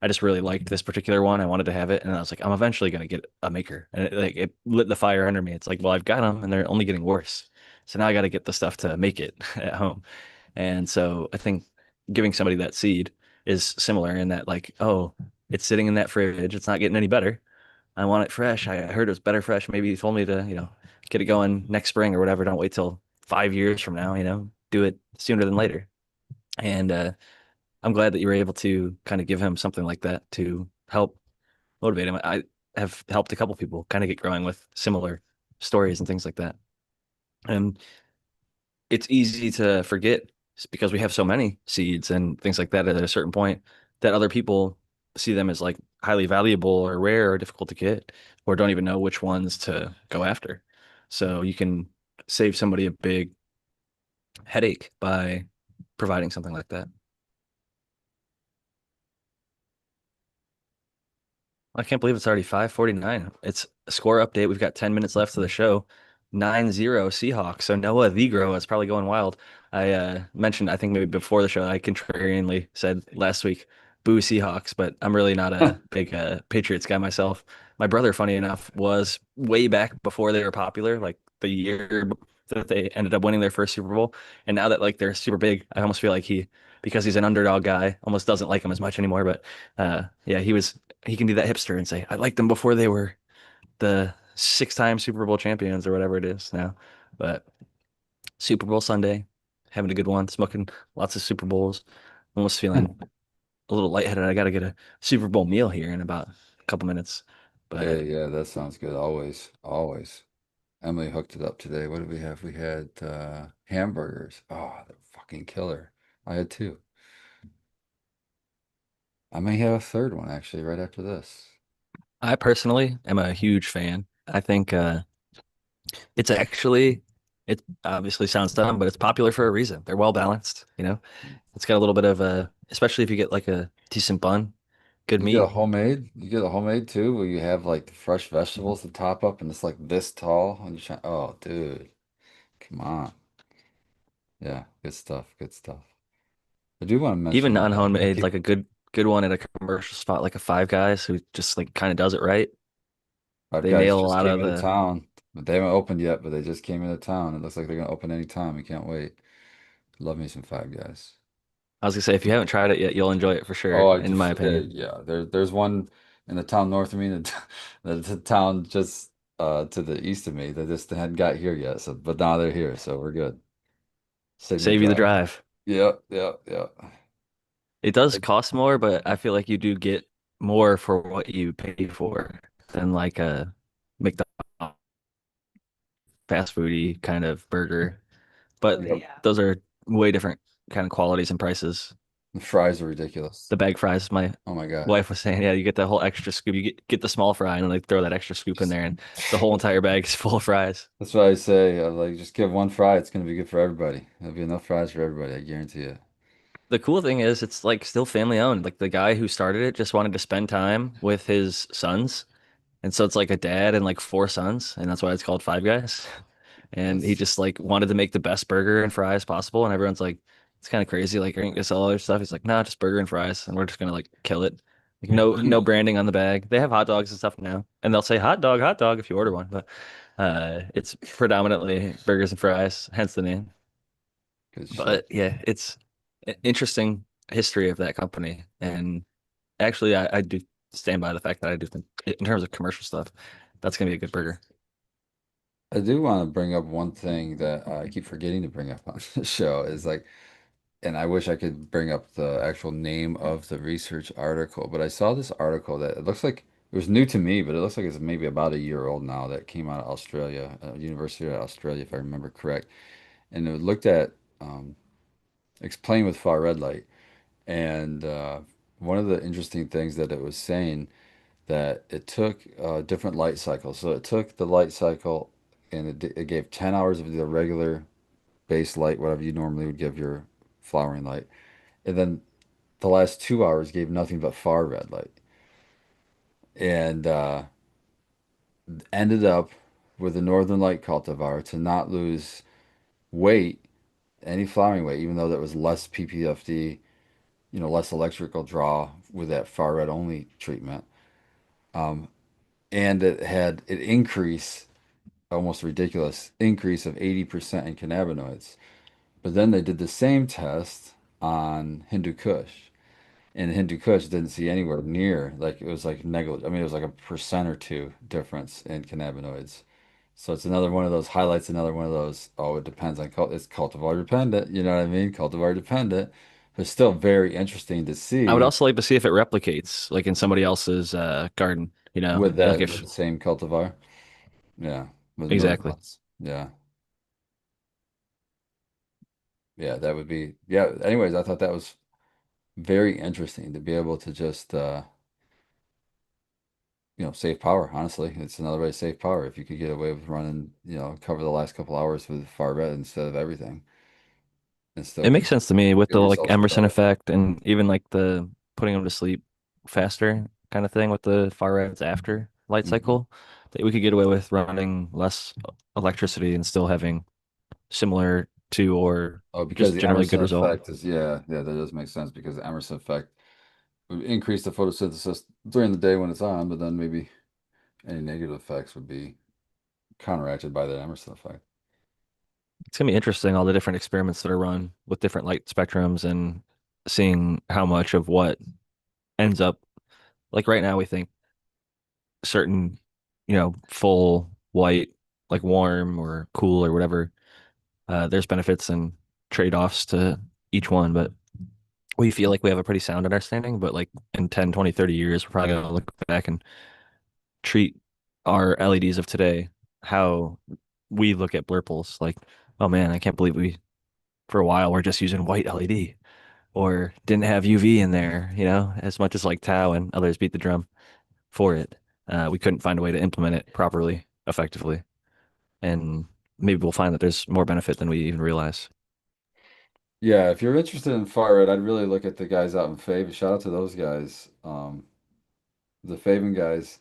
I just really liked this particular one. I wanted to have it. And I was like, I'm eventually going to get a maker. And it lit the fire under me. It's like, well, I've got them and they're only getting worse. So now I got to get the stuff to make it at home. And so I think giving somebody that seed is similar in that, like, oh, it's sitting in that fridge. It's not getting any better. I want it fresh. I heard it was better fresh. Maybe he told me to, get it going next spring or whatever. Don't wait till 5 years from now, do it sooner than later. And I'm glad that you were able to kind of give him something like that to help motivate him. I have helped a couple people kind of get growing with similar stories and things like that. And it's easy to forget because we have so many seeds and things like that at a certain point that other people see them as like highly valuable or rare or difficult to get or don't even know which ones to go after. So you can save somebody a big headache by providing something like that. I can't believe it's already 5:49. It's a score update. We've got 10 minutes left of the show. 9-0 Seahawks. So Noah the Grow is probably going wild. I mentioned, I think maybe before the show, I contrarianly said last week, boo Seahawks, but I'm really not a big Patriots guy myself. My brother, funny enough, was way back before they were popular, like the year that they ended up winning their first Super Bowl. And now that like they're super big, I almost feel like because he's an underdog guy, almost doesn't like them as much anymore. But yeah, he can do that hipster and say, I liked them before they were the 6-time Super Bowl champions or whatever it is now. But Super Bowl Sunday. having a good one, smoking lots of Super Bowls. Almost feeling a little lightheaded. I got to get a Super Bowl meal here in about a couple minutes. But Hey, yeah, that sounds good. Always, always. Emily hooked it up today. What did we have? We had hamburgers. Oh, they're fucking killer. I had two. I may have a third one actually right after this. I personally am a huge fan. I think it's actually, it obviously sounds dumb, but it's popular for a reason. They're well balanced, you know. It's got a little bit of a, especially if you get like a decent bun, good You get a meat. homemade, you get a homemade too, where you have like the fresh vegetables to top up, and it's like this tall, and you're trying. Oh, dude, come on. Yeah, good stuff. Good stuff. I do want to Even mention. I non-homemade, keep. like a good one at a commercial spot, like a Five Guys who just like kind of does it right. Five They Guys nail a just lot came of into the. town, but they haven't opened yet. But they just came into town. It looks like they're gonna open any time. I can't wait. Love me some Five Guys. I was gonna say if you haven't tried it yet, you'll enjoy it for sure, Oh, in my opinion. yeah. There's one in the town north of me, the town just to the east of me. They just hadn't got here yet. So, but now they're here, so we're good. Save me the Save you the drive. drive. Yep, yep, yep. It does cost more, but I feel like you do get more for what you pay for than like a McDonald's fast foody kind of burger. But Yep. those are way different kind of qualities and prices. The fries are ridiculous. The bag fries, my Oh my God. wife was saying, yeah, you get the whole extra scoop. You get the small fry and then like throw that extra scoop in there, and the whole entire bag is full of fries. That's what I say. Like, just give one fry. It's gonna be good for everybody. There'll be enough fries for everybody. I guarantee it. The cool thing is, it's like still family owned. Like the guy who started it just wanted to spend time with his sons, and so it's like a dad and like four sons, and that's why it's called Five Guys. And he That's just like wanted to make the best burger and fries possible, and everyone's like, it's kind of crazy. Like, are you gonna sell other stuff? He's like, nah, just burger and fries, and we're just gonna like kill it. Like, no branding on the bag. They have hot dogs and stuff now, and they'll say hot dog if you order one, but it's predominantly burgers and fries, hence the name. good shit. But yeah, it's interesting history of that company, and actually, I do stand by the fact that I do think, in terms of commercial stuff, that's gonna be a good burger. I do want to bring up one thing that I keep forgetting to bring up on the show is like, and I wish I could bring up the actual name of the research article, but I saw this article that it looks like it was new to me, but it looks like it's maybe about a year old now that came out of Australia, University of Australia, if I remember correct. And it looked at explain with far red light. And one of the interesting things that it was saying that it took different light cycles. So it took the light cycle and it gave 10 hours of the regular base light, whatever you normally would give your flowering light. And then the last 2 hours gave nothing but far red light. And ended up with the Northern Light cultivar to not lose weight, any flowering weight, even though there was less PPFD, less electrical draw with that far red only treatment. Um, and it increase, almost ridiculous increase of 80% in cannabinoids. But then they did the same test on Hindu Kush, and Hindu Kush didn't see anywhere near, like it was like negligible. I mean, it was like a percent or two difference in cannabinoids. So it's another one of those highlights, another one of those, oh, it depends on it's cultivar dependent, you know what I mean? Cultivar dependent, but still very interesting to I would see also like to see if it replicates like in somebody else's garden, with like that with if the same cultivar. Yeah, with Northern exactly. Lights. Yeah. Yeah, that would be, yeah. Anyways, I thought that was very interesting to be able to just save power. Honestly, it's another way to save power. If you could get away with running, cover the last couple hours with far red instead of everything, and still It get makes sense to me with good the like results with Emerson that. effect and even like the putting them to sleep faster kind of thing with the far reds after light Hmm. cycle, that we could get away with running less electricity and still having similar to or Oh, because just the generally Emerson good result. effect is, yeah, that does make sense because the Emerson effect would increase the photosynthesis during the day when it's on, but then maybe any negative effects would be counteracted by that Emerson effect. It's gonna be interesting all the different experiments that are run with different light spectrums and seeing how much of what ends up like right now we think certain, full white, like warm or cool or whatever, there's benefits in trade-offs to each one, but we feel like we have a pretty sound understanding. But like in 10, 20, 30 years, we're probably gonna look back and treat our LEDs of today how we look at blurples. Like, oh man, I can't believe we for a while we're just using white LED or didn't have UV in there, as much as like Tao and others beat the drum for it. We couldn't find a way to implement it properly, effectively. And maybe we'll find that there's more benefit than we even realize. Yeah, if you're interested in far red, I'd really look at the guys out in Fav. Shout out to those guys. The Faven guys.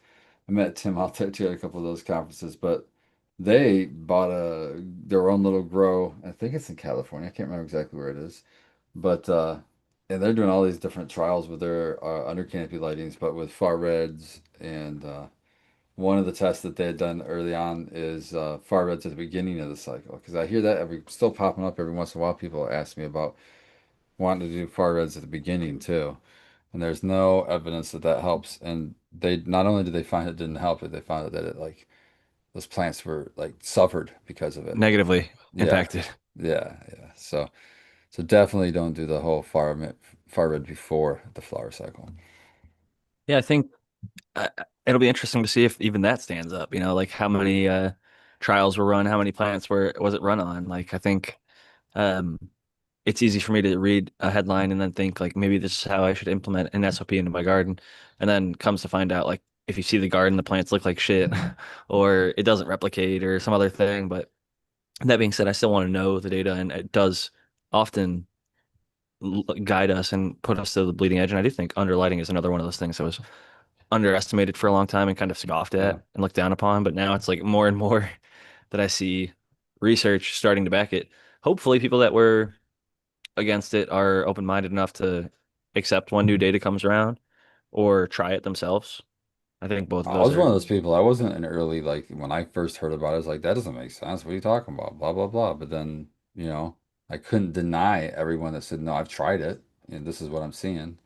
I met Tim out there too at a couple of those conferences, but they bought their own little grow. I think it's in California. I can't remember exactly where it is, but and they're doing all these different trials with their under canopy lightings, but with far reds. And one of the tests that they had done early on is far reds at the beginning of the cycle, because I hear that still popping up every once in a while. People ask me about wanting to do far reds at the beginning too. And there's no evidence that that helps. And they not only did they find it didn't help it, they found out that it like those plants were like suffered because of it. Negatively Yeah, impacted. yeah. So definitely don't do the whole far red before the flower cycle. Yeah, I think it'll be interesting to see if even that stands up, like how many trials were run, how many plants was it run on? Like I think um it's easy for me to read a headline and then think like maybe this is how I should implement an SOP into my garden. And then comes to find out like if you see the garden, the plants look like shit or it doesn't replicate or some other thing. But that being said, I still want to know the data and it does often guide us and put us to the bleeding edge. And I do think underlighting is another one of those things that was underestimated for a long time and kind of scoffed Yeah. at and looked down upon. But now it's like more and more that I see research starting to back it. Hopefully, people that were against it are open-minded enough to accept when new data comes around or try it themselves. I think both of I those was one are of those people. I wasn't an early, like when I first heard about it, I was like, that doesn't make sense. What are you talking about? Blah, blah, blah. But then, I couldn't deny everyone that said, no, I've tried it and this is what I'm seeing.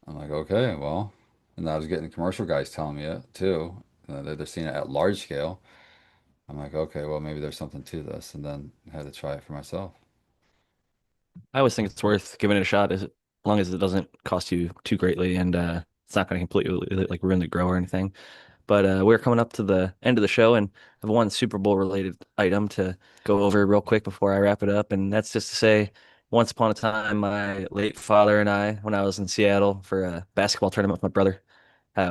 I'm like, okay, well, and I was getting commercial guys telling me it too. They're seeing it at large scale. I'm like, okay, well, maybe there's something to this. And then I had to try it for myself. I always think it's worth giving it a shot as long as it doesn't cost you too greatly and it's not going to completely like ruin the grow or anything. But we're coming up to the end of the show and I have one Super Bowl related item to go over real quick before I wrap it up. And that's just to say, once upon a time, my late father and I, when I was in Seattle for a basketball tournament with my brother,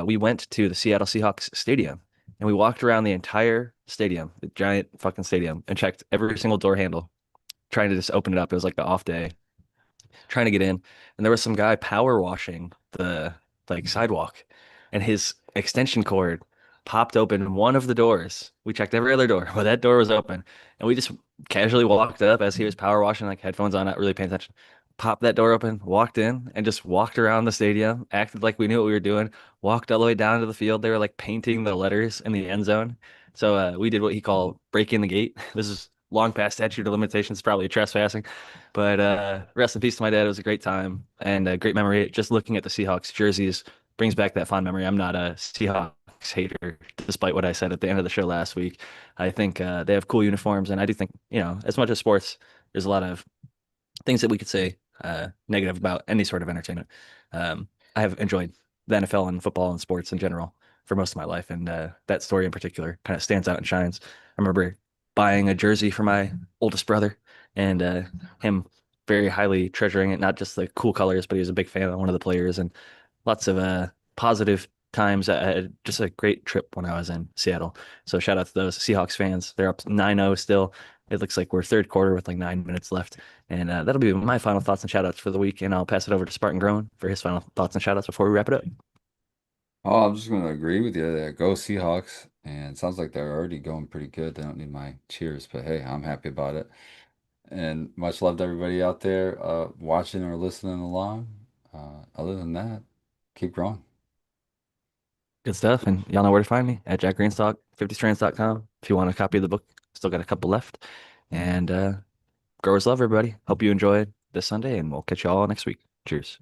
we went to the Seattle Seahawks stadium and we walked around the entire stadium, the giant fucking stadium, and checked every single door handle, trying to just open it up. It was like the off day trying to get in, and there was some guy power washing the like sidewalk, and his extension cord popped open one of the doors. We checked every other door, but that door was open, and we just casually walked up as he was power washing, like headphones on, not really paying attention. Popped that door open, walked in, and just walked around the stadium, acted like we knew what we were doing, walked all the way down to the field. They were like painting the letters in the end zone. So we did what he called breaking the gate. This is long past statute of limitations, probably trespassing. But rest in peace to my dad. It was a great time and a great memory. Just looking at the Seahawks jerseys brings back that fond memory. I'm not a Seahawks hater, despite what I said at the end of the show last week. I think they have cool uniforms, and I do think, as much as sports, there's a lot of things that we could say negative about any sort of entertainment. I have enjoyed the NFL and football and sports in general for most of my life, and that story in particular kind of stands out and shines. I remember buying a jersey for my oldest brother, and him very highly treasuring it, not just the cool colors, but he was a big fan of one of the players, and lots of positive times. Just a great trip when I was in Seattle. So shout out to those Seahawks fans. They're up 9-0 still. It looks like we're third quarter with like 9 minutes left. And that'll be my final thoughts and shout outs for the week. And I'll pass it over to Spartan Grown for his final thoughts and shout outs before we wrap it up. Oh, I'm just going to agree with you there. Go Seahawks. And it sounds like they're already going pretty good. They don't need my cheers, but hey, I'm happy about it. And much love to everybody out there watching or listening along. Other than that, keep growing. Good stuff. And y'all know where to find me at jackgreenstock, 50strands.com. If you want a copy of the book, still got a couple left. And growers love everybody. Hope you enjoyed this Sunday, and we'll catch you all next week. Cheers.